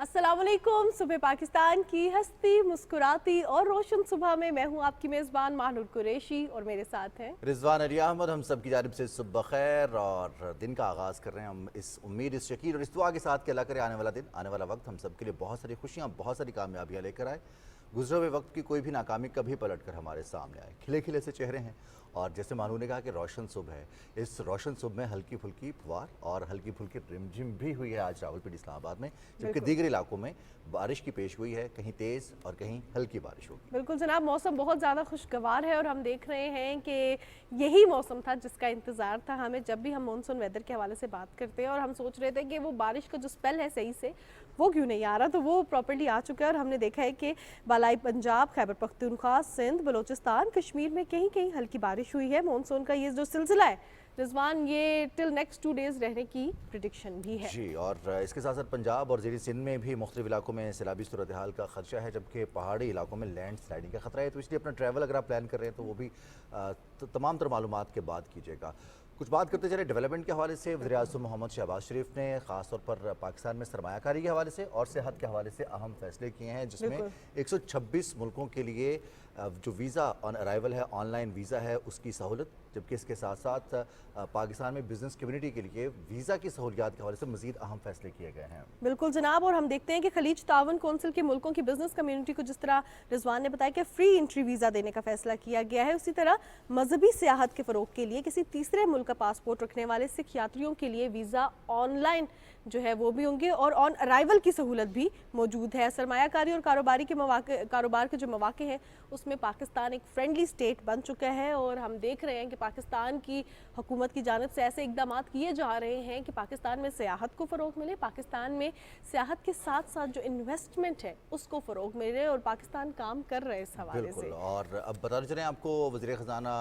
अस्सलाम वालेकुम। सुबह पाकिस्तान की हंसती मुस्कुराती और रोशन सुबह में मैं हूं आपकी मेज़बान माहनूर कुरैशी और मेरे साथ हैं रिजवान अली अहमद। हम सब की जानिब से सुबह खैर और दिन का आगाज़ कर रहे हैं हम इस उम्मीद, इस यकीन और इस दुआ के साथ कि अल्लाह करे आने वाला दिन, आने वाला वक्त हम सब के लिए बहुत सारी खुशियाँ, बहुत सारी कामयाबियाँ लेकर आए। गुजरे हुए वक्त की कोई भी नाकामी कभी पलट कर हमारे सामने आए। खिले खिले से चेहरे हैं और जैसे मानू ने कहा कि रोशन सुबह है, इस रोशन सुबह में हल्की फुल्की फुहार और हल्की फुल्की रिमझिम भी हुई है आज रावलपिंडी इस्लामाबाद में, जबकि दीगर इलाकों में बारिश की पेश हुई है, कहीं तेज़ और कहीं हल्की बारिश होगी। बिल्कुल जनाब, मौसम बहुत ज़्यादा खुशगवार है और हम देख रहे हैं कि यही मौसम था जिसका इंतज़ार था हमें। जब भी हम मानसून वेदर के हवाले से बात करते हैं और हम सोच रहे थे कि वो बारिश का जो स्पेल है सही से वो क्यों नहीं आ रहा, तो वो प्रॉपर्ली आ चुका है और हमने देखा है कि बालाई पंजाब, खैबर पख्तूनख्वा, सिंध, बलोचिस्तान, कश्मीर में कहीं कहीं हल्की बारिश हुई है। मानसून का ये जो सिलसिला है रिजवान, ये टिल नेक्स्ट 2 डेज़ रहने की प्रिडिक्शन भी है जी, और इसके साथ साथ पंजाब और ज़ेरी सिंध में भी मुख्तलिफ इलाकों में सैलाबी सूरत हाल का खदशा है, जबकि पहाड़ी इलाकों में लैंड स्लाइडिंग का खतरा है। तो इसलिए अपना ट्रैवल अगर आप प्लान कर रहे हैं तो वो भी तमाम तर मालूमात के बाद कीजिएगा। कुछ बात करते चले डेवलपमेंट के हवाले से। वज़ीर-ए-आज़म मोहम्मद शहबाज शरीफ ने ख़ास तौर पर पाकिस्तान में सरमायाकारी के हवाले से और सेहत के हवाले से अहम फैसले किए हैं, जिसमें 126 मुल्कों के लिए जो वीज़ा ऑन अराइवल है, ऑनलाइन वीज़ा है, उसकी सहूलत, जबकि इसके साथ साथ पाकिस्तान में बिज़नेस कम्युनिटी के लिए वीज़ा की सहूलियात के हवाले से मज़ीद अहम फैसले किए गए हैं। बिल्कुल जनाब, और हम देखते हैं कि खलीज तावन कौंसिल के मुल्कों की बिजनेस कम्युनिटी को जिस तरह रिजवान ने बताया कि फ्री एंट्री वीज़ा देने का फैसला किया गया है, उसी तरह मजहबी सियाहत के फ़रोग के लिए किसी तीसरे मुल्क का पासपोर्ट रखने वाले सिख यात्रियों के लिए वीज़ा ऑनलाइन जो है वो भी होंगे और ऑन अराइवल की सहूलत भी मौजूद है। सरमायाकारी और कारोबार के जो मौके हैं उसमें पाकिस्तान एक फ्रेंडली स्टेट बन चुका है और हम देख रहे हैं कि पाकिस्तान की हुकूमत की जानिब से ऐसे इकदाम किए जा रहे हैं कि पाकिस्तान में सियाहत को फ़रोग मिले, पाकिस्तान में सियाहत के साथ साथ जो इन्वेस्टमेंट है उसको फ़रोग मिले और पाकिस्तान काम कर रहे हैं इस हवाले से। और अब बताते चलें आपको, वज़ीर ख़ज़ाना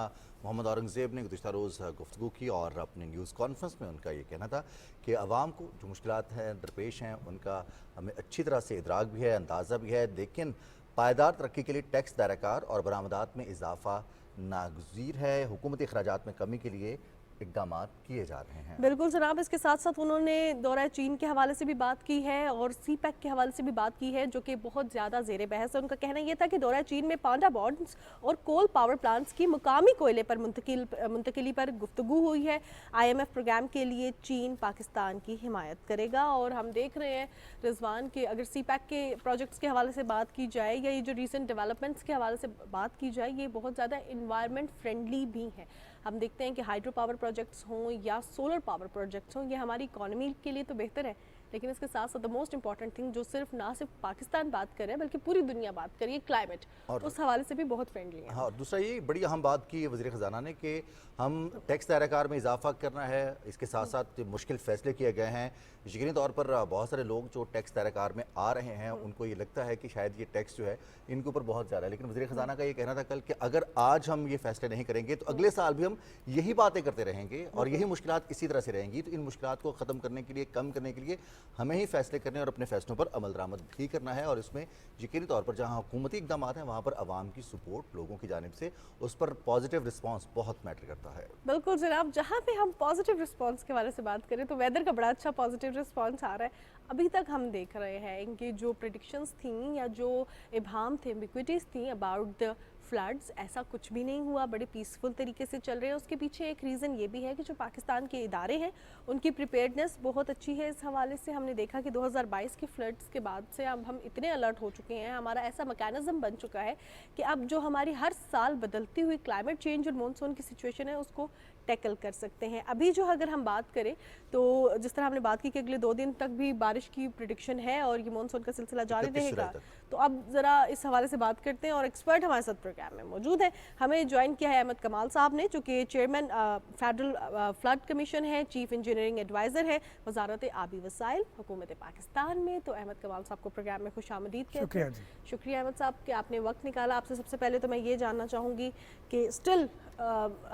मोहम्मद औरंगज़ेब ने गुज़िश्ता रोज़ गुफ्तगू की और अपने न्यूज़ कॉन्फ्रेंस में उनका ये कहना था कि अवाम को जो मुश्किलात हैं, दरपेश हैं, उनका हमें अच्छी तरह से इदराक भी है, अंदाज़ा भी है, लेकिन पायदार तरक्की के लिए टैक्स दायराकार और बरामदात में इजाफा नागज़ीर है। हुकूमती अखराजात में कमी के लिए इक़दाम किए जा रहे हैं। बिल्कुल जनाब, इसके साथ साथ उन्होंने दौरा चीन के हवाले से भी बात की है और सी पैक के हवाले से भी बात की है, जो कि बहुत ज़्यादा ज़ेर बहस है। उनका कहना यह था कि दौरा चीन में पांडा बॉन्ड्स और कोल पावर प्लांट्स की मुकामी कोयले पर मुंतकिली पर गुफ्तगू हुई है। IMF प्रोग्राम के लिए चीन पाकिस्तान की हिमायत करेगा और हम देख रहे हैं रिजवान के अगर सी पैक के प्रोजेक्ट्स के हवाले से बात की जाए या ये जो रिसेंट डेवलपमेंट्स के हवाले से बात की जाए, ये बहुत ज़्यादा इन्वायरमेंट फ्रेंडली भी हैं। हम देखते हैं कि हाइड्रो पावर प्रोजेक्ट्स हों या सोलर पावर प्रोजेक्ट्स हों, ये हमारी इकोनॉमी के लिए तो बेहतर है, लेकिन इसके साथ साथ द मोस्ट इंपॉर्टेंट थिंग जो सिर्फ ना सिर्फ पाकिस्तान बात कर रहे हैं बल्कि पूरी दुनिया बात कर रही है, क्लाइमेट, और उस हवाले से भी बहुत फ्रेंडली है। हाँ, दूसरा ये बड़ी अहम बात की वज़ीर ख़ज़ाना ने कि हम टैक्स दायराकार में इजाफा करना है, इसके साथ साथ मुश्किल फ़ैसले किए गए हैं। यकीनी तौर पर बहुत सारे लोग जो टैक्स दायराकार में आ रहे हैं उनको ये लगता है कि शायद ये टैक्स जो है इनके ऊपर बहुत ज़्यादा है, लेकिन वज़ीर ख़ज़ाना का ये कहना था कल कि अगर आज हम ये फ़ैसले नहीं करेंगे तो अगले साल भी हम यही बातें करते रहेंगे और यही मुश्किलात इसी तरह से रहेंगी। तो इन मुश्किलात को ख़त्म करने के लिए, कम करने के लिए हमें ही फ़ैसले करने और अपने फ़ैसलों पर अमल दरामद भी करना है और इसमें यकीनी तौर पर जहाँ हुकूमती इक़दाम हैं वहाँ पर आवाम की सपोर्ट लोगों की जानिब से, उस पर पॉजिटिव रिस्पॉन्स बहुत मैटर करता है। बिल्कुल जनाब, जहाँ पे हम पॉजिटिव रिस्पॉन्स के बारे से बात करें तो वेदर का बड़ा अच्छा पॉजिटिव रिस्पॉन्स आ रहा है। अभी तक हम देख रहे हैं इनकी जो प्रेडिक्शंस थी या जो इबाम थे, एम्बिग्विटीज़ थी अबाउट द फ्लड्स, ऐसा कुछ भी नहीं हुआ, बड़े पीसफुल तरीके से चल रहे हैं। उसके पीछे एक रीज़न ये भी है कि जो पाकिस्तान के इदारे हैं उनकी प्रिपेयर्डनेस बहुत अच्छी है। इस हवाले से हमने देखा कि 2022 के फ्लड्स के बाद से अब हम इतने अलर्ट हो चुके हैं, हमारा ऐसा मैकेनिज्म बन चुका है कि अब जो हमारी हर साल बदलती हुई क्लाइमेट चेंज और मानसून की सिचुएशन है उसको टैकल कर सकते हैं। अभी जो अगर हम बात करें तो जिस तरह हमने बात की कि अगले 2 दिन तक भी बारिश की प्रिडिक्शन है और ये मानसून का सिलसिला जारी रहेगा, तो अब ज़रा इस हवाले से बात करते हैं और एक्सपर्ट हमारे साथ प्रोग्राम में मौजूद है। हमें ज्वाइन किया है अहमद कमाल साहब ने, जो कि चेयरमैन फेडरल फ्लड कमीशन है, चीफ इंजीनियरिंग एडवाइज़र है वजारत आबी वसाइल हुकूमत पाकिस्तान में। तो अहमद कमाल साहब को प्रोग्राम में खुश आमदीद कहते हैं। शुक्रिया अहमद साहब कि आपने वक्त निकाला। आपसे सबसे पहले तो मैं ये जानना चाहूँगी कि स्टिल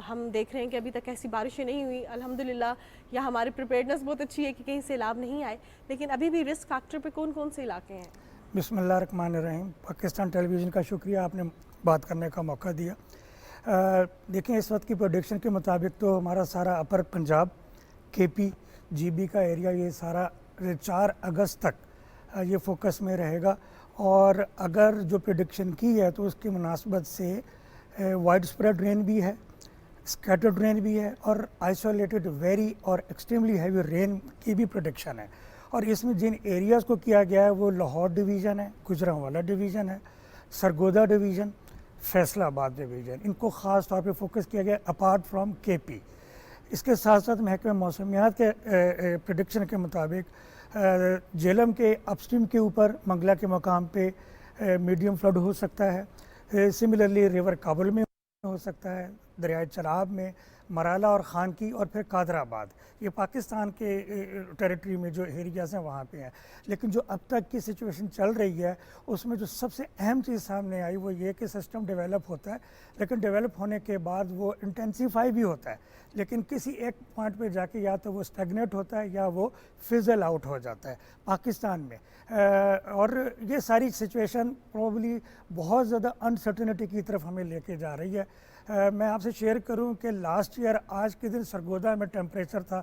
हम देख रहे हैं कि अभी तक ऐसी बारिशें नहीं हुई अल्हम्दुलिल्लाह, या हमारी प्रिपेयर्डनेस बहुत अच्छी है कि कहीं सैलाब नहीं आए, लेकिन अभी भी रिस्क फैक्टर पे कौन कौन से इलाके हैं? बिस्मिल्लाहिर्रहमानिर्रहीम। पाकिस्तान टेलीविज़न का शुक्रिया, आपने बात करने का मौका दिया। देखें, इस वक्त की प्रोडिक्शन के मुताबिक तो हमारा सारा अपर पंजाब, KP, GB का एरिया, ये सारा 4 अगस्त तक یہ فوکس میں رہے گا. اور اگر جو پریڈکشن کی ہے تو اس کی مناسبت سے وائڈ اسپریڈ رین بھی ہے, اسکیٹرڈ رین بھی ہے, اور آئسولیٹڈ ویری اور ایکسٹریملی ہیوی رین کی بھی پروڈکشن ہے. اور اس میں جن ایریاز کو کیا گیا ہے وہ لاہور ڈویژن ہے, گجرانوالہ ڈویژن ہے, سرگودا ڈویژن, فیصل آباد ڈویژن, ان کو خاص طور پہ فوکس کیا گیا اپارٹ فرام کے پی. اس کے ساتھ ساتھ محکمہ موسمیات کے پریڈکشن کے مطابق جہلم کے اپ اسٹریم کے اوپر منگلا کے مقام پہ میڈیم فلڈ ہو سکتا ہے. سملرلی ریور کابل میں ہو سکتا ہے, دریائے چناب میں, مرالہ اور خانکی, اور پھر قادر آباد. یہ پاکستان کے ٹیریٹری میں جو ایریاز ہیں وہاں پہ ہیں. لیکن جو اب تک کی سچویشن چل رہی ہے اس میں جو سب سے اہم چیز سامنے آئی وہ یہ کہ سسٹم ڈیولپ ہوتا ہے, لیکن ڈیولپ ہونے کے بعد وہ انٹینسیفائی بھی ہوتا ہے, لیکن کسی ایک پوائنٹ پہ جا کے یا تو وہ اسٹیگنیٹ ہوتا ہے یا وہ فزل آؤٹ ہو جاتا ہے پاکستان میں. اور یہ ساری سچویشن پروبلی بہت زیادہ انسرٹنٹی کی طرف ہمیں لے کے جا رہی ہے. میں آپ سے شیئر کروں کہ لاسٹ ایئر آج کے دن سرگودا میں ٹیمپریچر تھا,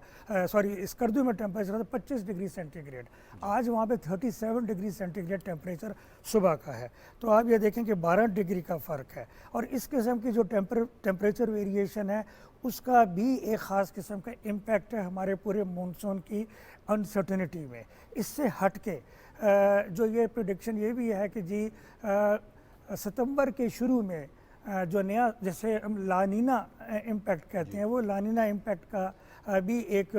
اسکردو میں ٹیمپریچر تھا 25 ڈگری سینٹی گریڈ, آج وہاں پہ 37 ڈگری سینٹی گریڈ ٹیمپریچر صبح کا ہے. تو آپ یہ دیکھیں کہ 12 ڈگری کا فرق ہے. اور اس قسم کی جو ٹیمپریچر ویریشن ہے اس کا بھی ایک خاص قسم کا امپیکٹ ہے ہمارے پورے مونسون کی انسرٹنٹی میں. اس سے ہٹ کے جو یہ پریڈکشن یہ بھی ہے کہ جی ستمبر کے شروع میں جو نیا جیسے ہم لانینا امپیکٹ کہتے ہیں, وہ لانینا امپیکٹ کا بھی ایک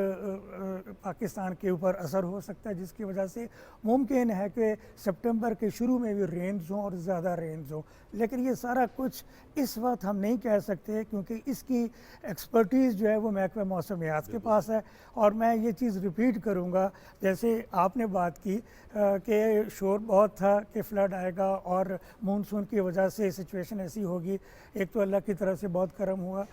پاکستان کے اوپر اثر ہو سکتا ہے, جس کی وجہ سے ممکن ہے کہ سپٹمبر کے شروع میں بھی رینز ہوں اور زیادہ رینز ہوں. لیکن یہ سارا کچھ اس وقت ہم نہیں کہہ سکتے کیونکہ اس کی ایکسپرٹیز جو ہے وہ محکمہ موسمیات کے پاس ہے. اور میں یہ چیز ریپیٹ کروں گا, جیسے آپ نے بات کی کہ شور بہت تھا کہ فلڈ آئے گا اور مونسون کی وجہ سے سچویشن ایسی ہوگی. ایک تو اللہ کی طرف سے بہت کرم ہوا,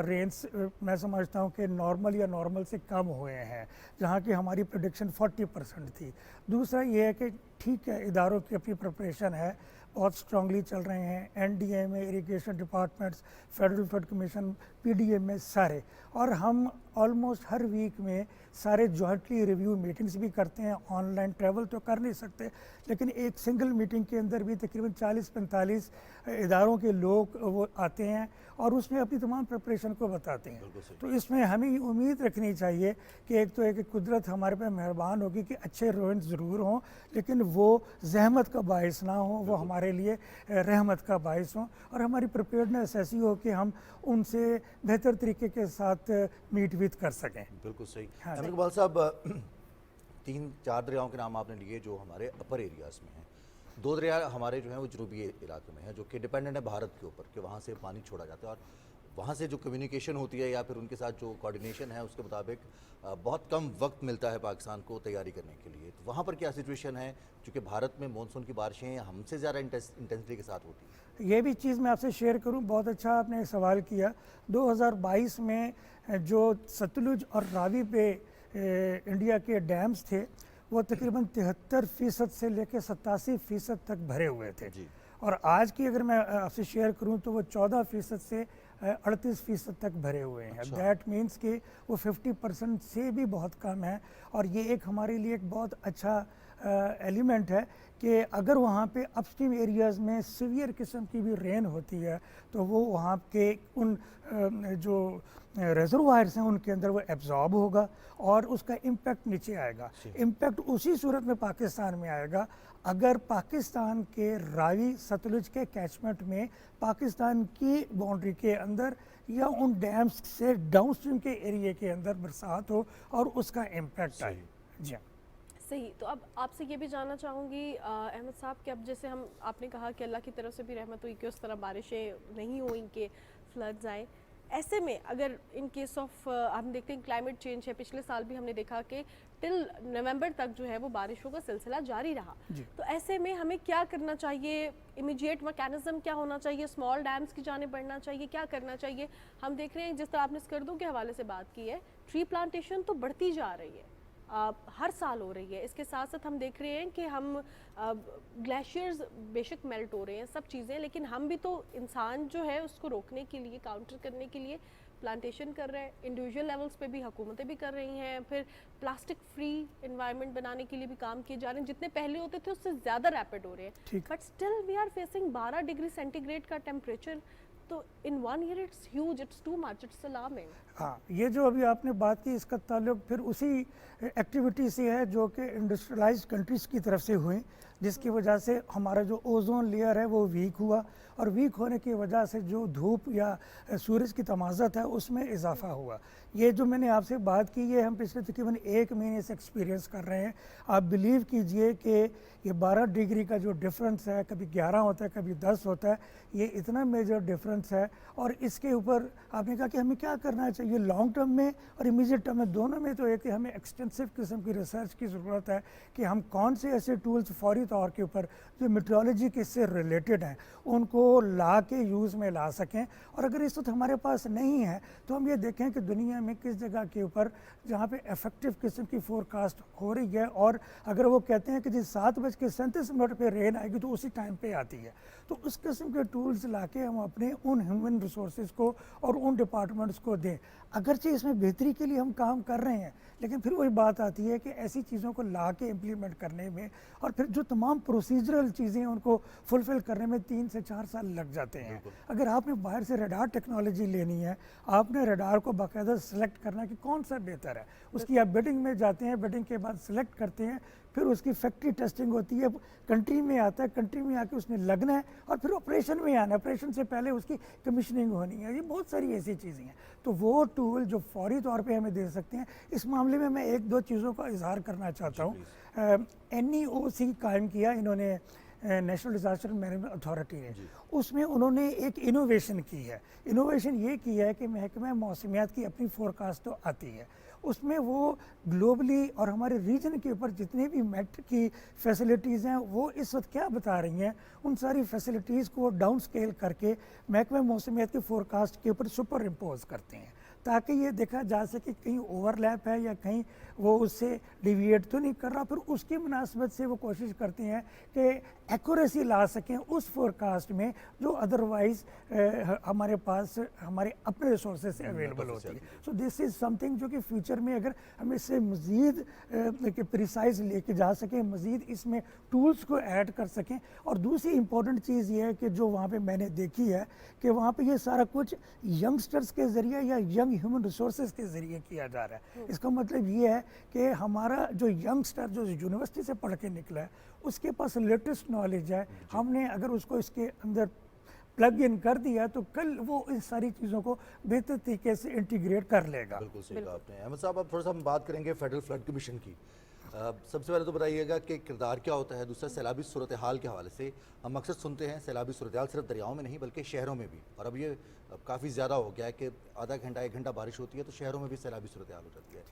رینز میں سمجھتا ہوں کہ نارمل یا نارمل سے کم ہوئے ہیں, جہاں کی ہماری پریڈکشن 40% تھی. دوسرا یہ ہے کہ ٹھیک ہے اداروں کی اپنی پریپریشن ہے, بہت اسٹرانگلی چل رہے ہیں, این ڈی اے میں, irrigation departments, federal flood commission, P D M میں سارے, اور ہم آلموسٹ ہر ویک میں سارے جوائنٹلی ریویو میٹنگز بھی کرتے ہیں. آن لائن ٹریول تو کر نہیں سکتے, لیکن ایک سنگل میٹنگ کے اندر بھی تقریباً 40-45 اداروں کے لوگ وہ آتے ہیں اور اس میں اپنی تمام پریپریشن کو بتاتے ہیں. تو اس میں ہمیں یہ امید رکھنی چاہیے کہ ایک تو ایک قدرت ہمارے پہ مہربان ہوگی کہ اچھے روینز ضرور ہوں, لیکن وہ زحمت کا باعث نہ ہوں, وہ ہمارے لیے رحمت کا باعث ہوں, اور ہماری پریپیئرڈنس ایسی ہو کہ ہم ان سے بہتر طریقے کے ساتھ میٹ ویت کر سکیں. بالکل صحیح. امیر اقبال صاحب, 3-4 دریاؤں کے نام آپ نے لیے جو ہمارے اپر ایریاز میں ہیں. 2 دریا ہمارے جو ہیں وہ جنوبی علاقے میں ہیں جو کہ ڈیپینڈنٹ ہے بھارت کے اوپر, کہ وہاں سے پانی چھوڑا جاتا ہے, اور وہاں سے جو کمیونیکیشن ہوتی ہے یا پھر ان کے ساتھ جو کوارڈینیشن ہے اس کے مطابق بہت کم وقت ملتا ہے پاکستان کو تیاری کرنے کے لیے. تو وہاں پر کیا سچویشن ہے, چونکہ بھارت میں مونسون کی بارشیں ہم سے زیادہ انٹینسٹی کے ساتھ ہوتی ہیں. یہ بھی چیز میں آپ سے شیئر کروں, بہت اچھا آپ نے سوال کیا. 2022 میں جو ستلج اور راوی پہ انڈیا کے ڈیمز تھے وہ تقریباً 73% سے لے کے 87% تک بھرے ہوئے تھے, اور آج کی اگر میں آپ سے شیئر کروں تو وہ 14% سے 38% تک بھرے ہوئے ہیں. دیٹ مینس کہ وہ 50% سے بھی بہت کم ہے. اور یہ ایک ہمارے لیے ایک بہت اچھا ایلیمنٹ ہے کہ اگر وہاں پہ اپ اسٹریم ایریاز میں سیویئر قسم کی بھی رین ہوتی ہے تو وہ وہاں کے ان جو ریزروائرس ہیں ان کے اندر وہ ایبزارب ہوگا اور اس کا امپیکٹ نیچے آئے گا. امپیکٹ اسی صورت میں پاکستان میں آئے گا اگر پاکستان کے راوی ستلج کے کیچمنٹ میں پاکستان کی باؤنڈری کے اندر یا ان ڈیمز سے ڈاؤن اسٹریم کے ایریے کے اندر برسات ہو اور اس کا امپیکٹ آئے. جی صحیح. تو اب آپ سے یہ بھی جاننا چاہوں گی احمد صاحب کہ اب جیسے آپ نے کہا کہ اللہ کی طرف سے بھی رحمت ہوئی کہ اس طرح بارشیں نہیں ہوئیں کہ فلڈز آئیں, ایسے میں اگر ان کیس آف ہم دیکھتے ہیں کلائمیٹ چینج ہے, پچھلے سال بھی ہم نے دیکھا کہ ٹل نومبر تک جو ہے وہ بارشوں کا سلسلہ جاری رہا, تو ایسے میں ہمیں کیا کرنا چاہیے, امیجیٹ میکینزم کیا ہونا چاہیے, اسمال ڈیمز کی جانب بڑھنا چاہیے, کیا کرنا چاہیے؟ ہم دیکھ رہے ہیں جس طرح آپ نے اسکردو کے حوالے سے بات کی ہے, ٹری پلانٹیشن تو بڑھتی جا رہی ہے, ہر سال ہو رہی ہے. اس کے ساتھ ساتھ ہم دیکھ رہے ہیں کہ ہم گلیشیئرز بے شک میلٹ ہو رہے ہیں, سب چیزیں, لیکن ہم بھی تو انسان جو ہے اس کو روکنے کے لیے, کاؤنٹر کرنے کے لیے प्लांटेशन कर रहे हैं, इंडिविजुअल लेवल्स पे भी हुकूमतें भी कर रही हैं, फिर प्लास्टिक फ्री इन्वायरमेंट बनाने के लिए भी काम किए जा रहे हैं, जितने पहले होते थे उससे ज़्यादा रैपिड हो रहे हैं, ठीक। But still we are facing 12 degree centigrade का टेम्परेचर, तो in 1 year it's huge, it's too much, it's alarming. हाँ, ये जो अभी आपने बात की इसका ताल्लुक फिर उसी एक्टिविटी से है जो कि इंडस्ट्रियलाइज्ड कंट्रीज़ की तरफ से हुई, जिसकी वजह से हमारा जो ओजोन लेयर है वो वीक हुआ, और वीक होने की वजह से जो धूप या सूरज की तमाज़त है उसमें इजाफा हुआ। ये जो मैंने आपसे बात की ये हम पिछले तकरीबन 1 महीने से एक्सपीरियंस कर रहे हैं। आप बिलीव कीजिए कि ये 12 डिग्री का जो डिफरेंस है, कभी 11 होता है कभी 10 होता है, ये इतना मेजर डिफरेंस है। और इसके ऊपर आपने कहा कि हमें क्या करना चाहिए लॉन्ग टर्म में और इमीडिएट टर्म में, दोनों में तो एक हमें एक्सटेंसिव किस्म की रिसर्च की ज़रूरत है कि हम कौन से ऐसे टूल्स फौरी तौर के ऊपर जो मेट्रोलॉजी के से रिलेटेड हैं उनको ला के यूज़ में ला सकें। और अगर इस वक्त हमारे पास नहीं है तो हम ये देखें कि दुनिया में किस जगह के ऊपर जहाँ पे इफेक्टिव किस्म की फोरकास्ट हो रही है, और अगर वो कहते हैं कि जी 7:37 पे रेन आएगी तो उसी टाइम पे आती है, तो उस किस्म के टूल्स ला के हम अपने उन ह्यूमन रिसोर्सेज को और उन डिपार्टमेंट्स को दें। अगरचे इसमें बेहतरी के लिए हम काम कर रहे हैं, लेकिन फिर वही बात आती है कि ऐसी चीज़ों को ला के इम्प्लीमेंट करने में और फिर जो तमाम प्रोसीजरल चीज़ें हैं उनको फुलफ़िल करने में 3 से 4 साल लग जाते हैं। अगर आपने बाहर से रडार टेक्नोलॉजी लेनी है, आपने रडार को बाकायदा सेलेक्ट करना कि कौन सा बेहतर है, उसकी आप बिडिंग में जाते हैं, बिडिंग के बाद सेलेक्ट करते हैं, फिर उसकी फैक्ट्री टेस्टिंग होती है, कंट्री में आता है, कंट्री में आके उसने लगना है और फिर ऑपरेशन में आना है, ऑपरेशन से पहले उसकी कमीशनिंग होनी है। ये बहुत सारी ऐसी चीज़ें हैं। तो वो टूल जो फौरी तौर पे हमें दे सकते हैं, इस मामले में मैं 1-2 चीज़ों का इजहार करना चाहता हूँ। NEOC कायम किया इन्होंने, नेशनल डिज़ास्टर मैनेजमेंट अथॉरिटी ने, उसमें उन्होंने एक इनोवेशन की है। इनोवेशन ये की है कि महकमा मौसमियात की अपनी फोरकास्ट तो आती है, उसमें वो ग्लोबली और हमारे रीजन के ऊपर जितने भी मेट की फैसिलिटीज़ हैं वो इस वक्त क्या बता रही हैं, उन सारी फैसिलिटीज़ को डाउन स्केल करके महकमा मौसमियात की फोरकास्ट के ऊपर सुपर इम्पोज करते हैं, ताकि ये देखा जा सके कहीं ओवरलैप है या कहीं वो उससे डिविएट तो नहीं कर रहा। फिर उसकी मुनासबत से वो कोशिश करते हैं कि एक्यूरेसी ला सकें उस फोरकास्ट में जो अदरवाइज़ हमारे पास हमारे अपने रिसोर्सेज से अवेलेबल होती है। सो दिस इज़ समथिंग जो कि फ्यूचर में अगर हम इससे मज़ीद प्रिसाइज लेके जा सकें, मज़ीद इसमें टूल्स को ऐड कर सकें। और दूसरी इंपॉर्टेंट चीज़ ये है कि जो वहाँ पे मैंने देखी है कि वहाँ पे ये सारा कुछ यंगस्टर्स के ज़रिए या यंग ह्यूमन रिसोर्सेज के ज़रिए किया जा रहा है। इसका मतलब ये है कि हमारा जो यंगस्टर जो यूनिवर्सिटी से पढ़ के निकला है उसके पास लेटेस्ट नॉलेज है, हमने अगर उसको इसके अंदर प्लग इन कर दिया तो कल वो इन सारी चीज़ों को बेहतर तरीके से इंटीग्रेट कर लेगा। बिल्कुल सही कहा आपने। अहमद साहब, अब थोड़ा सा हम बात करेंगे फेडरल फ्लड कमीशन की। सबसे पहले तो बताइएगा कि किरदार क्या होता है, दूसरा सैलाबी सूरत हाल के हवाले से हम अक्सर सुनते हैं सैलाबी सूरत हाल सिर्फ दरियाओं में नहीं बल्कि शहरों में भी, और अब ये काफ़ी ज़्यादा हो गया है कि आधा घंटा 1 घंटा बारिश होती है तो शहरों में भी सैलाबी सूरत हाल हो जाती है।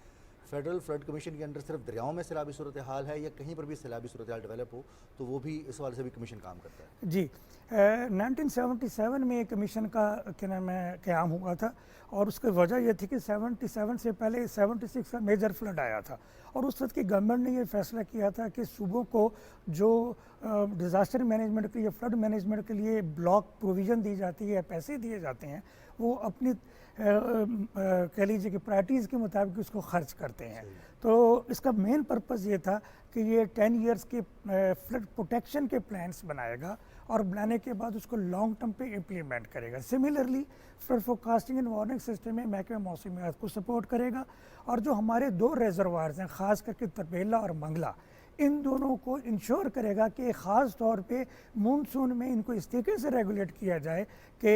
फेडरल फ्लड कमीशन के अंडर सिर्फ दरियाओं में सैलाबी सूरत हाल है या कहीं पर भी सैलाबी सूरत हाल डेवलप हो तो वो भी इस वाले से भी कमीशन काम करता है? जी, 1977 में कमीशन का क्या नाम है क़याम हुआ था, और उसकी वजह यह थी कि 77 से पहले 76 का मेजर फ्लड आया था, और उस वक्त की गवर्नमेंट ने ये फैसला किया था कि सूबों को जो डिज़ास्टर मैनेजमेंट के लिए, फ्लड मैनेजमेंट के लिए ब्लॉक प्रोविज़न दी जाती है, पैसे दिए जाते हैं, वो अपनी कह लीजिए कि प्रायरिटीज़ के मुताबिक उसको खर्च करते हैं। तो इसका मेन पर्पज़ ये था कि ये 10 इयर्स के फ्लड प्रोटेक्शन के प्लान्स बनाएगा और बनाने के बाद उसको लॉन्ग टर्म पे इम्प्लीमेंट करेगा। Similarly flood forecasting and warning system में महकमा मौसमियात को सपोर्ट करेगा, और जो हमारे 2 रिजर्वायर्स हैं ख़ास करके तरबेला और मंगला, इन दोनों को इंश्योर करेगा कि ख़ास तौर पे मानसून में इनको इस तरीके से रेगुलेट किया जाए कि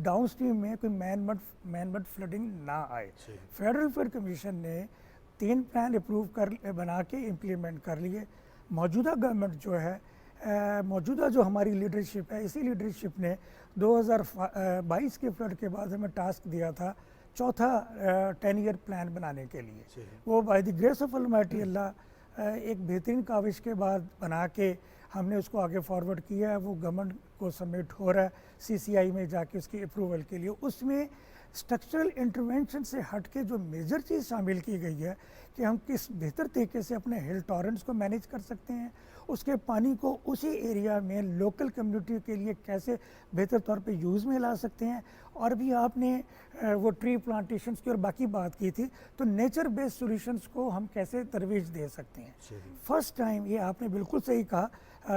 डाउन स्ट्रीम में कोई मैन-मेड फ्लडिंग ना आए। फेडरल फ्लड कमीशन ने 3 प्लान अप्रूव कर बना के इम्प्लीमेंट कर लिए। मौजूदा गवर्नमेंट जो है, मौजूदा जो हमारी लीडरशिप है, इसी लीडरशिप ने 2022 के फ्लड के बाद हमें टास्क दिया था चौथा 10 ईयर प्लान बनाने के लिए। वो by the grace of almighty Allah एक बेहतरीन काविश के बाद बना के हमने उसको आगे फॉरवर्ड किया है। वो गवर्नमेंट को सबमिट हो रहा है CCI में जाके उसकी अप्रूवल के लिए। उसमें स्ट्रक्चरल इंटरवेंशन से हट के जो मेजर चीज़ शामिल की गई है کہ ہم کس بہتر طریقے سے اپنے ہل ٹورنٹس کو مینیج کر سکتے ہیں، اس کے پانی کو اسی ایریا میں لوکل کمیونٹی کے لیے کیسے بہتر طور پہ یوز میں لا سکتے ہیں. اور بھی آپ نے وہ ٹری پلانٹیشنز کی اور باقی بات کی تھی، تو نیچر بیسڈ سولوشنز کو ہم کیسے ترویج دے سکتے ہیں. فرسٹ ٹائم یہ آپ نے بالکل صحیح کہا،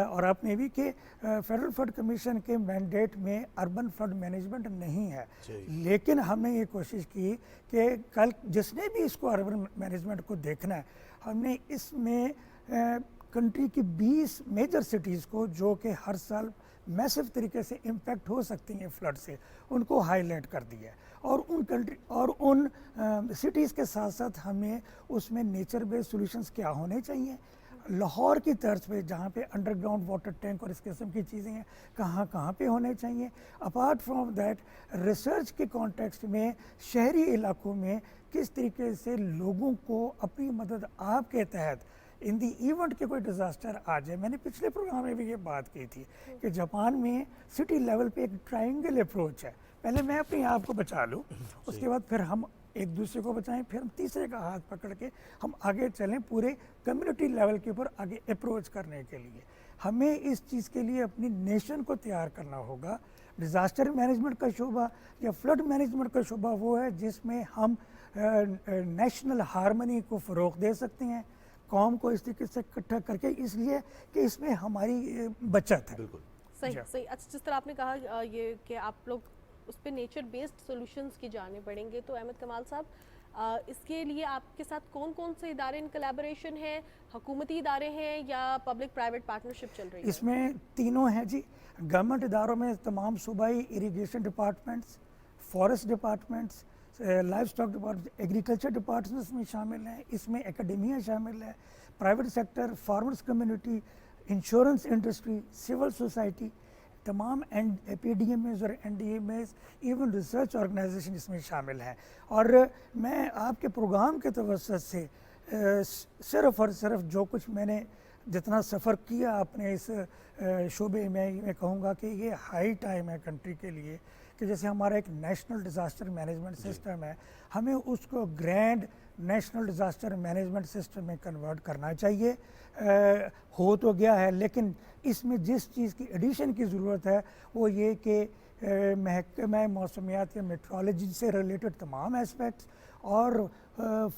اور آپ نے بھی کہ فیڈرل فلڈ کمیشن کے مینڈیٹ میں اربن فلڈ مینجمنٹ نہیں ہے، لیکن ہم نے یہ کوشش کی کہ کل جس نے بھی اس کو اربن مینجمنٹ کو دیکھنا ہے، ہم نے اس میں کنٹری کی 20 میجر سٹیز کو جو کہ ہر سال میسو طریقے سے امپیکٹ ہو سکتی ہیں فلڈ سے، ان کو ہائی لائٹ کر دیا ہے. اور ان سٹیز کے ساتھ ساتھ ہمیں اس میں نیچر بیسڈ سولوشنز کیا ہونے چاہیے. لاہور کی طرز پہ جہاں پہ انڈر گراؤنڈ واٹر ٹینک اور اس قسم کی چیزیں ہیں، کہاں پہ ہونے چاہیے. اپارٹ فرام دیٹ ریسرچ کے کانٹیکسٹ میں شہری علاقوں میں کس طریقے سے لوگوں کو اپنی مدد آپ کے تحت ان دی ایونٹ کے کوئی ڈیزاسٹر آ جائے. میں نے پچھلے پروگرام میں بھی یہ بات کی تھی کہ جاپان میں سٹی لیول پہ ایک ٹرائنگل اپروچ ہے. پہلے میں اپنے آپ کو بچا لوں، اس کے بعد پھر ہم ایک دوسرے کو بچائیں، پھر ہم تیسرے کا ہاتھ پکڑ کے ہم آگے چلیں پورے کمیونٹی لیول کے اوپر آگے اپروچ کرنے کے لیے. ہمیں اس چیز کے لیے اپنی نیشن کو تیار کرنا ہوگا. ڈیزاسٹر مینجمنٹ کا شعبہ یا فلڈ مینجمنٹ کا شعبہ وہ ہے جس میں ہم نیشنل ہارمنی کو فروغ دے سکتے ہیں، قوم کو اس طریقے سے اکٹھا کر کے، اس لیے کہ اس میں ہماری بچت ہے. بالکل صحیح. اچھا، جس طرح آپ نے کہا یہ کہ آپ لوگ اس پہ نیچر بیسڈ سولوشنز کی جانے پڑیں گے، تو احمد کمال صاحب اس کے لیے آپ کے ساتھ کون سے ادارے ان کولیبوریشن ہیں؟ حکومتی ادارے ہیں یا پبلک پرائیویٹ پارٹنرشپ چل رہی ہے؟ اس میں تینوں ہیں جی. گورنمنٹ اداروں میں تمام صوبائی irrigation departments, forest departments, livestock department, agriculture departments میں شامل ہیں. اس میں اکیڈمیا شامل ہے، private sector, farmers community, insurance industry, civil society, تمام پی ڈی ایم ایز اور N D M As, even research organisation اس میں شامل ہیں. اور میں آپ کے پروگرام کے توسط سے صرف اور صرف جو کچھ میں نے جتنا سفر کیا اپنے اس شعبے میں کہوں گا کہ یہ ہائی ٹائم ہے کنٹری کے لیے کہ جیسے ہمارا ایک نیشنل ڈیزاسٹر مینجمنٹ سسٹم ہے، ہمیں اس کو grand national disaster management system میں کنورٹ کرنا چاہیے. ہو تو گیا ہے، لیکن اس میں جس چیز کی ایڈیشن کی ضرورت ہے وہ یہ کہ محکمہ موسمیات یا میٹرولوجی سے ریلیٹڈ تمام اسپیکٹس اور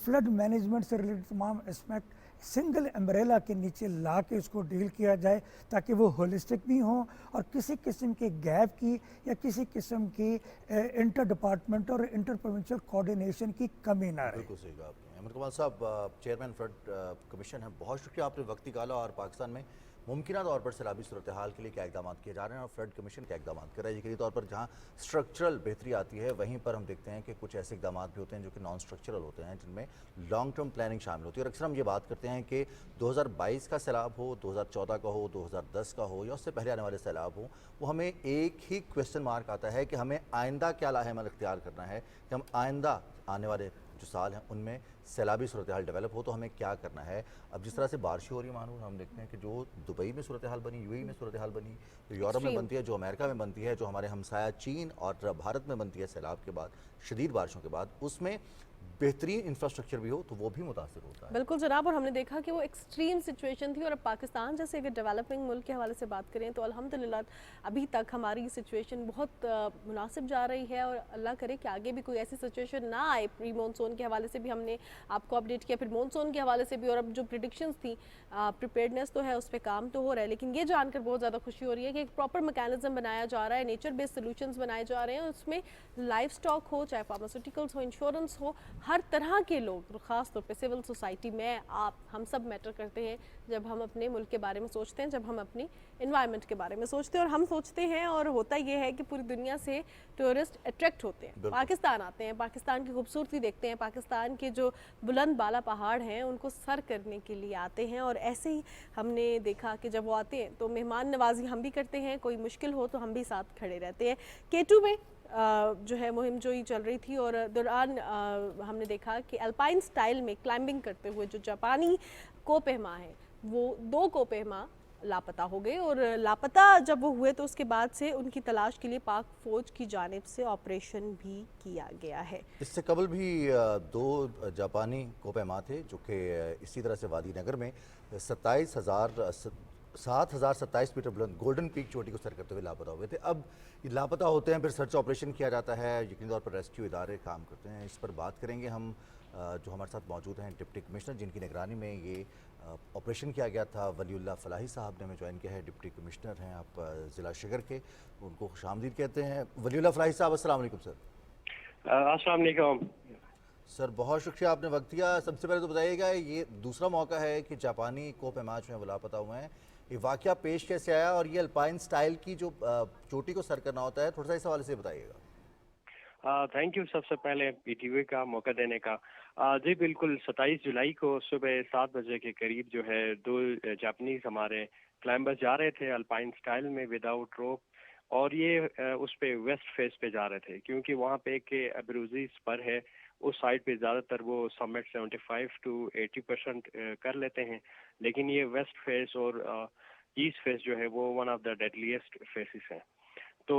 فلڈ مینجمنٹ سے ریلیٹڈ تمام اسپیکٹ سنگل امبریلا کے نیچے لا کے اس کو ڈیل کیا جائے تاکہ وہ ہولسٹک بھی ہوں اور کسی قسم کے گیپ کی یا کسی قسم کی انٹر ڈپارٹمنٹ اور انٹر پروونشل کوآرڈینیشن کی کمی نہ رہے. بالکل صحیح کہا آپ نے. احمد کمال صاحب، چیئرمین فلڈ کمیشن ہے، بہت شکریہ آپ نے وقت نکالا. اور پاکستان میں ممکنہ طور پر سیلابی صورتحال کے لیے کیا اقدامات کیے جا رہے ہیں اور فلڈ کمیشن کیا اقدامات کر رہا ہے؟ یقینی طور پر جہاں اسٹرکچرل بہتری آتی ہے وہیں پر ہم دیکھتے ہیں کہ کچھ ایسے اقدامات بھی ہوتے ہیں جو کہ نان اسٹرکچرل ہوتے ہیں، جن میں لانگ ٹرم پلاننگ شامل ہوتی ہے. اور اکثر ہم یہ بات کرتے ہیں کہ 2022 کا سیلاب ہو، 2014 کا ہو، 2010 کا ہو یا اس سے پہلے آنے والے سیلاب ہوں، وہ ہمیں ایک ہی کویسچن مارک آتا ہے کہ ہمیں آئندہ کیا لاہ عمل اختیار کرنا ہے، کہ ہم آئندہ آنے والے جو سال ہیں ان میں سیلابی صورتحال ڈیولپ ہو تو ہمیں کیا کرنا ہے. اب جس طرح سے بارشیں ہو رہی ہیں مانور، ہم دیکھتے ہیں کہ جو دبئی میں صورتحال بنی، یو اے میں صورتحال بنی، جو یورپ میں بنتی ہے، جو امریکہ میں بنتی ہے، جو ہمارے ہمسایہ چین اور بھارت میں بنتی ہے سیلاب کے بعد، شدید بارشوں کے بعد، اس میں بہترین انفراسٹرکچر بھی ہو تو وہ بھی متاثر ہوتا ہے. بالکل جناب، اور ہم نے دیکھا کہ وہ ایکسٹریم سچویشن تھی. اور اب پاکستان جیسے اگر ڈیولپنگ ملک کے حوالے سے بات کریں تو الحمدللہ ابھی تک ہماری سچویشن بہت مناسب جا رہی ہے، اور اللہ کرے کہ آگے بھی کوئی ایسی سچویشن نہ آئے. پری مونسون کے حوالے سے بھی ہم نے آپ کو اپڈیٹ کیا، پھر مونسون کے حوالے سے بھی، اور اب جو پریڈکشنز تھیں پریپیئرڈنیس تو ہے، اس پہ کام تو ہو رہا ہے. لیکن یہ جان کر بہت زیادہ خوشی ہو رہی ہے کہ ایک پراپر میکینزم بنایا جا رہا ہے، نیچر بیس سولوشنز بنائے جا رہے ہیں. اس میں لائف سٹاک ہو، چاہے فارماسیوٹیکلز ہو، انشورنس ہو، ہر طرح کے لوگ، خاص طور پہ سول سوسائٹی میں آپ ہم سب میٹر کرتے ہیں جب ہم اپنے ملک کے بارے میں سوچتے ہیں، جب ہم اپنی انوائرمنٹ کے بارے میں سوچتے ہیں. اور ہم سوچتے ہیں، اور ہوتا یہ ہے کہ پوری دنیا سے ٹورسٹ اٹریکٹ ہوتے ہیں، پاکستان آتے ہیں، پاکستان کی خوبصورتی دیکھتے ہیں، پاکستان کے جو بلند بالا پہاڑ ہیں ان کو سر کرنے کے لیے آتے ہیں. اور ایسے ہی ہم نے دیکھا کہ جب وہ آتے ہیں تو مہمان نوازی ہم بھی کرتے ہیں، کوئی مشکل ہو تو ہم بھی ساتھ کھڑے رہتے ہیں. K2 میں جو ہے مہم جوئی چل رہی تھی، اور دوران ہم نے دیکھا کہ الپائن سٹائل میں کلائمبنگ کرتے ہوئے جو جاپانی کوپہما ہیں، وہ 2 کوپہما लापता हो गए और लापता जब वो हुए तो उसके बाद से उनकी तलाश के लिए पाक फौज की जानिब से ऑपरेशन भी किया गया है। इससे कबल भी दो जापानी कोपैमा थे जो कि इसी तरह से वादी नगर में 7,027 मीटर बुलंद गोल्डन पीक चोटी को सर करते हुए लापता हुए थे। अब ये लापता होते हैं, फिर सर्च ऑपरेशन किया जाता है, यकीनी तौर पर रेस्क्यू इदारे काम करते हैं। इस पर बात करेंगे हम जो हमारे साथ मौजूद हैं डिप्टी कमिश्नर जिनकी निगरानी में ये ऑपरेशन किया गया था, वलीउल्लाह फलाही साहब ने हमें ज्वाइन किया है। डिप्टी कमिश्नर हैं आप ज़िला शिगर के, उनको खुशामदीद कहते हैं। वलीउल्लाह फलाही साहब अस्सलाम वालेकुम सर। अस्सलाम वालेकुम सर बहुत शुक्रिया आपने वक्त दिया। सबसे पहले तो बताइएगा ये दूसरा मौका है कि जापानी कोपैमा जो हैं वो लापता हुए हैं, ये वाक़या पेश कैसे आया और ये अल्पाइन स्टाइल की जो चोटी को सर करना होता है, थोड़ा सा इस हवाले से बताइएगा। थैंक यू सबसे पहले पीटीवी का मौका देने का। जी बिल्कुल 27 जुलाई को सुबह 7 बजे के करीब जो है दो जापानीज हमारे क्लाइंबर्स जा रहे थे अल्पाइन स्टाइल में विदाउट रोप, और ये उस पे वेस्ट फेस पे जा रहे थे क्योंकि वहाँ पे एक अबरूजी स्पर है, उस साइड पे ज़्यादातर वो समिट 75 to 80% कर लेते हैं, लेकिन ये वेस्ट फेस और ईस्ट फेस जो है वो one of the deadliest faces हैं। तो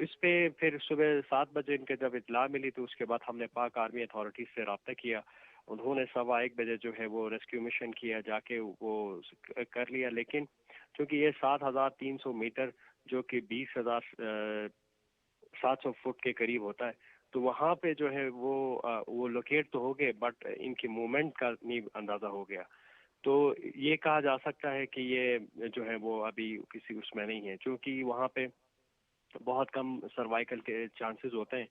इस पे फिर सुबह 7 बजे इनके जब इतला मिली तो उसके बाद हमने पाक आर्मी अथॉरिटीज से रब्ता किया। उन्होंने 1:15 बजे जो है वो रेस्क्यू मिशन किया, जाके वो कर लिया, लेकिन क्योंकि ये 7,300 मीटर जो कि 20,700 फुट के करीब होता है, तो वहाँ पे जो है वो लोकेट तो हो गए बट इनकी मूवमेंट का नहीं अंदाज़ा हो गया। तो ये कहा जा सकता है कि ये जो है वो अभी किसी उसमें नहीं है, क्योंकि वहाँ पे बहुत कम सर्वाइकल के चांसेस होते हैं,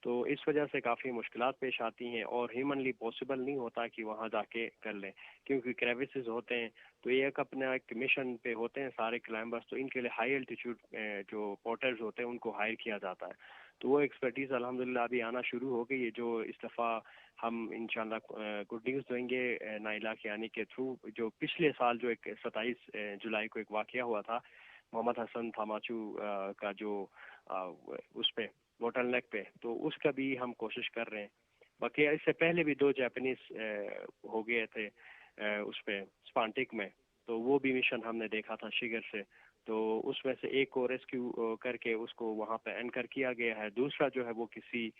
तो इस वजह से काफ़ी मुश्किलात पेश आती हैं और ह्यूमनली पॉसिबल नहीं होता कि वहाँ जाके कर लें, क्योंकि क्रेविसेस होते हैं। तो ये एक अपना एक मिशन पे होते हैं सारे क्लाइंबर्स, तो इनके लिए हाई एल्टीट्यूड जो पोर्टर्स होते हैं उनको हायर किया जाता है। तो वो एक्सपर्टीज़ अल्हम्दुलिल्लाह अभी आना शुरू हो गई है, जो इस दफ़ा हम इंशाल्लाह गुड न्यूज़ देंगे नाइला के आने के थ्रू। जो पिछले साल जो एक 27 जुलाई को एक वाक़या हुआ था मोहम्मद हसन थामाचू का जो उस पे बोटल नेक पे, तो उसका भी हम कोशिश कर रहे हैं। बाकी इससे पहले भी 2 जापानीज हो गए थे उस पे स्पांटिक में, तो वो भी मिशन हमने देखा था शिगर से, तो उसमें से एक को रेस्क्यू करके उसको वहाँ पे एंकर किया गया है। दूसरा जो है वो किसी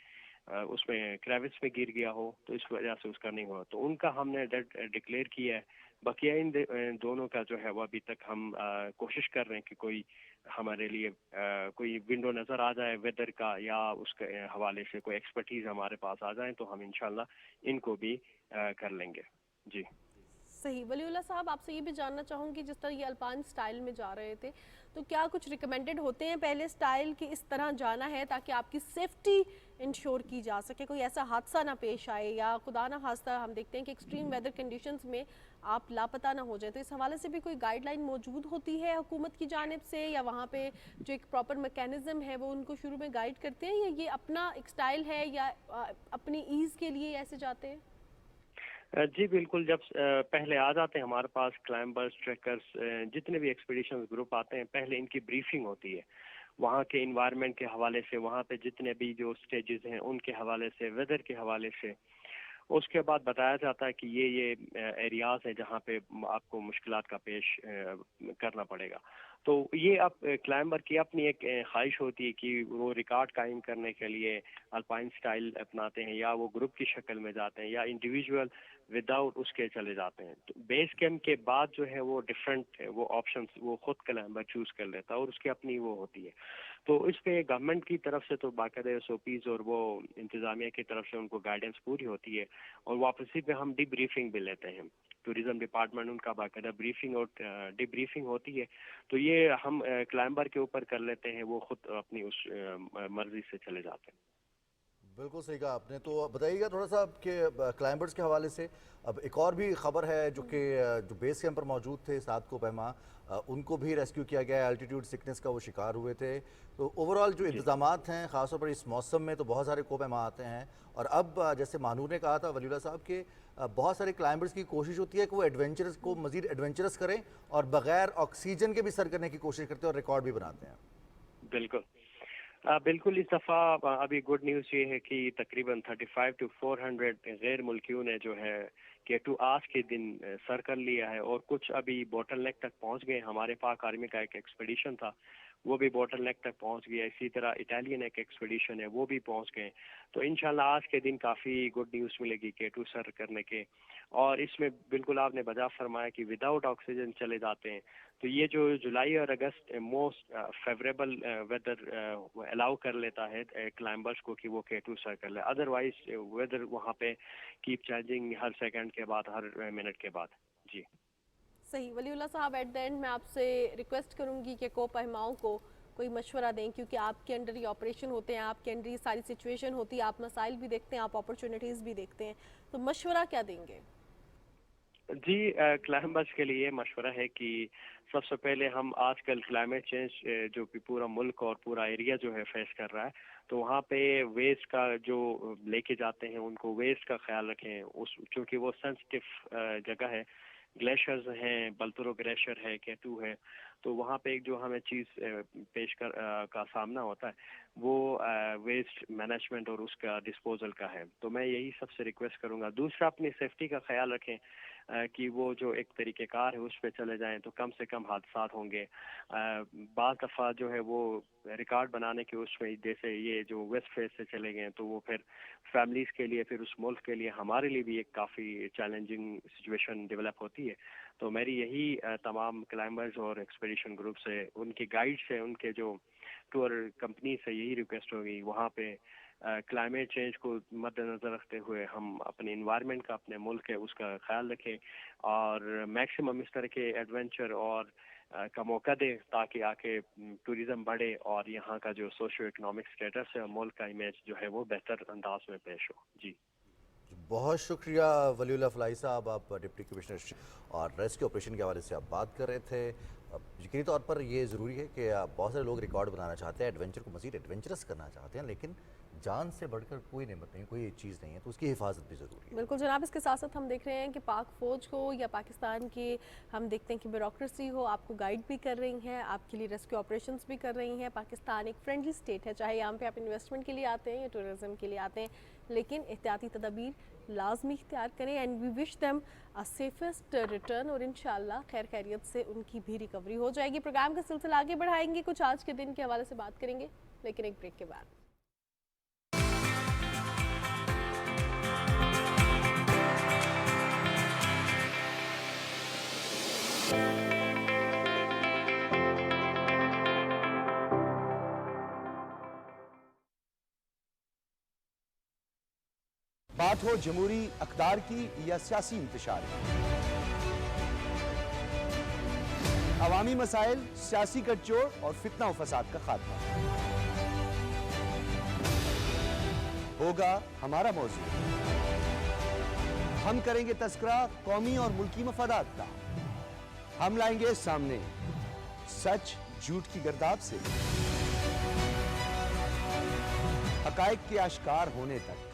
उसमें क्रेविस में गिर गया हो, तो इस वजह से उसका नहीं हुआ, तो उनका हमने डेड डिक्लेयर किया है। बाकी इन दोनों का जो है वो अभी तक हम कोशिश कर रहे हैं कि कोई हमारे लिए कोई विंडो नज़र आ जाए वेदर का, या उसके हवाले से कोई एक्सपर्टीज़ हमारे पास आ जाए, तो हम इंशाल्लाह इनको भी कर लेंगे। जी सही। वलीउल्लाह साहब आपसे ये भी जानना चाहूँगी, जिस तरह ये अल्पाइन स्टाइल में जा रहे थे तो क्या कुछ रिकमेंडेड होते हैं पहले स्टाइल कि इस तरह जाना है ताकि आपकी सेफ्टी इंश्योर की जा सके, कोई ऐसा हादसा ना पेश आए, या खुदा ना खास्ता हम देखते हैं कि एक्सट्रीम वेदर कंडीशंस में आप लापता ना हो जाए, तो इस हवाले से भी कोई गाइडलाइन मौजूद होती है हुकूमत की जानिब से, या वहाँ पे जो एक प्रॉपर मैकेनिज़्म है वो उनको शुरू में गाइड करते हैं, या ये अपना एक स्टाइल है या अपनी ईज़ के लिए ऐसे जाते हैं? जी बिल्कुल, जब पहले आ जाते हैं हमारे पास क्लाइंबर्स ट्रैकर्स जितने भी एक्सपीडिशन ग्रुप आते हैं, पहले इनकी ब्रीफिंग होती है वहाँ के इन्वायरमेंट के हवाले से, वहाँ पे जितने भी जो स्टेजेस हैं उनके हवाले से, वेदर के हवाले से। उसके बाद बताया जाता है कि ये एरियाज है जहाँ पे आपको मुश्किलात का पेश करना पड़ेगा। तो ये अब क्लाइंबर की अपनी एक ख्वाहिश होती है कि वो रिकॉर्ड कायम करने के लिए अल्पाइन स्टाइल अपनाते हैं, या वो ग्रुप की शक्ल में जाते हैं, या इंडिविजुअल विदाउट उसके चले जाते हैं। तो बेस कैंप के बाद जो है वो डिफरेंट वो ऑप्शंस वो खुद क्लाइंबर चूज कर लेता है और उसकी अपनी वो होती है। तो इस पे गवर्नमेंट की तरफ से तो बाकायदा SOPs और वो इंतज़ामिया की तरफ से उनको गाइडेंस पूरी होती है, और वापसी पे हम डिब्रीफिंग भी लेते हैं। टूरिज्म डिपार्टमेंट उनका बाकायदा ब्रीफिंग और डिब्रीफिंग होती है, तो ये हम क्लाइंबर के ऊपर कर लेते हैं, वो खुद अपनी उस मर्जी से चले जाते हैं। बिल्कुल सही कहा आपने। तो बताइएगा थोड़ा सा कि क्लाइंबर्स के हवाले से अब एक और भी खबर है जो कि जो बेस कैंप पर मौजूद थे 7 कोपैमा, उनको भी रेस्क्यू किया गया है। एल्टीट्यूड सिकनेस का वो शिकार हुए थे। तो ओवरऑल जो इंतजामात हैं ख़ासतौर पर इस मौसम में, तो बहुत सारे कोपैमा आते हैं, और अब जैसे मानूर ने कहा था वलीउल्लाह साहब के बहुत सारे क्लाइंबर्स की कोशिश होती है कि वो एडवेंचरस को मज़ीद एडवेंचरस करें और बग़ैर ऑक्सीजन के भी सर करने की कोशिश करते हैं और रिकॉर्ड भी बनाते हैं। बिल्कुल। बिल्कुल इस दफ़ा अभी गुड न्यूज़ ये है कि तकरीबन 35 to 400 गैर मुल्कियों ने जो है K2 आज के दिन सर कर लिया है, और कुछ अभी बोटल नेक तक पहुंच गए। हमारे पाक आर्मी का एक एक्सपेडिशन था, वो भी बोटल नेक तक पहुंच गया। इसी तरह इटालियन एक एक्सपेडिशन है, वो भी पहुंच गए। तो इंशाल्लाह आज के दिन काफ़ी गुड न्यूज़ मिलेगी K2 सर करने के। और इसमें बिल्कुल आपने बजा फरमाया कि विदाउट ऑक्सीजन चले जाते हैं, तो ये जो जुलाई और अगस्त मोस्ट फेवरेबल वेदर अलाउ कर लेता है क्लाइंबर्स को कि वो K2 सर कर ले। अदरवाइज वेदर वहाँ पे कीप चेंजिंग हर सेकंड के बाद, हर मिनट के बाद। जी सही। वलीउल्लाह साहब, एट द एंड मैं आपसे रिक्वेस्ट करूंगी कि कोप अहमाओं को कोई मशवरा दें, क्योंकि आपके अंडर ये ऑपरेशन होते हैं, आपके अंडर ये सारी सिचुएशन होती है, आप मसाइल भी देखते हैं, आप अपॉर्चुनिटीज़ भी देखते हैं, तो मशवरा क्या देंगे? जी, क्लाइंबर्स के लिए मशवरा है कि सबसे पहले हम आजकल क्लाइमेट चेंज जो भी पूरा मुल्क और पूरा एरिया जो है फेस कर रहा है, तो वहाँ पे वेस्ट का जो लेके जाते हैं उनको वेस्ट का ख्याल रखें। उस क्योंकि वो सेंसिटिव जगह है, ग्लेशियर्स हैं, बलतुरो ग्लेशियर है, K2 है, तो वहाँ पे एक जो हमें चीज़ पेश कर का सामना होता है वो वेस्ट मैनेजमेंट और उसका डिस्पोजल का है। तो मैं यही सबसे रिक्वेस्ट करूँगा। दूसरा, अपनी सेफ्टी का ख्याल रखें कि वो जो एक तरीक़ेकार है उस पे चले जाएं तो कम से कम हादसात होंगे। बाज़ दफ़ा जो है वो रिकॉर्ड बनाने के उसमें, जैसे ये जो वेस्ट फेज से चले गए तो वो फिर फैमिलीज़ के लिए, फिर उस मुल्क के लिए, हमारे लिए भी एक काफ़ी चैलेंजिंग सिचुएशन डेवलप होती है। तो मेरी यही तमाम क्लाइंबर्स और एक्सपेडिशन ग्रुप से, उनके गाइड से, उनके जो टूर कंपनी से यही रिक्वेस्ट होगी, वहाँ पे क्लाइमेट चेंज को मद्देनज़र रखते हुए हम अपने इन्वायरमेंट का, अपने मुल्क है उसका ख्याल रखें, और मैक्सिमम इस तरह के एडवेंचर और का मौका दें ताकि आके टूरिज़म बढ़े और यहाँ का जो सोशो इकोनॉमिक स्टेटस है, मुल्क का इमेज जो है वो बेहतर अंदाज में पेश हो। जी बहुत शुक्रिया वलीउल्लाह फलाही साहब, आप डिप्टी कमिश्नर और रेस्क्यू ऑपरेशन के हवाले से आप बात कर रहे थे। यकीनी तौर पर ये ज़रूरी है कि बहुत सारे लोग रिकॉर्ड बनाना चाहते हैं, एडवेंचर को मज़ीद एडवेंचरस करना चाहते हैं, लेकिन जान से बढ़कर कोई नेमत नहीं, कोई चीज़ नहीं है, तो उसकी हिफाजत भी ज़रूरी है। बिल्कुल जनाब, इसके साथ साथ हम देख रहे हैं कि पाक फ़ौज को या पाकिस्तान की हम देखते हैं कि ब्यूरोक्रेसी हो, आपको गाइड भी कर रही हैं, आपके लिए रेस्क्यू ऑपरेशंस भी कर रही हैं। पाकिस्तान एक फ्रेंडली स्टेट है, चाहे यहाँ पे आप इन्वेस्टमेंट के लिए आते हैं या टूरिज़म के लिए आते हैं, लेकिन एहतियाती तदाबीर लाजमी इख्तियार करें। And we wish them a safest return, और इंशाल्लाह खैर खैरियत से उनकी भी रिकवरी हो जाएगी। प्रोग्राम का सिलसिला आगे बढ़ाएंगे, कुछ आज के दिन के हवाले से बात करेंगे, लेकिन एक ब्रेक के बाद। बात हो जमहूरी अक़दार की या सियासी इंतशार की, अवामी मसाइल, सियासी गठजोड़ और फितना व फसाद का खात्मा होगा हमारा मौजू। हम करेंगे तस्करा कौमी और मुल्की मफादात का। हम लाएंगे सामने सच झूठ की गर्दाब से हकायक के आश्कार होने तक।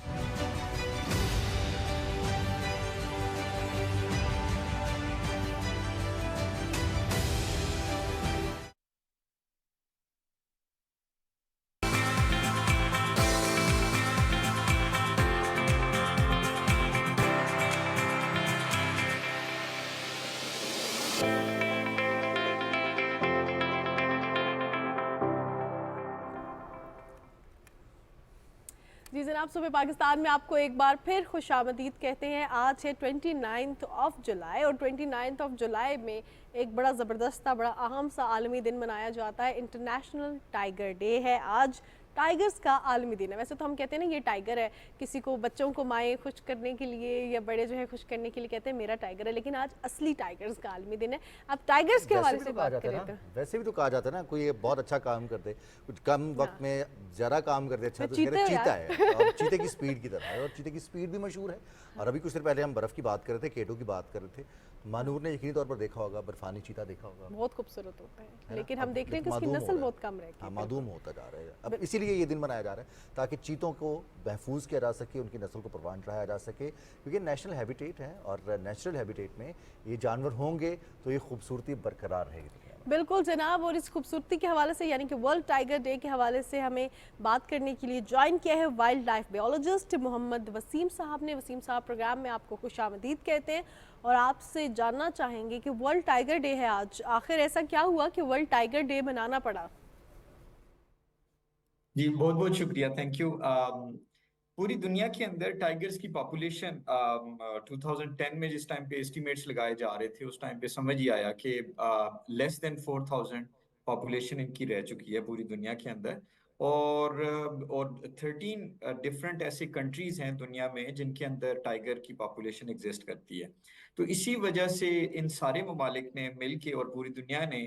जी जनाब, सुबह पाकिस्तान में आपको एक बार फिर खुशामदीद कहते हैं। आज है 29 ऑफ जुलाई, और 29 ऑफ जुलाई में एक बड़ा ज़बरदस्त, बड़ा अहम सा आलमी दिन मनाया जाता है। इंटरनेशनल टाइगर डे है आज, टाइगर्स का आलमी दिन है। वैसे तो हम कहते हैं ना ये टाइगर है, किसी को, बच्चों को माएँ खुश करने के लिए या बड़े जो है खुश करने के लिए कहते हैं मेरा टाइगर है, लेकिन आज असली टाइगर्स का आलमी दिन है। अब टाइगर्स के हवाले से बात करें तो वैसे भी तो कहा जाता है ना, कोई बहुत अच्छा काम कर दे, कुछ कम वक्त में ज़रा काम कर दे अच्छा, तो चीते चीता है, और चीते की स्पीड की तरह है, और चीते की स्पीड भी मशहूर है। और अभी कुछ देर पहले हम बर्फ़ की बात कर रहे थे, K2 की बात कर रहे थे। मानूर ने यकीनी तौर पर देखा होगा, बर्फानी चीता देखा होगा, बहुत खूबसूरत होता है, लेकिन हम देख रहे हैं कि उसकी नस्ल बहुत कम रह गई, मादूम होता जा रहा है। अब इसीलिए ये दिन मनाया जा रहा है ताकि चीतों को महफूज किया जा सके, उनकी नस्ल को परवान चढ़ाया जा सके, क्योंकि नेशनल हैबिटेट है, और नेचुरल हैबिटेट में ये जानवर होंगे तो ये खूबसूरती बरकरार रहेगी दुनिया में। बिल्कुल जनाब, और इस खूबसूरती के हवाले से यानी कि वर्ल्ड टाइगर डे के हवाले से हमें बात करने के लिए ज्वाइन किया है wild life biologist Mohammad Waseem sahab ने। वसीम साहब, प्रोग्राम में आपको खुशामदीद कहते हैं और आपसे जानना चाहेंगे कि वर्ल्ड टाइगर डे है आज, आखिर ऐसा क्या हुआ कि वर्ल्ड टाइगर डे मनाना पड़ा? जी बहुत बहुत शुक्रिया, थैंक यू। पूरी दुनिया के अंदर टाइगर्स की पॉपुलेशन 2010 में जिस टाइम पे एस्टिमेट्स लगाए जा रहे थे, उस टाइम पे समझ ही आया कि लेस देन 4000 पॉपुलेशन इनकी रह चुकी है पूरी दुनिया के अंदर। और 13 डिफरेंट ऐसे कंट्रीज हैं दुनिया में जिनके अंदर टाइगर की पॉपुलेशन एग्जिस्ट करती है। तो इसी वजह से इन सारे ममालिक ने मिल के और पूरी दुनिया ने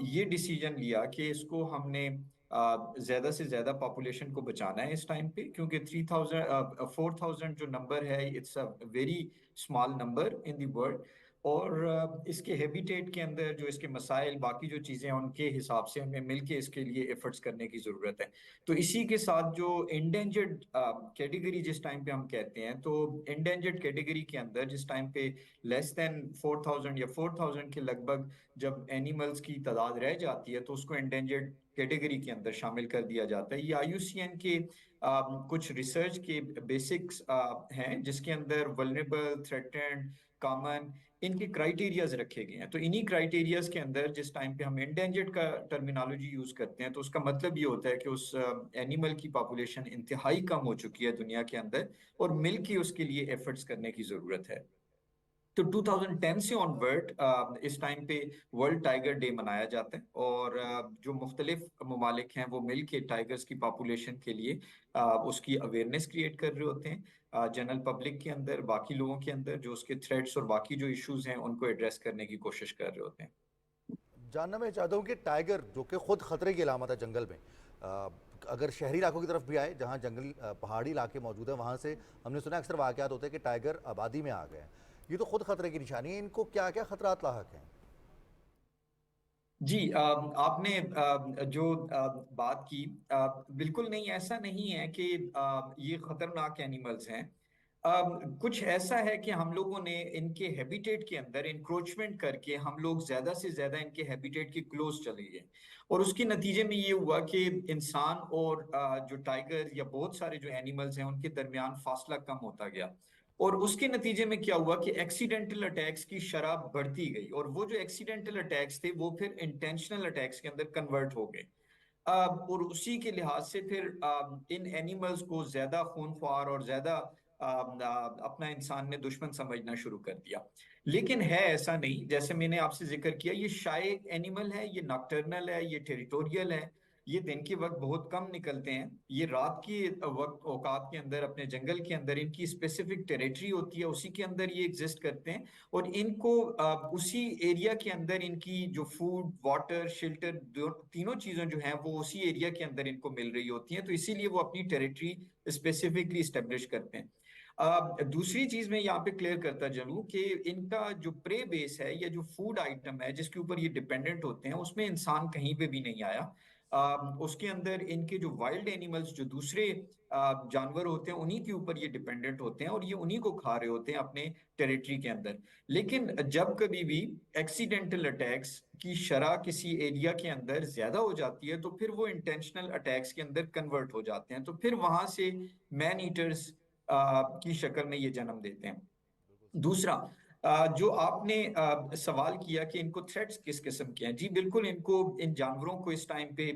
ये डिसीजन लिया कि इसको हमने ज्यादा से ज्यादा पॉपुलेशन को बचाना है इस टाइम पे, क्योंकि 4000 जो नंबर है, it's a very small number in the world. और इसके हैबिटेट के अंदर जो इसके मसाइल, बाकी जो चीज़ें हैं, उनके हिसाब से हमें मिलके इसके लिए एफर्ट्स करने की ज़रूरत है। तो इसी के साथ जो इंडेंजर्ड कैटेगरी जिस टाइम पे हम कहते हैं, तो इंडेंजर्ड कैटेगरी के अंदर जिस टाइम पे लेस देन 4000 या 4000 के लगभग जब एनिमल्स की तादाद रह जाती है, तो उसको इंडेंजर्ड कैटेगरी के अंदर शामिल कर दिया जाता है। ये IUCN के कुछ रिसर्च के बेसिक्स हैं, जिसके अंदर वल्नरेबल, थ्रेटेंड, कॉमन, इनके क्राइटेरियाज रखे गए हैं। तो इन्हीं क्राइटेरियाज के अंदर जिस टाइम पे हम इंडेंजर्ड का टर्मिनोलॉजी यूज करते हैं, तो उसका मतलब ये होता है कि उस एनिमल की पॉपुलेशन इंतहाई कम हो चुकी है दुनिया के अंदर और मिल के उसके लिए एफर्ट्स करने की जरूरत है। तो 2010 से ऑनवर्ड इस टाइम पे वर्ल्ड टाइगर डे मनाया जाता है, और जो मुख्तलिफ ममालिक हैं वो मिल के टाइगर्स की पॉपुलेशन के लिए उसकी अवेयरनेस क्रिएट कर रहे होते हैं जनरल पब्लिक के अंदर, बाकी लोगों के अंदर, जो उसके थ्रेट्स और बाकी जो इश्यूज हैं उनको एड्रेस करने की कोशिश कर रहे होते हैं। जानना मैं चाहता हूँ कि टाइगर जो कि खुद खतरे की अलामत है जंगल में, अगर शहरी इलाकों की तरफ भी आए जहाँ जंगल पहाड़ी इलाके मौजूद हैं, वहाँ से हमने सुना अक्सर वाक़यात होते हैं कि टाइगर आबादी में आ गए हैं। ये तो खुद खतरे की निशानी है, इनको क्या क्या खतरात लाहक हैं? जी, आपने जो बात की, बिल्कुल नहीं, ऐसा नहीं है कि ये खतरनाक एनिमल्स हैं। कुछ ऐसा है कि हम लोगों ने इनके हैबिटेट के अंदर इंक्रोचमेंट करके हम लोग ज्यादा से ज्यादा इनके हैबिटेट के क्लोज चले गए, और उसके नतीजे में ये हुआ कि इंसान और जो टाइगर या बहुत सारे जो एनिमल्स हैं उनके दरमियान फासला कम होता गया। और उसके नतीजे में क्या हुआ कि एक्सीडेंटल अटैक्स की शरह बढ़ती गई, और वो जो एक्सीडेंटल अटैक्स थे वो फिर इंटेंशनल अटैक्स के अंदर कन्वर्ट हो गए। और उसी के लिहाज से फिर इन एनिमल्स को ज्यादा खूंखार और ज्यादा अपना इंसान ने दुश्मन समझना शुरू कर दिया। लेकिन है ऐसा नहीं, जैसे मैंने आपसे जिक्र किया, ये शाय एनिमल है, ये नॉकटर्नल है, ये टेरिटोरियल है, ये दिन के वक्त बहुत कम निकलते हैं, ये रात के वक्त औकात के अंदर अपने जंगल के अंदर इनकी स्पेसिफिक टेरिटरी होती है, उसी के अंदर ये एग्जिस्ट करते हैं। और इनको उसी एरिया के अंदर इनकी जो फूड, वाटर, शेल्टर, तीनों चीजें जो हैं वो उसी एरिया के अंदर इनको मिल रही होती हैं, तो इसीलिए वो अपनी टेरिटरी स्पेसिफिकली स्टेब्लिश करते हैं। दूसरी चीज मैं यहाँ पे क्लियर करता चलूं कि इनका जो प्रे बेस है या जो फूड आइटम है जिसके ऊपर ये डिपेंडेंट होते हैं, उसमें इंसान कहीं पे भी नहीं आया। उसके अंदर इनके जो वाइल्ड एनिमल्स, जो दूसरे जानवर होते हैं, उन्हीं के ऊपर ये डिपेंडेंट होते हैं और ये उन्हीं को खा रहे होते हैं अपने टेरिटरी के अंदर। लेकिन जब कभी भी एक्सीडेंटल अटैक्स की शरह किसी एरिया के अंदर ज्यादा हो जाती है, तो फिर वो इंटेंशनल अटैक्स के अंदर कन्वर्ट हो जाते हैं, तो फिर वहां से मैन ईटर्स की शक्ल में ये जन्म देते हैं। दूसरा, जो आपने सवाल किया कि इनको थ्रेट्स किस किस्म के हैं, जी बिल्कुल, इनको, इन जानवरों को इस टाइम पे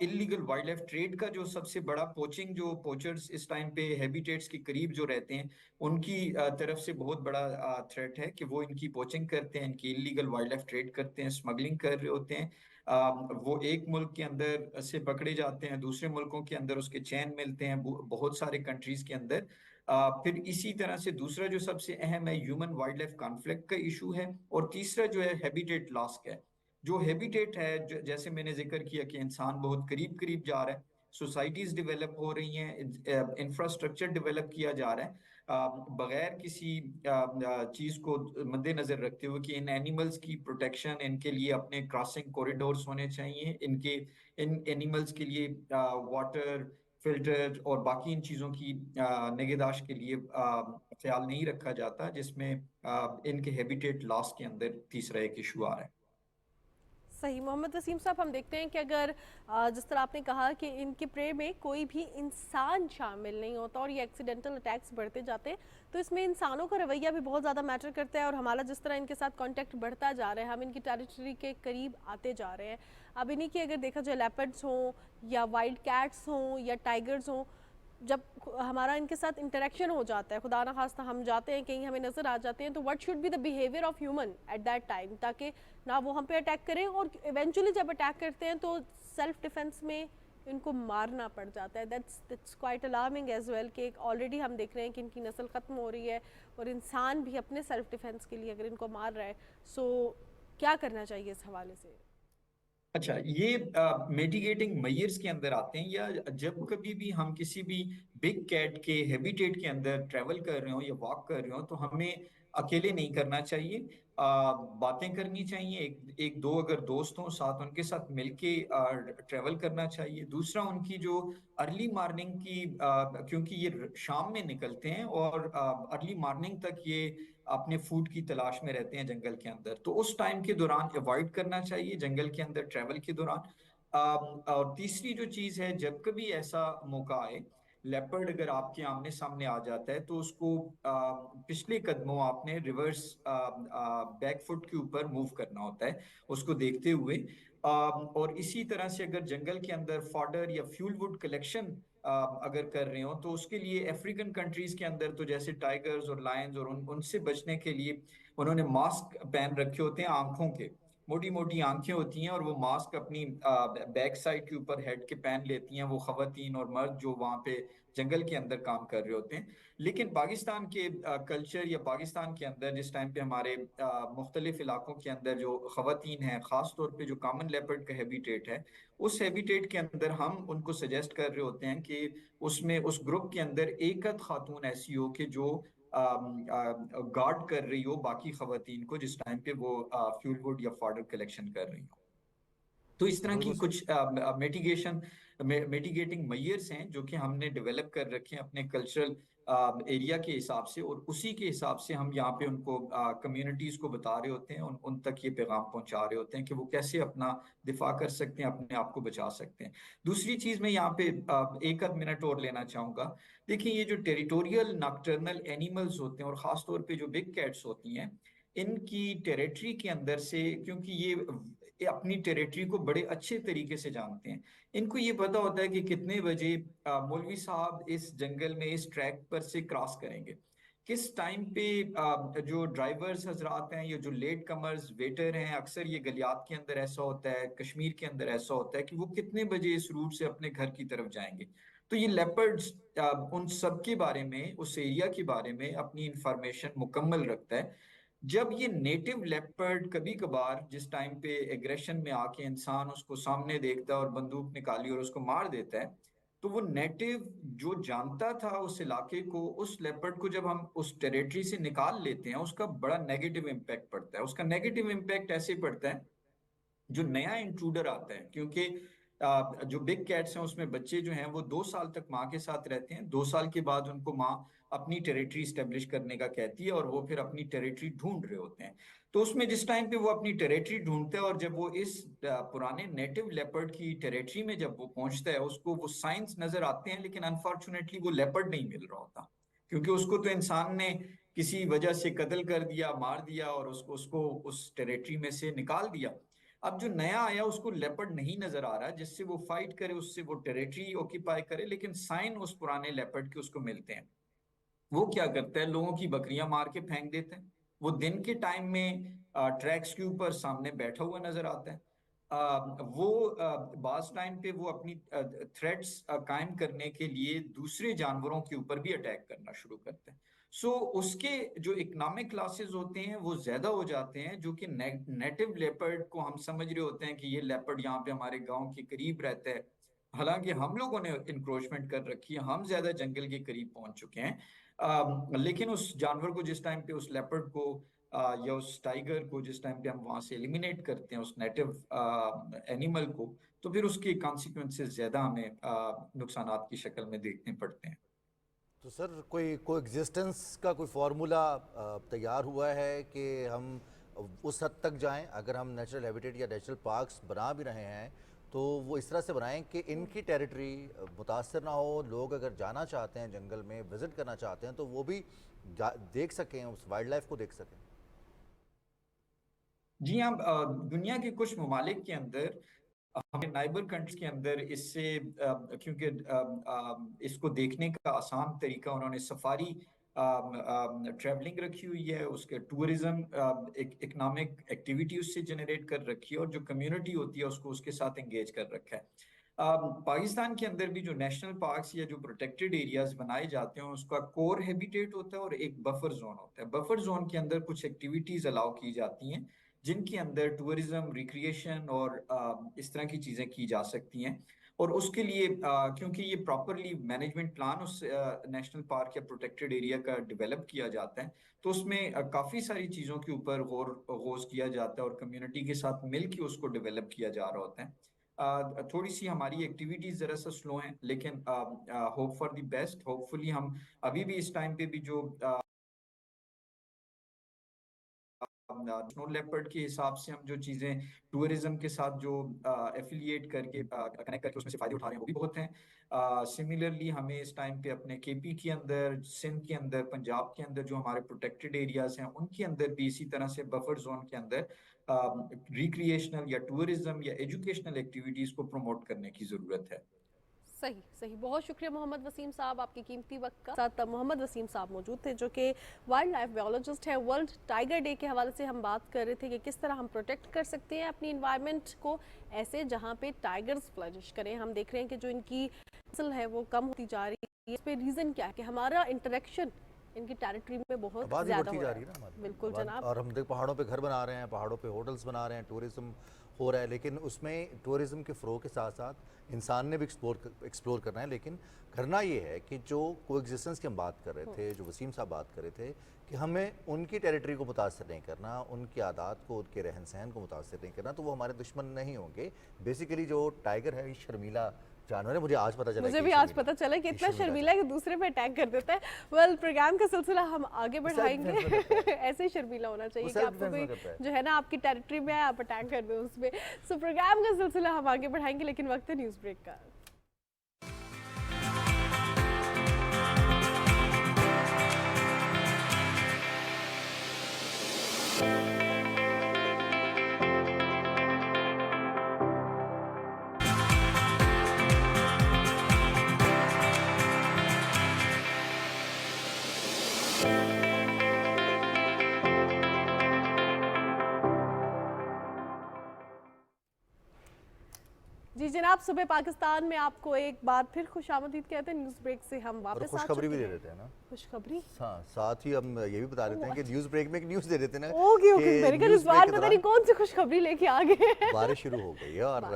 इलीगल वाइल्ड लाइफ ट्रेड का जो सबसे बड़ा पोचिंग, जो पोचर्स इस टाइम पे हैबिटेट्स के करीब जो रहते हैं, उनकी तरफ से बहुत बड़ा थ्रेट है कि वो इनकी पोचिंग करते हैं, इनकी इलीगल वाइल्ड लाइफ ट्रेड करते हैं, स्मगलिंग कर रहे होते हैं। वो एक मुल्क के अंदर से पकड़े जाते हैं, दूसरे मुल्कों के अंदर उसके चैन मिलते हैं, बहुत सारे कंट्रीज के अंदर। फिर इसी तरह से दूसरा जो सबसे अहम है, ह्यूमन वाइल्ड लाइफ कॉन्फ्लिक्ट का इशू है, और तीसरा जो है हैबिटेट लॉस का है। जो हैबिटेट है, जैसे मैंने जिक्र किया कि इंसान बहुत करीब करीब जा रहा है, सोसाइटीज डेवलप हो रही हैं, इंफ्रास्ट्रक्चर डेवलप किया जा रहा है, बगैर किसी चीज को मद्देनजर रखते हुए कि इन एनिमल्स की प्रोटेक्शन, इनके लिए अपने क्रॉसिंग कॉरिडोर्स होने चाहिए, इनके, इन एनिमल्स के लिए वाटर फिल्टर और बाकी इन चीज़ों की निगहदाश्त के लिए ख्याल नहीं रखा जाता, जिसमें इनके हैबिटेट लॉस के अंदर तीसरा एक इशू आ रहा है। सही। मोहम्मद वसीम साहब, हम देखते हैं कि अगर जिस तरह आपने कहा कि इनके प्रे में कोई भी इंसान शामिल नहीं होता और ये एक्सीडेंटल अटैक्स बढ़ते जाते हैं, तो इसमें इंसानों का रवैया भी बहुत ज़्यादा मैटर करता है और हमारा जिस तरह इनके साथ कांटेक्ट बढ़ता जा रहा है, हम इनकी टेरिटरी के करीब आते जा रहे हैं। अब इन्हीं की अगर देखा जाए लेपर्ड्स हों या वाइल्ड कैट्स हों या टाइगर्स हों, जब हमारा इनके साथ इंटरेक्शन हो जाता है, खुदा ना खास्ता हम जाते हैं कहीं, हमें नज़र आ जाते हैं, तो what should be the behaviour of human at that time, ताकि ना वो हम पे अटैक करें और इवेंचुअली जब अटैक करते हैं तो सेल्फ डिफेंस में इनको मारना पड़ जाता है। That's quite alarming as well कि ऑलरेडी हम देख रहे हैं कि इनकी नस्ल ख़त्म हो रही है और इंसान भी अपने सेल्फ डिफेंस के लिए अगर इनको मार रहा है, सो क्या करना चाहिए इस हवाले से? अच्छा, ये मिटिगेटिंग मेजर्स के अंदर आते हैं, या जब कभी भी हम किसी भी बिग कैट के हैबिटेट के अंदर ट्रैवल कर रहे हो या वॉक कर रहे हो, तो हमें अकेले नहीं करना चाहिए। बातें करनी चाहिए, एक दो अगर दोस्त हों साथ, उनके साथ मिलके ट्रैवल करना चाहिए। दूसरा, उनकी जो अर्ली मॉर्निंग की क्योंकि ये शाम में निकलते हैं और अर्ली मॉर्निंग तक ये अपने फूड की तलाश में रहते हैं जंगल के अंदर, तो उस टाइम के दौरान अवॉइड करना चाहिए जंगल के अंदर ट्रैवल के दौरान। और तीसरी जो चीज है, जब कभी ऐसा मौका आए, लेपर्ड अगर आपके आमने सामने आ जाता है, तो उसको पिछले कदमों आपने रिवर्स बैक फुट के ऊपर मूव करना होता है, उसको देखते हुए। और इसी तरह से अगर जंगल के अंदर फॉडर या फ्यूल वुड कलेक्शन अगर कर रहे हो, तो उसके लिए अफ्रीकन कंट्रीज के अंदर तो जैसे टाइगर्स और लायंस और उनसे बचने के लिए उन्होंने मास्क पहन रखे होते हैं, आंखों के मोटी मोटी आंखें होती हैं, और वो मास्क अपनी बैक साइड के ऊपर हेड के पहन लेती हैं वो खवातीन और मर्द जो वहाँ पे जंगल के अंदर काम कर रहे होते हैं। लेकिन पाकिस्तान के कल्चर या पाकिस्तान के अंदर जिस टाइम पे हमारे मुख्तलिफ इलाकों के अंदर जो खवातीन हैं, ख़ास तौर पे जो कॉमन लेपर्ड का हैबिटेट है, उस हैबिटेट के अंदर हम उनको सजेस्ट कर रहे होते हैं कि उसमें उस ग्रुप के अंदर एक आध खातून ऐसी हो कि जो गार्ड कर रही हो बाकी खवातीन को जिस टाइम पे वो फ्यूल वुड या फॉडर कलेक्शन कर रही हो। तो इस तरह की बिल्कुल कुछ मिटिगेटिंग मेजर्स हैं जो कि हमने डेवलप कर रखे हैं अपने कल्चरल एरिया के हिसाब से, और उसी के हिसाब से हम यहाँ पे उनको कम्युनिटीज को बता रहे होते हैं, उन तक ये पैगाम पहुंचा रहे होते हैं कि वो कैसे अपना दिफा कर सकते हैं, अपने आप को बचा सकते हैं। दूसरी चीज मैं यहाँ पे एक आध मिनट और लेना चाहूंगा। देखिए, ये जो टेरिटोरियल नॉकटर्नल एनिमल्स होते हैं और खास तौर पे जो बिग कैट्स होती हैं, इनकी टेरिटरी के अंदर से, क्योंकि ये अपनी टेरिटरी को बड़े अच्छे तरीके से जानते हैं, इनको ये पता होता है कि कितने बजे मौलवी साहब इस जंगल में इस ट्रैक पर से क्रॉस करेंगे, किस टाइम पे जो ड्राइवर्स हजरात हैं या जो लेट कमर्स वेटर हैं, अक्सर ये गलियात के अंदर ऐसा होता है, कश्मीर के अंदर ऐसा होता है कि वो कितने बजे इस रूट से अपने घर की तरफ जाएंगे। तो ये लेपर्ड्स उन सब के बारे में, उस एरिया के बारे में अपनी इंफॉर्मेशन मुकम्मल रखता है। जब ये नेटिव लेपर्ड कभी कभार जिस टाइम पे एग्रेशन में आके इंसान उसको सामने देखता है और बंदूक निकाली और उसको मार देता है, तो वो नेटिव जो जानता था उस इलाके को, उस लेपर्ड को जब हम उस टेरिटरी से निकाल लेते हैं, उसका बड़ा नेगेटिव इम्पैक्ट पड़ता है। उसका नेगेटिव इम्पैक्ट ऐसे पड़ता है, जो नया इंट्रूडर आता है, क्योंकि जो बिग कैट्स हैं उसमें बच्चे जो हैं वो 2 साल तक माँ के साथ रहते हैं, 2 साल के बाद उनको माँ अपनी टेरिटरी स्टेब्लिश करने का कहती है और वो फिर अपनी टेरिटरी ढूंढ रहे होते हैं। तो उसमें जिस टाइम पे वो अपनी टेरिटरी ढूंढते हैं और जब वो इस पुराने नेटिव लेपर्ड की टेरिटरी में जब वो पहुंचता है, उसको वो साइंस नजर आते हैं, लेकिन अनफॉर्चुनेटली वो लेपर्ड नहीं मिल रहा होता, क्योंकि उसको तो इंसान ने किसी वजह से कत्ल कर दिया, मार दिया और उसको उस टेरिटरी में से निकाल दिया। अब जो नया आया उसको लेपर्ड नहीं नजर आ रहा जिससे वो फाइट करे, उससे वो टेरिटरी ऑक्यूपाई करे, लेकिन साइन उस पुराने लेपर्ड के उसको मिलते हैं। वो क्या करता है, लोगों की बकरियां मार के फेंक देते हैं। वो दिन के टाइम में ट्रैक्स के ऊपर सामने बैठा हुआ नजर आता है। वो बास टाइम पे वो अपनी थ्रेट्स कायम करने के लिए दूसरे जानवरों के ऊपर भी अटैक करना शुरू करते हैं। सो उसके जो इकोनॉमिक क्लासेस होते हैं वो ज्यादा हो जाते हैं, जो कि नेटिव लेपर्ड को हम समझ रहे होते हैं कि ये लेपर्ड यहाँ पे हमारे गांव के करीब रहता है, हालांकि हम लोगों ने इंक्रोचमेंट कर रखी है, हम ज्यादा जंगल के करीब पहुंच चुके हैं। लेकिन उस जानवर को जिस टाइम पे, उस लेपर्ड को या उस टाइगर को जिस टाइम पे हम वहां से एलिमिनेट करते हैं उस नेटिव एनिमल को, तो फिर उसके कॉन्सिक्वेंसेस ज्यादा हमें नुकसानात की शक्ल में देखने पड़ते हैं। तो सर कोई कोएग्जिस्टेंस का कोई फार्मूला तैयार हुआ है कि हम उस हद तक जाएं, अगर हम नेचुरल हैबिटेट या नेचुरल पार्क्स बना भी रहे हैं तो वो इस तरह से बनाएं कि इनकी टेरिटरी मुतासर ना हो, लोग अगर जाना चाहते हैं जंगल में विज़िट करना चाहते हैं तो वो भी देख सकें, उस वाइल्ड लाइफ को देख सकें। जी हाँ, दुनिया के कुछ ममालिक के अंदर, हमें नाइबर कंट्रीज के अंदर इससे क्योंकि इसको देखने का आसान तरीका उन्होंने सफारी ट्रैवलिंग रखी हुई है, उसके टूरिज्म इकोनॉमिक एक्टिविटी उससे जनरेट कर रखी है, और जो कम्युनिटी होती है उसको उसके साथ एंगेज कर रखा है। पाकिस्तान के अंदर भी जो नेशनल पार्क्स या जो प्रोटेक्टेड एरियाज बनाए जाते हैं उसका कोर हैबिटेट होता है और एक बफर जोन होता है। बफर जोन के अंदर कुछ एक्टिविटीज अलाउ की जाती हैं जिनके अंदर टूरिज्म, रिक्रिएशन और इस तरह की चीजें की जा सकती हैं, और उसके लिए क्योंकि ये प्रॉपरली मैनेजमेंट प्लान उस नेशनल पार्क या प्रोटेक्टेड एरिया का डेवलप किया जाता है, तो उसमें काफी सारी चीजों के ऊपर गौर किया जाता है और कम्युनिटी के साथ मिलकर उसको डेवलप किया जा रहा होता है। थोड़ी सी हमारी एक्टिविटीज जरा सा स्लो हैं, लेकिन hope for the best. Hopefully हम अभी भी इस टाइम पे भी जो स्नो लेपर्ड के हिसाब से हम जो चीजें टूरिज्म के साथ जो एफिलिएट करके कनेक्ट करके उसमें से फायदे उठा रहे हैं वो भी बहुत हैं। सिमिलरली हमें इस टाइम पे अपने केपी के अंदर, सिंध के अंदर, पंजाब के अंदर जो हमारे प्रोटेक्टेड एरियाज हैं उनके अंदर भी इसी तरह से बफर जोन के अंदर रिक्रिएशनल या टूरिज्म या एजुकेशनल एक्टिविटीज को प्रमोट करने की जरूरत है। सही सही, बहुत शुक्रिया मोहम्मद वसीम साहब आपके कीमती वक्त का। साथ मोहम्मद वसीम साहब मौजूद थे जो कि वाइल्ड लाइफ बायोलॉजिस्ट है। वर्ल्ड टाइगर डे के हवाले से हम बात कर रहे थे कि किस तरह हम प्रोटेक्ट कर सकते हैं अपनी इन्वायरमेंट को ऐसे जहाँ पे टाइगर्स फ्लरिश करें। हम देख रहे हैं कि जो इनकी नस्ल है वो कम होती जा रही है। इस पे रीज़न क्या है कि हमारा इंटरेक्शन इनकी टेरिटरी में बहुत ज़्यादा हो रहा है। बिल्कुल जनाब, और हम देख पहाड़ों पे घर बना रहे हैं, पहाड़ों पे होटल्स बना रहे हैं, टूरिज्म हो रहा है, लेकिन उसमें टूरिज्म के फ़रोग के साथ साथ इंसान ने भी एक्सप्लोर करना है। लेकिन करना ये है कि जो कोएग्जिस्टेंस की हम बात कर रहे थे, जो वसीम साहब बात कर रहे थे, कि हमें उनकी टेरिटरी को मुतासर नहीं करना, उनकी आदत को, उनके रहन सहन को मुतासर नहीं करना, तो वो हमारे दुश्मन नहीं होंगे। बेसिकली जो टाइगर है ये शर्मीला जानवर है। मुझे आज पता चला, मुझे भी आज पता चला कि इतना शर्मीला है कि दूसरे पे अटैक कर देता है। वेल, प्रोग्राम का सिलसिला हम आगे बढ़ाएंगे। ऐसे ही शर्मीला होना चाहिए कि आपको कोई जो है ना आपकी टेरिटरी में आप अटैक कर दो उसमें। सो प्रोग्राम का सिलसिला हम आगे बढ़ाएंगे, लेकिन वक्त है न्यूज़ ब्रेक का। जी जनाब, सुबह पाकिस्तान में आपको एक बार फिर खुशामदीद कहते हैं। न्यूज़ ब्रेक से हम वापस खुशखबरी भी दे देते हैं ना, खुशखबरी। हाँ, साथ ही हम ये भी बता देते हैं कि न्यूज़ ब्रेक में एक न्यूज़ दे देते हैं ना। ओके ओके, मेरे घर इस बार पता नहीं कौन सी खुशखबरी लेके आ गए। बारिश शुरू हो गई है और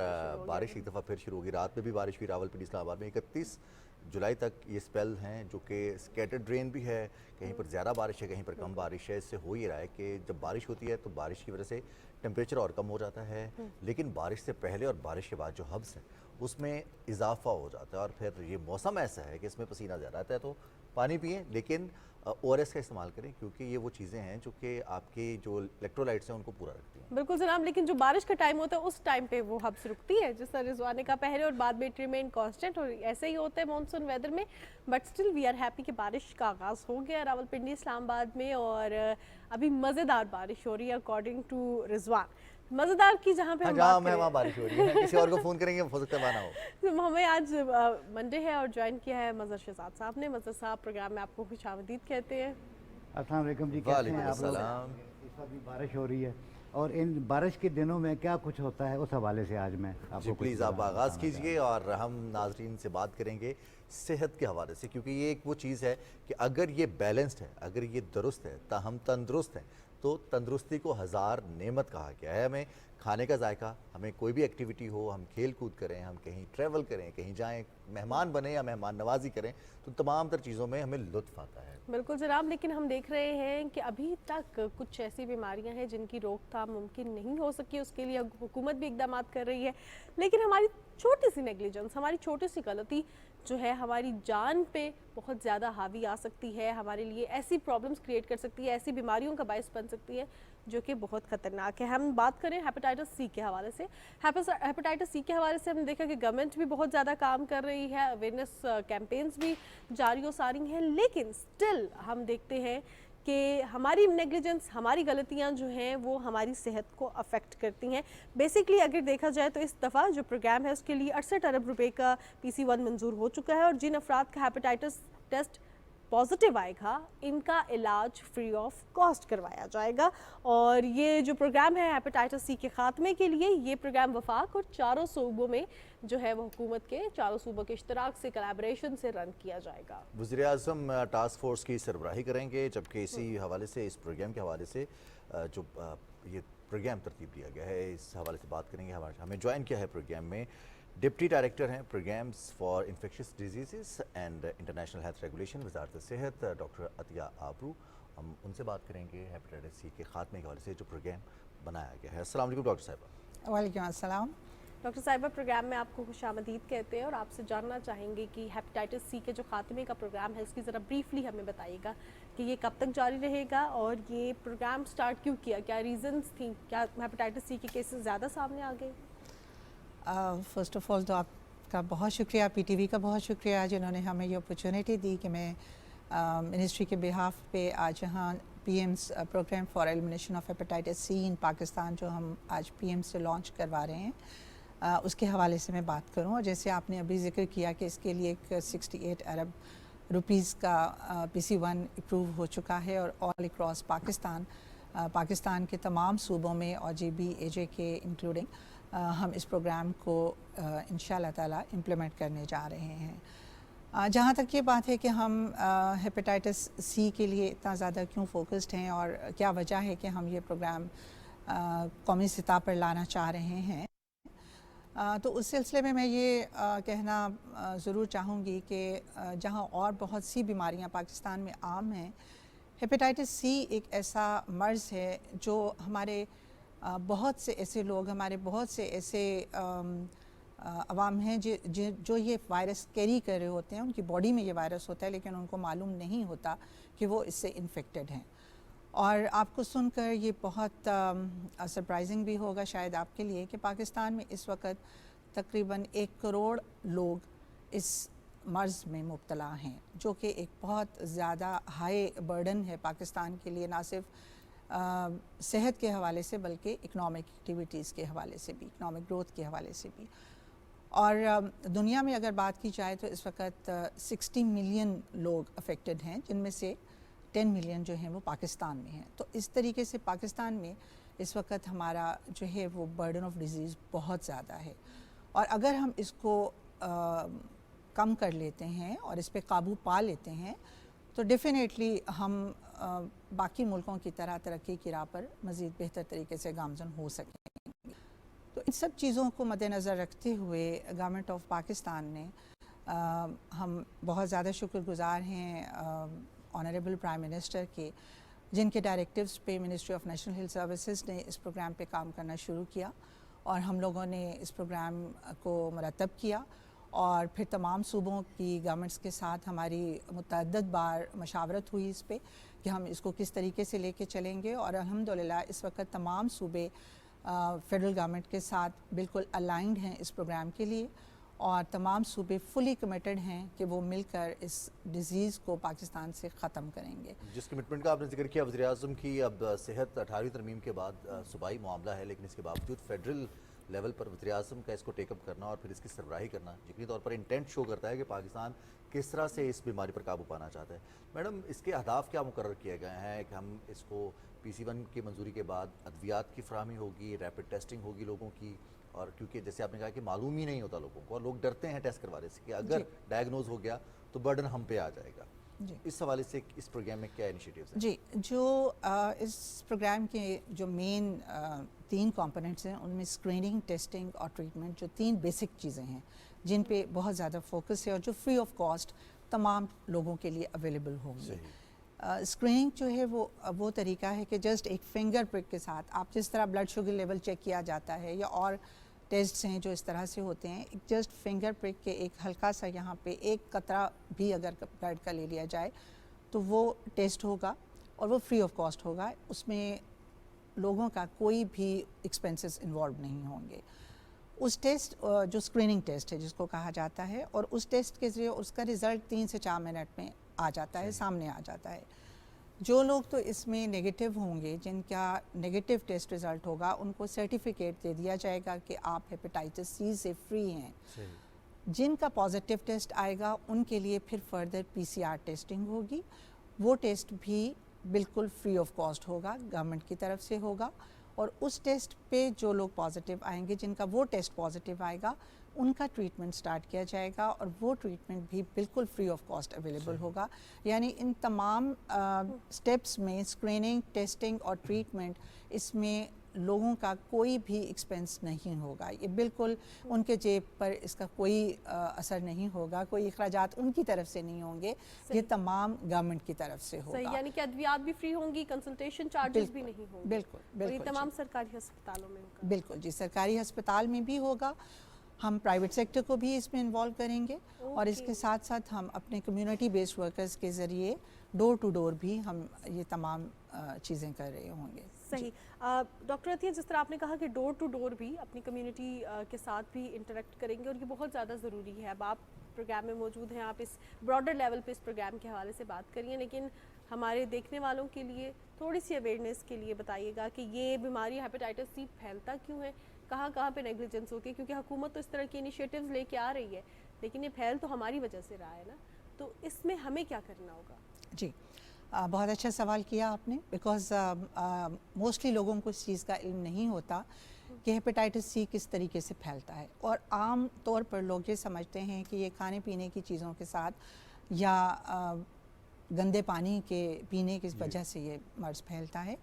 बारिश एक दफ़ा फिर शुरू होगी। रात में भी बारिश हुई रावलपिंडी, इस्लामाबाद में। 31 जुलाई तक ये स्पेल हैं जो कि स्कैटर्ड रेन भी है, कहीं पर ज़्यादा बारिश है, कहीं पर कम बारिश है। इससे हो ये रहा है कि जब बारिश होती है तो बारिश की वजह से टेम्परेचर और कम हो जाता है, लेकिन बारिश से पहले और बारिश के बाद जो हब्स है उसमें इजाफा हो जाता है, और फिर ये मौसम ऐसा है कि इसमें पसीना ज़्यादा आता है। तो पानी पिएं, लेकिन ORS का इस्तेमाल करें, क्योंकि ये वो चीज़ें हैं जो कि आपकी जो इलेक्ट्रोलाइट्स हैं उनको पूरा रखती हैं। बिल्कुल जनाब, लेकिन जो बारिश का टाइम होता है उस टाइम पे वो हब्स रुकती है, जिस तरह रिजवान ने कहा, पहले और बाद में इट रिमेन कांस्टेंट, और ऐसे ही होता है मानसून वेदर में। But still we are happy कि बारिश का आगाज़ हो गया रावलपिंडी, इस्लामाबाद में, और अभी मज़ेदार बारिश हो रही है अकॉर्डिंग टू रिजवान। मज़ेदार की जहाँ पे हम बात करें, वहाँ बारिश हो रही है, किसी और को फ़ोन करेंगे, हो सकता है माना हो। तो हमें आज मंडे है और ज्वाइन किया है मज़हर शहजाद साहब ने। मज़हर साहब, प्रोग्राम में आपको खुशामदीद कहते हैं। अस्सलाम वालेकुम जी, कैसे हैं आप लोग? इस वक्त भी बारिश हो रही है, और इन बारिश के दिनों में क्या कुछ होता है उस हवाले से आज मैं आपको प्लीज़ आप आगाज़ कीजिए, और हम नाजरीन से बात करेंगे सेहत के हवाले से, क्योंकि ये एक वो चीज़ है कि अगर ये बैलेंस्ड है, अगर ये दुरुस्त है, हम तंदुरुस्त हैं, तो तंदुरुस्ती को हज़ार नेमत कहा गया है। हमें खाने का जायका, हमें कोई भी एक्टिविटी हो, हम खेल कूद करें, हम कहीं ट्रैवल करें, कहीं जाएं, मेहमान बने या मेहमान नवाजी करें, तो तमाम तर चीज़ों में हमें लुत्फ़ आता है। बिल्कुल जनाब, लेकिन हम देख रहे हैं कि अभी तक कुछ ऐसी बीमारियां हैं जिनकी रोकथाम मुमकिन नहीं हो सकी, उसके लिए हुकूमत भी इकदाम कर रही है, लेकिन हमारी छोटी सी नेग्लिजेंस, हमारी छोटी सी गलती जो है हमारी जान पे बहुत ज़्यादा हावी आ सकती है, हमारे लिए ऐसी प्रॉब्लम्स क्रिएट कर सकती है, ऐसी बीमारियों का बायस बन सकती है जो कि बहुत ख़तरनाक है। हम बात करें हेपेटाइटिस सी के हवाले से, हेपेटाइटिस सी के हवाले से हमने देखा कि गवर्नमेंट भी बहुत ज़्यादा काम कर रही है, अवेयरनेस कैंपेन्स भी जारी और सारी हैं, लेकिन स्टिल हम देखते हैं कि हमारी नेग्लिजेंस, हमारी गलतियां जो हैं वो हमारी सेहत को अफेक्ट करती हैं। बेसिकली अगर देखा जाए तो इस दफ़ा जो प्रोग्राम है उसके लिए 68 अरब रुपए का PC1 मंजूर हो चुका है, और जिन अफराद का हेपेटाइटिस टेस्ट पॉजिटिव आएगा इनका इलाज फ्री ऑफ कॉस्ट करवाया जाएगा। और ये जो प्रोग्राम है हेपेटाइटिस सी के ख़ात्मे के लिए, ये प्रोग्राम वफाक और चारों सूबों में जो है वो हुकूमत के चारों सूबों के इश्तराक से, कोलैबोरेशन से रन किया जाएगा। वज़ीर-ए-आज़म टास्क फोर्स की सरबराही करेंगे, जबकि इसी हवाले से, इस प्रोग्राम के हवाले से जो ये प्रोग्राम तरतीब दिया गया है, इस हवाले से बात करेंगे। हमें ज्वाइन किया है प्रोग्राम में डिप्टी डायरेक्टर हैं programmes for infectious diseases and international health regulation, वज़ारत सेहत, डॉक्टर अतिया आबरू। हम उनसे बात करेंगे हेपेटाइटिस सी के ख़ात्मे के हवाले से जो प्रोग्राम बनाया गया है। अस्सलाम वालेकुम डॉक्टर साहिबा। वालेकुम अस्सलाम। डॉक्टर साहिबा, प्रोग्राम में आपको खुशामदीद कहते हैं और आपसे जानना चाहेंगे कि हेपेटाइटिस सी के जो खात्मे का प्रोग्राम है इसकी ज़रा ब्रीफली हमें बताइएगा कि ये कब तक जारी रहेगा और ये प्रोग्राम स्टार्ट क्यों किया, क्या रीज़न्स थी, क्या हेपेटाइटिस सी के केसेस ज़्यादा सामने आ गए? फ़र्स्ट ऑफ़ ऑल तो आपका बहुत शुक्रिया, PTV का बहुत शुक्रिया जिन्होंने हमें ये अपॉर्चुनिटी दी कि मैं मिनिस्ट्री के बिहाफ पे आज यहाँ PM's programme for elimination of hepatitis C in Pakistan जो हम आज PM से लॉन्च करवा रहे हैं, उसके हवाले से मैं बात करूँ। और जैसे आपने अभी जिक्र किया कि इसके लिए एक 68 अरब रुपीज़ का PC1 अप्रूव हो चुका है और ऑल अक्रॉस पाकिस्तान के तमाम सूबों में और GB AJ के इंक्लूडिंग हम इस प्रोग्राम को इंशाअल्लाह ताला इम्प्लीमेंट करने जा रहे हैं। जहाँ तक ये बात है कि हम हेपेटाइटिस सी के लिए इतना ज़्यादा क्यों फोकस्ड हैं और क्या वजह है कि हम ये प्रोग्राम कौमी सतह पर लाना चाह रहे हैं, तो उस सिलसिले में मैं ये कहना ज़रूर चाहूँगी कि जहाँ और बहुत सी बीमारियाँ पाकिस्तान में आम हैं, हेपेटाइटिस सी एक ऐसा मर्ज़ है जो हमारे बहुत से ऐसे लोग, हमारे बहुत से ऐसे अवाम हैं जो ये वायरस कैरी कर रहे होते हैं, उनकी बॉडी में ये वायरस होता है लेकिन उनको मालूम नहीं होता कि वो इससे इन्फेक्टेड हैं। और आपको सुनकर ये बहुत सरप्राइजिंग भी होगा शायद आपके लिए कि पाकिस्तान में इस वक्त तकरीबन 1 करोड़ लोग इस मर्ज़ में मुब्तला हैं, जो कि एक बहुत ज़्यादा हाई बर्डन है पाकिस्तान के लिए, ना सिर्फ सेहत के हवाले से बल्कि इकनॉमिक एक्टिविटीज़ के हवाले से भी, इकनॉमिक ग्रोथ के हवाले से भी। और दुनिया में अगर बात की जाए तो इस वक्त 60 मिलियन लोग अफेक्टेड हैं, जिनमें से 10 मिलियन जो हैं वो पाकिस्तान में हैं। तो इस तरीके से पाकिस्तान में इस वक्त हमारा जो है वो बर्डन ऑफ डिज़ीज़ बहुत ज़्यादा है, और अगर हम इसको कम कर लेते हैं और इस पर काबू पा लेते हैं तो डेफिनेटली हम बाकी मुल्कों की तरह तरक्की की राह पर मज़ीद बेहतर तरीके से गामज़न हो सकेंगे। तो इन सब चीज़ों को मद्देनज़र रखते हुए गवर्नमेंट ऑफ पाकिस्तान ने हम बहुत ज़्यादा शुक्रगुज़ार हैं ऑनरेबल प्राइम मिनिस्टर के, जिनके डायरेक्टिव्स पे ministry of national health services ने इस प्रोग्राम पे काम करना शुरू किया और हम लोगों ने इस प्रोग्राम को मुरतब किया और फिर तमाम सूबों की गवर्नमेंट्स के साथ हमारी मुतअद्दिद बार मशावरत हुई इस पे कि हम इसको किस तरीके से लेके चलेंगे। और अल्हम्दुलिल्लाह इस वक्त तमाम सूबे फेडरल गवर्नमेंट के साथ बिल्कुल अलाइंड हैं इस प्रोग्राम के लिए, और तमाम सूबे फुली कमिटेड हैं कि वो मिलकर इस डिज़ीज़ को पाकिस्तान से ख़त्म करेंगे। जिस कमिटमेंट का आपने जिक्र किया वज़ीर-ए-आज़म की, अब सेहत 18वीं तरमीम के बाद सूबाई मामला है, लेकिन इसके बावजूद फेडरल लेवल पर वज़ीर-ए-आज़म का इसको टेकअप करना और फिर इसकी सरबराही करना यकीनी तौर पर इंटेंट शो करता है कि पाकिस्तान किस तरह से इस बीमारी पर काबू पाना चाहता है। मैडम, इसके अहदाफ क्या मुकर्रर किए गए हैं कि हम इसको PC1 की मंजूरी के बाद अद्वियात की फराहमी होगी, रैपिड टेस्टिंग होगी लोगों की, और क्योंकि जैसे आपने कहा कि मालूम ही नहीं होता लोगों को और लोग डरते हैं टेस्ट करवाने से कि अगर डायग्नोज हो गया तो बर्डन हम पे आ जाएगा। इस हवाले से इस प्रोग्राम में क्या इनिशिएटिव्स हैं? जी, जो इस प्रोग्राम के जो मेन 3 कंपोनेंट्स हैं उनमें स्क्रीनिंग, टेस्टिंग और ट्रीटमेंट, जो 3 बेसिक चीज़ें हैं जिन पे बहुत ज़्यादा फोकस है और जो फ्री ऑफ कॉस्ट तमाम लोगों के लिए अवेलेबल होंगी। स्क्रीनिंग जो है वो तरीका है कि जस्ट एक फिंगर प्रिक के साथ, आप जिस तरह ब्लड शुगर लेवल चेक किया जाता है या और टेस्ट्स हैं जो इस तरह से होते हैं, एक जस्ट फिंगर प्रिक के एक हल्का सा यहाँ पे एक कतरा भी अगर ब्लड का ले लिया जाए तो वो टेस्ट होगा और वो फ्री ऑफ कॉस्ट होगा। उसमें लोगों का कोई भी एक्सपेंसेस इन्वॉल्व नहीं होंगे। उस टेस्ट जो स्क्रीनिंग टेस्ट है जिसको कहा जाता है, और उस टेस्ट के ज़रिए उसका रिज़ल्ट 3 से 4 मिनट में आ जाता है, सामने आ जाता है। जो लोग तो इसमें नेगेटिव होंगे, जिनका नेगेटिव टेस्ट रिज़ल्ट होगा, उनको सर्टिफिकेट दे दिया जाएगा कि आप हेपेटाइटिस सी से फ्री हैं। जिनका पॉजिटिव टेस्ट आएगा उनके लिए फिर फर्दर PCR टेस्टिंग होगी। वो टेस्ट भी बिल्कुल फ्री ऑफ कॉस्ट होगा, गवर्नमेंट की तरफ से होगा, और उस टेस्ट पे जो लोग पॉजिटिव आएंगे, जिनका वो टेस्ट पॉजिटिव आएगा, उनका ट्रीटमेंट स्टार्ट किया जाएगा, और वो ट्रीटमेंट भी बिल्कुल फ्री ऑफ कॉस्ट अवेलेबल होगा। यानी इन तमाम स्टेप्स में स्क्रीनिंग, टेस्टिंग और ट्रीटमेंट, इसमें लोगों का कोई भी एक्सपेंस नहीं होगा। ये बिल्कुल उनके जेब पर इसका कोई असर नहीं होगा, कोई अखराजात उनकी तरफ से नहीं होंगे, ये तमाम गवर्नमेंट की तरफ से होगा। सही, यानी कि अद्वियात भी फ्री होंगी, कंसल्टेशन चार्जेस भी नहीं होंगे। बिल्कुल और ये बिल्कुल तमाम जी। सरकारी अस्पतालों में होगा। बिल्कुल जी, सरकारी अस्पताल में भी होगा। हम प्राइवेट सेक्टर को भी इसमें इन्वॉल्व करेंगे, और इसके साथ साथ हम अपने कम्युनिटी बेस्ड वर्कर्स के ज़रिए डोर टू डोर भी हम ये तमाम चीज़ें कर रहे होंगे। सही। डॉक्टर अतिया, जिस तरह आपने कहा कि डोर टू डोर भी अपनी कम्युनिटी के साथ भी इंटरेक्ट करेंगे, और ये बहुत ज़्यादा ज़रूरी है। अब आप प्रोग्राम में मौजूद हैं, आप इस ब्रॉडर लेवल पे इस प्रोग्राम के हवाले से बात करिए, लेकिन हमारे देखने वालों के लिए थोड़ी सी अवेयरनेस के लिए बताइएगा कि ये बीमारी हेपेटाइटिस सी फैलता क्यों है, कहाँ पे नेग्लिजेंस होती है, क्योंकि हुकूमत तो इस तरह की इनिशिएटिव्स लेके आ रही है, लेकिन ये फैल तो हमारी वजह से रहा है ना, तो इसमें हमें क्या करना होगा? जी, बहुत अच्छा सवाल किया आपने, बिकॉज़ मोस्टली लोगों को इस चीज़ का इल्म नहीं होता कि हेपेटाइटिस सी किस तरीके से फैलता है, और आम तौर पर लोग ये समझते हैं कि ये खाने पीने की चीज़ों के साथ या गंदे पानी के पीने की वजह से ये मर्ज़ फैलता है।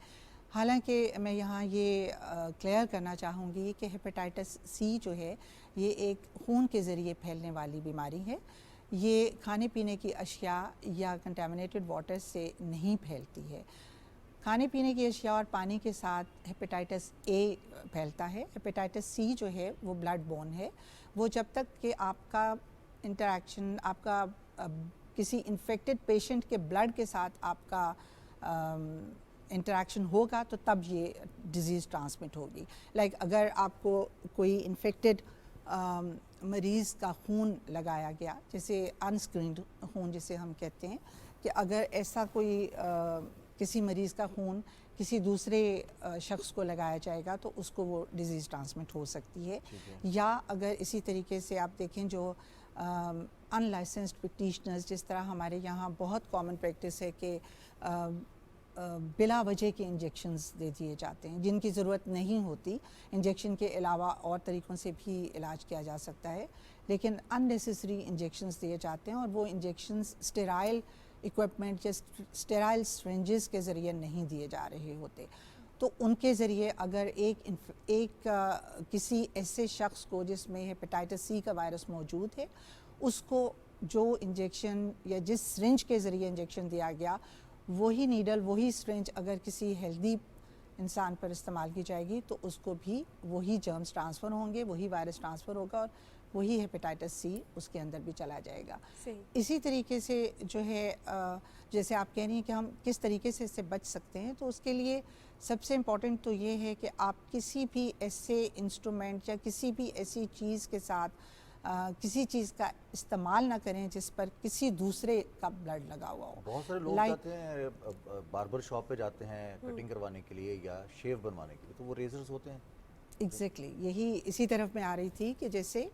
हालांकि मैं यहाँ ये क्लियर करना चाहूँगी कि हेपेटाइटिस सी जो है, ये एक खून के ज़रिए फैलने वाली बीमारी है। ये खाने पीने की अशिया या कंटामिनेटेड वाटर से नहीं फैलती है। खाने पीने की अशिया और पानी के साथ हेपेटाइटिस ए फैलता है। हेपेटाइटिस सी जो है वो ब्लड बोर्न है। वो जब तक कि आपका इंटरेक्शन, आपका किसी इन्फेक्टेड पेशेंट के ब्लड के साथ आपका इंटरेक्शन होगा, तो तब ये डिज़ीज़ ट्रांसमिट होगी। लाइक अगर आपको कोई इन्फेक्टेड मरीज़ का खून लगाया गया, जैसे अनस्क्रीन्ड खून जिसे हम कहते हैं, कि अगर ऐसा कोई किसी मरीज़ का खून किसी दूसरे शख्स को लगाया जाएगा, तो उसको वो डिज़ीज़ ट्रांसमिट हो सकती है। या अगर इसी तरीके से आप देखें, जो अनलाइसेंस्ड प्रैक्टिशनर्स, जिस तरह हमारे यहाँ बहुत कॉमन प्रैक्टिस है कि बिला वजह के इंजेक्शंस दे दिए जाते हैं जिनकी ज़रूरत नहीं होती। इंजेक्शन के अलावा और तरीक़ों से भी इलाज किया जा सकता है, लेकिन अननेसेसरी इंजेक्शंस दिए जाते हैं, और वो इंजेक्शंस स्टेराइल इक्विपमेंट या स्टेराइल सिरिंजेस के ज़रिए नहीं दिए जा रहे होते। तो उनके ज़रिए अगर किसी ऐसे शख्स को जिसमें हेपेटाइटिस सी का वायरस मौजूद है, उसको जो इंजेक्शन या जिस सिरिंज के ज़रिए इंजेक्शन दिया गया, वही नीडल, वही सिरिंज अगर किसी हेल्दी इंसान पर इस्तेमाल की जाएगी, तो उसको भी वही जर्म्स ट्रांसफ़र होंगे, वही वायरस ट्रांसफ़र होगा, और वही हेपेटाइटिस सी उसके अंदर भी चला जाएगा। इसी तरीके से जो है, जैसे आप कह रही हैं कि हम किस तरीके से इससे बच सकते हैं, तो उसके लिए सबसे इम्पॉर्टेंट तो ये है कि आप किसी भी ऐसे इंस्ट्रूमेंट या किसी भी ऐसी चीज़ के साथ किसी चीज़ का इस्तेमाल ना करें जिस पर किसी दूसरे का ब्लड लगा हुआ हो। बहुत सारे लोग जाते हैं बार्बर शॉप पे जाते हैं कटिंग करवाने के लिए या शेव बनवाने के लिए, तो वो रेजर्स होते हैं। एग्जैक्टली यही इसी तरफ मैं आ रही थी कि जैसे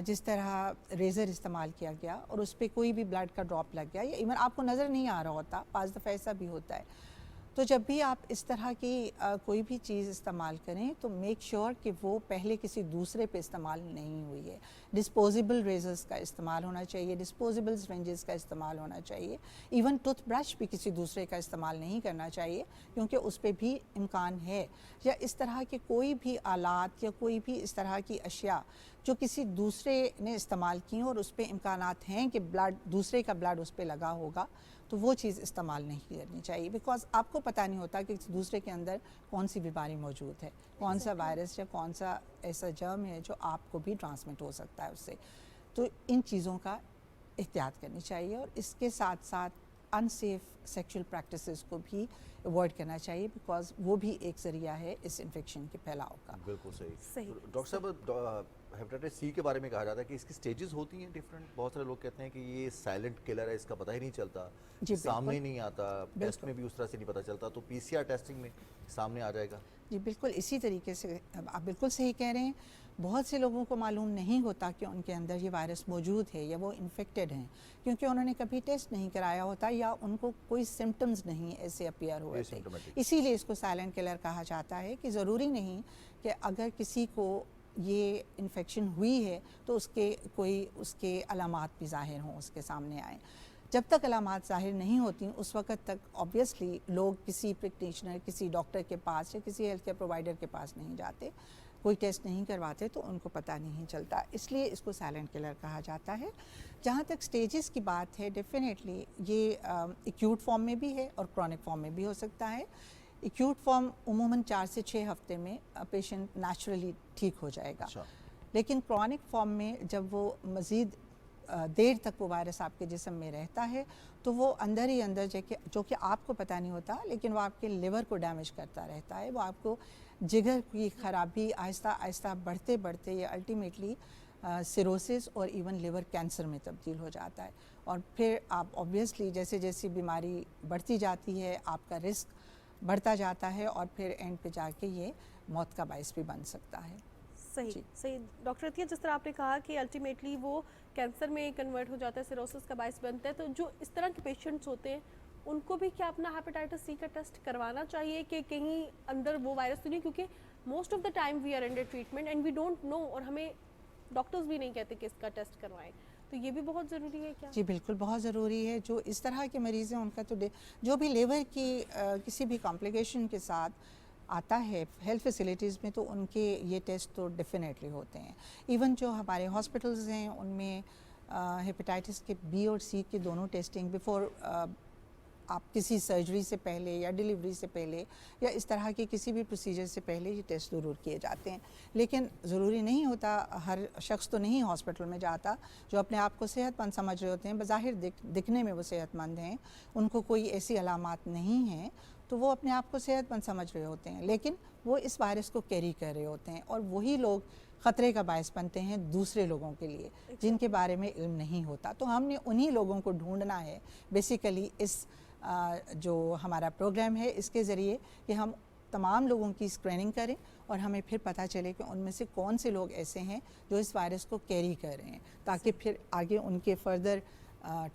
जिस तरह रेज़र इस्तेमाल किया गया और उस पर कोई भी ब्लड का ड्रॉप लग गया, या इवन आपको नज़र नहीं आ रहा होता, पाँच दफ़ा ऐसा भी होता है, तो जब भी आप इस तरह की कोई भी चीज़ इस्तेमाल करें तो मेक श्योर कि वो पहले किसी दूसरे पे इस्तेमाल नहीं हुई है। डिस्पोजेबल रेजर्स का इस्तेमाल होना चाहिए, डिस्पोजेबल सिरिंजेस का इस्तेमाल होना चाहिए, इवन टूथब्रश भी किसी दूसरे का इस्तेमाल नहीं करना चाहिए, क्योंकि उस पर भी इम्कान है। या इस तरह के कोई भी आलात या कोई भी इस तरह की अशिया जो किसी दूसरे ने इस्तेमाल की और उस पर इम्कानात हैं कि ब्लड, दूसरे का ब्लड उस पर लगा होगा, तो वो चीज़ इस्तेमाल नहीं करनी चाहिए, बिकॉज़ आपको पता नहीं होता कि दूसरे के अंदर कौन सी बीमारी मौजूद है, कौन सा वायरस या कौन सा ऐसा जर्म है जो आपको भी ट्रांसमिट हो सकता है उससे। तो इन चीज़ों का एहतियात करनी चाहिए, और इसके साथ साथ अनसेफ सेक्सुअल प्रैक्टिसेस को भी अवॉइड करना चाहिए, बिकॉज वो भी एक ज़रिया है इस इन्फेक्शन के फैलाव का। बिल्कुल सही। सही। डॉक्टर साहब, हेपेटाइटिस सी के बारे में कहा जाता है कि इसकी स्टेजेस होती हैं डिफरेंट। बहुत सारे लोग कहते हैं कि ये साइलेंट किलर है, इसका पता ही नहीं चलता, जी, सामने बिल्कुल। नहीं आता, टेस्ट में भी उस तरह से नहीं पता चलता, तो पीसीआर टेस्टिंग में सामने आ जाएगा। जी बिल्कुल, इसी तरीके से आप बिल्कुल सही कह रहे हैं। बहुत से लोगों को मालूम नहीं होता कि उनके अंदर ये वायरस मौजूद है या वो इन्फेक्टेड हैं, क्योंकि उन्होंने कभी टेस्ट नहीं कराया होता या उनको कोई सिम्टम्स नहीं ऐसे अपीयर हुए थे। इसीलिए इसको साइलेंट किलर कहा जाता है कि ज़रूरी नहीं कि अगर किसी को ये इन्फेक्शन हुई है तो उसके अलामात भी ज़ाहिर हों, उसके सामने आए। जब तक अलामात ज़ाहिर नहीं होती उस वक़्त तक ऑब्वियसली लोग किसी प्रैक्टिशनर, किसी डॉक्टर के पास या किसी हेल्थ केयर प्रोवाइडर के पास नहीं जाते, कोई टेस्ट नहीं करवाते, तो उनको पता नहीं चलता। इसलिए इसको साइलेंट किलर कहा जाता है। जहाँ तक स्टेजेस की बात है, डेफिनेटली ये एक्यूट फॉर्म में भी है और क्रॉनिक फॉर्म में भी हो सकता है। एक्यूट फॉर्म उमूमन 4 से 6 हफ्ते में पेशेंट नेचुरली ठीक हो जाएगा। लेकिन क्रॉनिक फॉर्म में जब वो मज़ीद देर तक वो वायरस आपके जिस्म में रहता है तो वो अंदर ही अंदर जो कि आपको पता नहीं होता, लेकिन वो आपके लिवर को डैमेज करता रहता है। वो आपको जिगर की ख़राबी आहिस्ता आहिस्ता बढ़ते बढ़ते ये अल्टीमेटली सिरोसिस और इवन लिवर कैंसर में तब्दील हो जाता है। और फिर आप ऑब्वियसली जैसे जैसी बीमारी बढ़ती जाती है आपका रिस्क बढ़ता जाता है और फिर एंड पे जाके ये मौत का बायस भी बन सकता है। सही सही। डॉक्टर अतिया, जिस तरह आपने कहा कि अल्टीमेटली वो कैंसर में कन्वर्ट हो जाता है, सिरोसिस का बायस बनता है, तो जो इस तरह के पेशेंट्स होते हैं उनको भी क्या अपना हेपेटाइटिस सी का टेस्ट करवाना चाहिए कि कहीं अंदर वो वायरस तो नहीं, क्योंकि most of the time we are under treatment and we don't know, और हमें डॉक्टर्स भी नहीं कहते कि इसका टेस्ट करवाएं, तो ये भी बहुत ज़रूरी है क्या? जी बिल्कुल, बहुत ज़रूरी है। जो इस तरह के मरीज़ हैं उनका तो जो भी लिवर की किसी भी कॉम्प्लिकेशन के साथ आता है हेल्थ फैसिलिटीज़ में, तो उनके ये टेस्ट तो डेफिनेटली होते हैं। इवन जो हमारे हॉस्पिटल्स हैं उनमें हेपेटाइटिस के बी और सी की दोनों टेस्टिंग बिफोर आप किसी सर्जरी से पहले या डिलीवरी से पहले या इस तरह के किसी भी प्रोसीजर से पहले ये टेस्ट ज़रूर किए जाते हैं। लेकिन ज़रूरी नहीं होता, हर शख्स तो नहीं हॉस्पिटल में जाता जो अपने आप को सेहतमंद समझ रहे होते हैं, बज़ाहिर दिखने में वो सेहतमंद हैं, उनको कोई ऐसी अलामात नहीं हैं, तो वो अपने आप को सेहतमंद समझ रहे होते हैं, लेकिन वो इस वायरस को कैरी कर रहे होते हैं और वही लोग ख़तरे का बायस बनते हैं दूसरे लोगों के लिए जिनके बारे में इल्म नहीं होता। तो हमने उन्हीं लोगों को ढूंढना है बेसिकली इस जो हमारा प्रोग्राम है इसके ज़रिए कि हम तमाम लोगों की स्क्रीनिंग करें और हमें फिर पता चले कि उनमें से कौन से लोग ऐसे हैं जो इस वायरस को कैरी कर रहे हैं, ताकि फिर आगे उनके फर्दर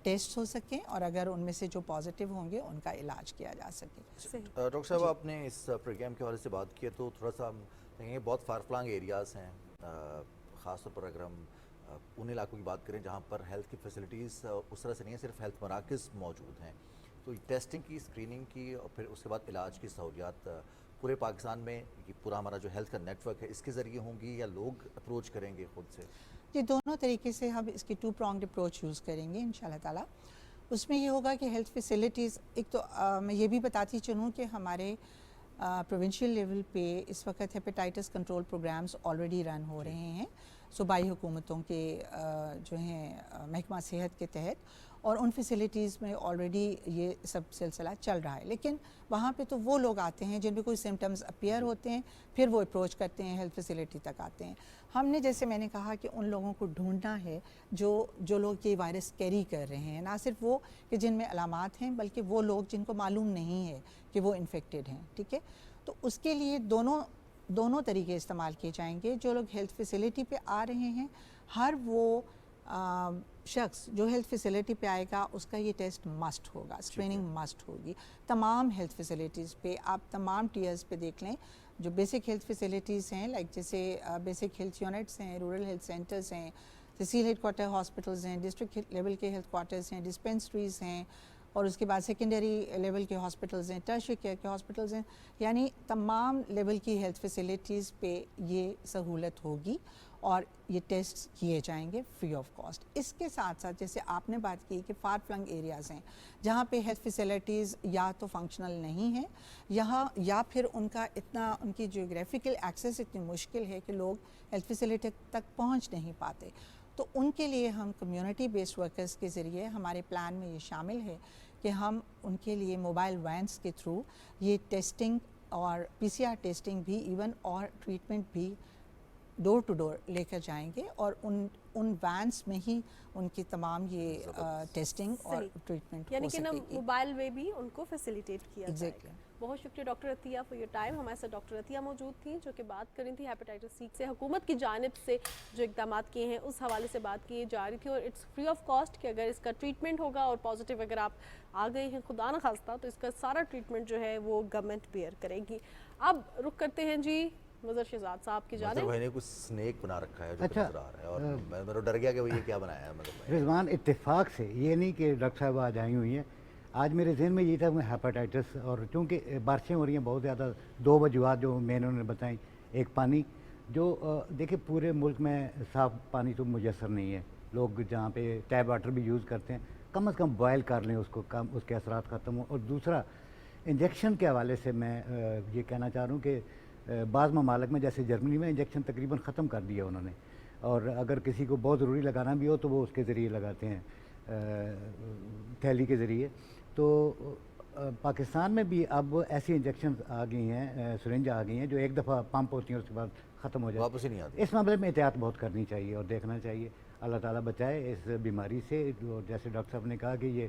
टेस्ट हो सकें और अगर उनमें से जो पॉजिटिव होंगे उनका इलाज किया जा सके। डॉक्टर साहब, आपने इस प्रोग्राम के हवाले से बात की है तो थोड़ा सा हम कहेंगे बहुत फार फ्लांग एरियाज़ हैं, ख़ासतौर पर अगर हम उन इलाकों की बात करें जहाँ पर हेल्थ की फैसिलिटीज़ उस तरह से नहीं है, सिर्फ हेल्थ मराकज़ मौजूद हैं, तो टेस्टिंग की, स्क्रीनिंग की और फिर उसके बाद इलाज की सहूलियात पूरे पाकिस्तान में ये पूरा हमारा जो हेल्थ का नेटवर्क है इसके ज़रिए होंगी या लोग अप्रोच करेंगे खुद से? जी, दोनों तरीके से हम इसकी 2 pronged अप्रोच यूज़ करेंगे इंशाल्लाह ताला। उसमें ये होगा कि हेल्थ फैसिलिटीज़ एक तो मैं ये भी बताती चलूँ कि हमारे प्रोविंशियल लेवल पे इस वक्त hepatitis control programs already run हो रहे हैं सूबाई हुकूमतों के जो हैं महकमा सेहत के तहत, और उन फैसिलिटीज़ में ऑलरेडी ये सब सिलसिला चल रहा है। लेकिन वहाँ पे तो वो लोग आते हैं जिन पे कोई सिम्टम्स अपीयर होते हैं, फिर वो अप्रोच करते हैं, हेल्थ फैसिलिटी तक आते हैं। हमने जैसे मैंने कहा कि उन लोगों को ढूंढना है जो लोग ये वायरस कैरी कर रहे हैं, ना सिर्फ वो कि जिनमें अलामात हैं बल्कि वो लोग जिनको मालूम नहीं है कि वो इन्फेक्टेड हैं। ठीक है, तो उसके लिए दोनों तरीके इस्तेमाल किए जाएंगे। जो लोग हेल्थ फैसिलिटी पे आ रहे हैं, हर वो शख्स जो हेल्थ फैसिलिटी पे आएगा उसका ये टेस्ट मस्ट होगा, स्क्रीनिंग मस्ट होगी। तमाम हेल्थ फैसिलिटीज़ पे आप तमाम टीयर्स पे देख लें, जो बेसिक हेल्थ फैसिलिटीज़ हैं लाइक जैसे बेसिक हेल्थ यूनिट्स हैं, रूरल हेल्थ सेंटर्स हैं, तहसील हेडक्वार्टर हॉस्पिटल्स हैं, डिस्ट्रिक्ट लेवल के हेल्थ क्वार्टर्स हैं, डिस्पेंसरीज हैं, और उसके बाद सेकेंडरी लेवल के हॉस्पिटल्स हैं, टर्शियरी केयर के हॉस्पिटल्स हैं, यानी तमाम लेवल की हेल्थ फैसिलिटीज़ पे ये सहूलत होगी और ये टेस्ट किए जाएंगे फ्री ऑफ कॉस्ट। इसके साथ साथ जैसे आपने बात की कि फार फ्लंग एरियाज़ हैं जहाँ पे हेल्थ फैसिलिटीज़ या तो फंक्शनल नहीं हैं यहाँ, या फिर उनकी जियोग्राफिकल एक्सेस इतनी मुश्किल है कि लोग हेल्थ फैसिलिटी तक पहुँच नहीं पाते, तो उनके लिए हम कम्युनिटी बेस्ड वर्कर्स के ज़रिए हमारे प्लान में ये शामिल है کہ ہم ان کے لیے موبائل وینس کے تھرو یہ ٹیسٹنگ اور PCR ٹیسٹنگ بھی ایون اور ٹریٹمنٹ بھی ڈور ٹو ڈور لے کر جائیں گے، اور ان وینس میں ہی ان کی تمام یہ ٹیسٹنگ اور ٹریٹمنٹ یعنی ہو کہ نا سکے گی۔ موبائل میں بھی ان کو فیسیلیٹیٹ کیا جائے Exactly. گا۔ بہت شکریہ doctor Atiya for your time. ہمارے ساتھ ڈاکٹر عطیہ موجود تھیں جو کہ بات کر رہی تھی ہیپیٹائٹس سی سے حکومت کی جانب سے جو اقدامات کیے ہیں اس حوالے سے بات کی جا رہی تھی، اور اٹس فری آف کاسٹ کہ اگر اس کا ٹریٹمنٹ ہوگا اور پازیٹیو اگر آپ آ گئے ہیں خدا نخواستہ تو اس کا سارا ٹریٹمنٹ جو ہے وہ گورنمنٹ بیئر کرے گی۔ اب رخ کرتے ہیں جی مظہر شہزاد صاحب کی مظہر جانب۔ بھائی نے کچھ سنیک بنا رکھا ہے جو اچھا، نظر آ رہا ہے، اور میں میرا ڈر گیا کہ وہ یہ کیا بنایا ہے مظہر بھائی۔ رضوان اتفاق سے یہ نہیں کہ ڈاکٹر صاحب آج آئی ہوئی ہیں، آج میرے ذہن میں یہ تھا کہ ہیپاٹائٹس، اور چونکہ بارشیں ہو رہی ہیں بہت زیادہ، 2 وجوہات جو میں انہوں نے بتائیں، ایک پانی جو دیکھیں پورے ملک میں صاف پانی تو میسر نہیں ہے، لوگ جہاں پہ ٹیپ واٹر بھی یوز کرتے ہیں کم از کم بوائل کر لیں اس کو، کم اس کے اثرات ختم ہوں۔ اور دوسرا انجیکشن کے حوالے سے میں یہ کہنا چاہ رہا ہوں کہ بعض ممالک میں جیسے جرمنی میں انجیکشن تقریباً ختم کر دیا انہوں نے، اور اگر کسی کو بہت ضروری لگانا بھی ہو تو وہ اس کے ذریعے لگاتے ہیں، تھیلی کے ذریعے۔ تو پاکستان میں بھی اب ایسی انجیکشن آ گئی ہیں، سرنج آ گئی ہیں جو ایک دفعہ پمپ ہوتی ہیں اس کے بعد ختم ہو جاتی واپس ہی نہیں آتی۔ اس معاملے میں احتیاط بہت کرنی چاہیے اور دیکھنا چاہیے، اللہ تعالیٰ بچائے اس بیماری سے، جو جیسے ڈاکٹر صاحب نے کہا کہ یہ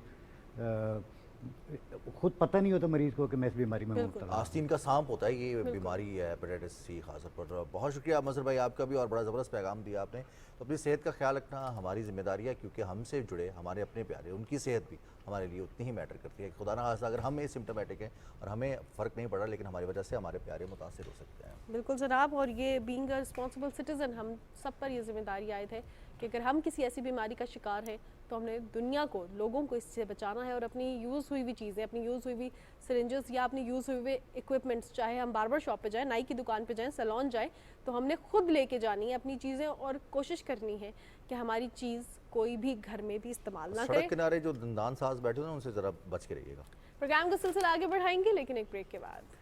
خود پتہ نہیں ہوتا مریض کو کہ میں اس بیماری میں مبتلا ہوں۔ آستین کا سانپ ہوتا ہے یہ بیماری ہے ہیپیٹائٹس سی خاص طور پر۔ بہت شکریہ مظہر بھائی آپ کا بھی، اور بڑا زبردست پیغام دیا آپ نے۔ تو اپنی صحت کا خیال رکھنا ہماری ذمہ داری ہے، کیونکہ ہم سے جڑے ہمارے اپنے پیارے، ان کی صحت بھی ہمارے لیے اتنی ہی میٹر کرتی ہے۔ خدا نہ خواستہ اگر ہم سمپٹومیٹک ہیں اور ہمیں فرق نہیں پڑ رہا، لیکن ہماری وجہ سے ہمارے پیارے متاثر ہو سکتے ہیں۔ بالکل جناب، اور یہ بینگ اے رسپانسبل سٹیزن ہم سب پر یہ ذمہ داری عائد ہے کہ اگر ہم کسی ایسی بیماری کا شکار ہیں تو ہم نے دنیا کو، لوگوں کو اس سے بچانا ہے، اور اپنی یوز ہوئی ہوئی چیزیں، اپنی یوز ہوئی ہوئی سرنجز یا اپنی یوز ہوئے ہوئے اکوپمنٹس، چاہے ہم باربر شاپ پہ جائیں، نائی کی دکان پہ جائیں، سیلون جائیں، تو ہم نے خود لے کے جانی ہے اپنی چیزیں، اور کوشش کرنی ہے کہ ہماری چیز کوئی بھی گھر میں بھی استعمال نہ کرے۔ سڑک کنارے جو دندان ساز بیٹھے ہیں ان سے ذرا بچ کے رہیے گا۔ پروگرام کا سلسلہ آگے بڑھائیں گے لیکن ایک بریک کے بعد۔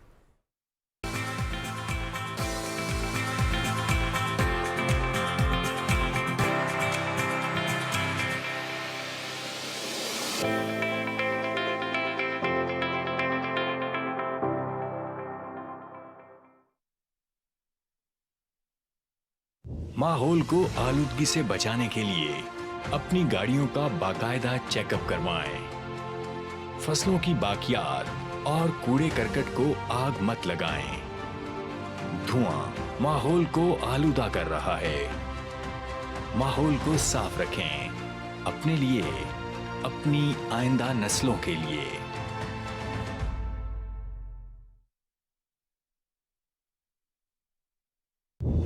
ماحول کو آلودگی سے بچانے کے لیے اپنی گاڑیوں کا باقاعدہ چیک اپ کروائیں۔ فصلوں کی باقیات اور کوڑے کرکٹ کو آگ مت لگائیں۔ دھواں ماحول کو آلودہ کر رہا ہے۔ ماحول کو صاف رکھیں، اپنے لیے، اپنی آئندہ نسلوں کے لیے۔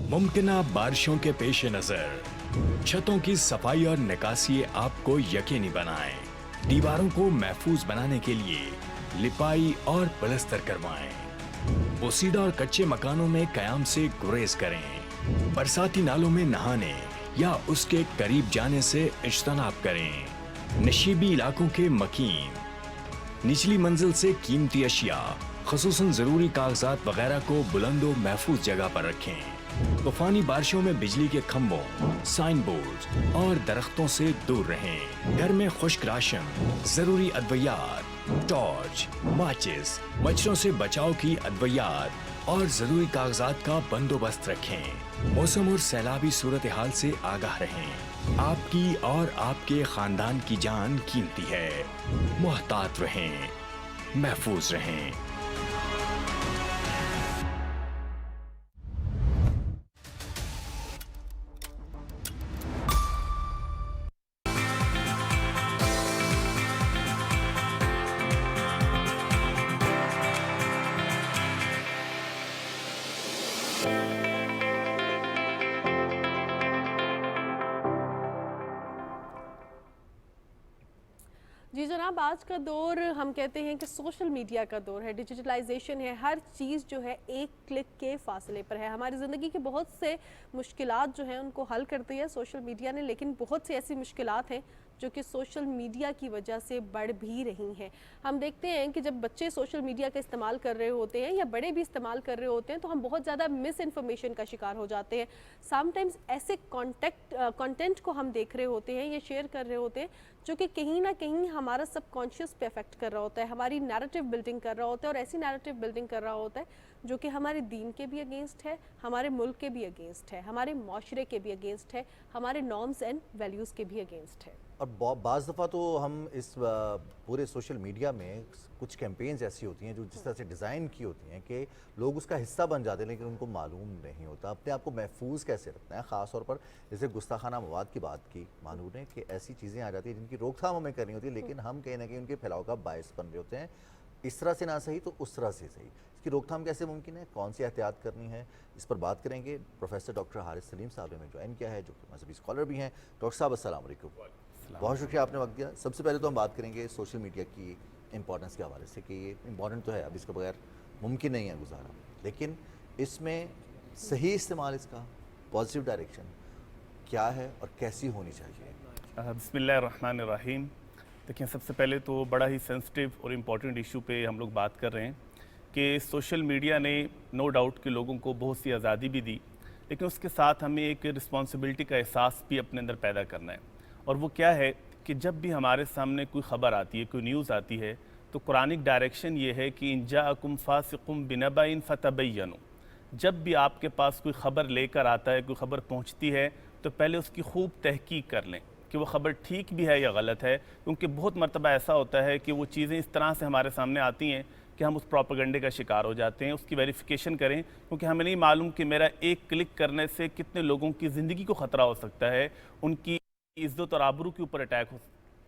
ممکنہ بارشوں کے پیش نظر چھتوں کی صفائی اور نکاسی آپ کو یقینی بنائیں۔ دیواروں کو محفوظ بنانے کے لیے لپائی اور پلستر کروائیں۔ بوسیدہ اور کچے مکانوں میں قیام سے گریز کریں۔ برساتی نالوں میں نہانے یا اس کے قریب جانے سے اجتناب کریں۔ نشیبی علاقوں کے مکین نچلی منزل سے قیمتی اشیاء خصوصاً ضروری کاغذات وغیرہ کو بلند و محفوظ جگہ پر رکھیں۔ طوفانی بارشوں میں بجلی کے کھمبوں، سائن بورڈ اور درختوں سے دور رہیں۔ گھر میں خشک راشن، ضروری ادویات، ٹارچ، ماچس، مچھروں سے بچاؤ کی ادویات اور ضروری کاغذات کا بندوبست رکھیں۔ موسم اور سیلابی صورتحال سے آگاہ رہیں۔ آپ کی اور آپ کے خاندان کی جان قیمتی ہے۔ محتاط رہیں، محفوظ رہیں۔ جی جناب، آج کا دور ہم کہتے ہیں کہ سوشل میڈیا کا دور ہے، ڈیجیٹلائزیشن ہے، ہر چیز جو ہے ایک کلک کے فاصلے پر ہے۔ ہماری زندگی کے بہت سے مشکلات جو ہیں ان کو حل کر دیا ہے سوشل میڈیا نے، لیکن بہت سی ایسی مشکلات ہیں جو کہ سوشل میڈیا کی وجہ سے بڑھ بھی رہی ہیں. ہم دیکھتے ہیں کہ جب بچے سوشل میڈیا کا استعمال کر رہے ہوتے ہیں یا بڑے بھی استعمال کر رہے ہوتے ہیں تو ہم بہت زیادہ مس انفارمیشن کا شکار ہو جاتے ہیں. سم ٹائمز ایسے کانٹینٹ کو ہم دیکھ رہے ہوتے ہیں یا شیئر کر رہے ہوتے ہیں جو کہ کہیں نہ کہیں ہمارا سب کانشیس پہ افیکٹ کر رہا ہوتا ہے, ہماری نیریٹو بلڈنگ کر رہا ہوتا ہے, اور ایسی نیریٹو بلڈنگ کر رہا ہوتا ہے جو کہ ہمارے دین کے بھی اگینسٹ ہے, ہمارے ملک کے بھی اگینسٹ ہے, ہمارے معاشرے کے بھی اگینسٹ ہے, ہمارے نارمز اینڈ ویلیوز کے بھی اگینسٹ ہے. اور بعض دفعہ تو ہم اس پورے سوشل میڈیا میں کچھ کیمپینز ایسی ہوتی ہیں جو جس طرح سے ڈیزائن کی ہوتی ہیں کہ لوگ اس کا حصہ بن جاتے ہیں لیکن ان کو معلوم نہیں ہوتا اپنے آپ کو محفوظ کیسے رکھنا ہے. خاص طور پر جیسے گستاخانہ مواد کی بات کی معلوم ہے کہ ایسی چیزیں آ جاتی ہیں جن کی روک تھام ہمیں کرنی ہوتی ہے لیکن ہم کہیں نہ کہیں ان کے پھیلاؤ کا باعث بن رہے ہوتے ہیں. اس طرح سے نہ صحیح تو اس طرح سے صحیح, اس کی روک تھام کیسے ممکن ہے, کون سی احتیاط کرنی ہے, اس پر بات کریں گے. پروفیسر ڈاکٹر حارث سلیم صاحب نے ہمیں جوائن کیا ہے جو کہ مذہبی اسکالر بھی ہیں. ڈاکٹر صاحب السلام علیکم. بہت شکریہ آپ نے وقت دیا. سب سے پہلے تو ہم بات کریں گے سوشل میڈیا کی امپورٹنس کے حوالے سے کہ یہ امپورٹنٹ تو ہے, اب اس کے بغیر ممکن نہیں ہے گزارا, لیکن اس میں صحیح استعمال اس کا پازیٹیو ڈائریکشن کیا ہے اور کیسی ہونی چاہیے؟ بسم اللہ الرحمن الرحیم. دیکھیں سب سے پہلے تو بڑا ہی سینسٹیو اور امپورٹنٹ ایشو پہ ہم لوگ بات کر رہے ہیں کہ سوشل میڈیا نے نو ڈاؤٹ کہ لوگوں کو بہت سی آزادی بھی دی, لیکن اس کے ساتھ ہمیں ایک رسپانسبلٹی کا احساس بھی اپنے اندر پیدا کرنا ہے. اور وہ کیا ہے کہ جب بھی ہمارے سامنے کوئی خبر آتی ہے, کوئی نیوز آتی ہے, تو قرآنک ڈائریکشن یہ ہے کہ ان جاءکم فاسق بنبأ فتبینوا. جب بھی آپ کے پاس کوئی خبر لے کر آتا ہے, کوئی خبر پہنچتی ہے, تو پہلے اس کی خوب تحقیق کر لیں کہ وہ خبر ٹھیک بھی ہے یا غلط ہے, کیونکہ بہت مرتبہ ایسا ہوتا ہے کہ وہ چیزیں اس طرح سے ہمارے سامنے آتی ہیں کہ ہم اس پروپیگنڈے کا شکار ہو جاتے ہیں. اس کی ویریفیکیشن کریں کیونکہ ہمیں نہیں معلوم کہ میرا ایک کلک کرنے سے کتنے لوگوں کی زندگی کو خطرہ ہو سکتا ہے, ان کی عزت اور آبرو کے اوپر اٹیک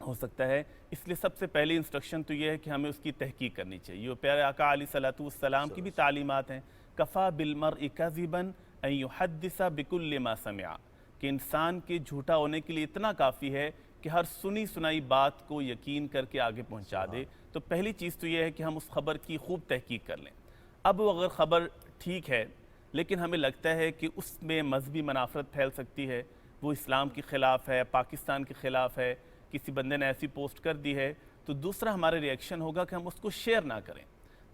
ہو سکتا ہے. اس لیے سب سے پہلی انسٹرکشن تو یہ ہے کہ ہمیں اس کی تحقیق کرنی چاہیے. اور پیارے آقا علیہ الصلوۃ والسلام کی بھی تعلیمات ہیں, کفا بالمرء کذبا ان یحدث بکل ما سمع, کہ انسان کے جھوٹا ہونے کے لیے اتنا کافی ہے کہ ہر سنی سنائی بات کو یقین کر کے آگے پہنچا دے. تو پہلی چیز تو یہ ہے کہ ہم اس خبر کی خوب تحقیق کر لیں. اب اگر خبر ٹھیک ہے لیکن ہمیں لگتا ہے کہ اس میں مذہبی منافرت پھیل سکتی ہے, وہ اسلام کے خلاف ہے, پاکستان کے خلاف ہے, کسی بندے نے ایسی پوسٹ کر دی ہے, تو دوسرا ہمارا ریئیکشن ہوگا کہ ہم اس کو شیئر نہ کریں.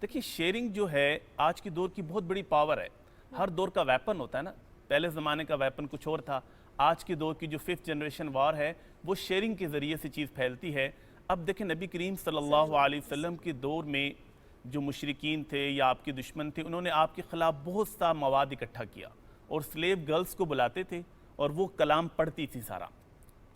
دیکھیے شیئرنگ جو ہے آج کے دور کی بہت بڑی پاور ہے. ہر دور کا ویپن ہوتا ہے نا, پہلے زمانے کا ویپن کچھ اور تھا, آج کے دور کی جو 5th جنریشن وار ہے وہ شیئرنگ کے ذریعے سے چیز پھیلتی ہے. اب دیکھیں نبی کریم صلی اللہ علیہ وسلم کے دور میں جو مشرکین تھے یا آپ کے دشمن تھے, انہوں نے آپ کے خلاف بہت سا مواد اکٹھا کیا اور سلیو گرلز کو بلاتے تھے اور وہ کلام پڑھتی تھی سارا.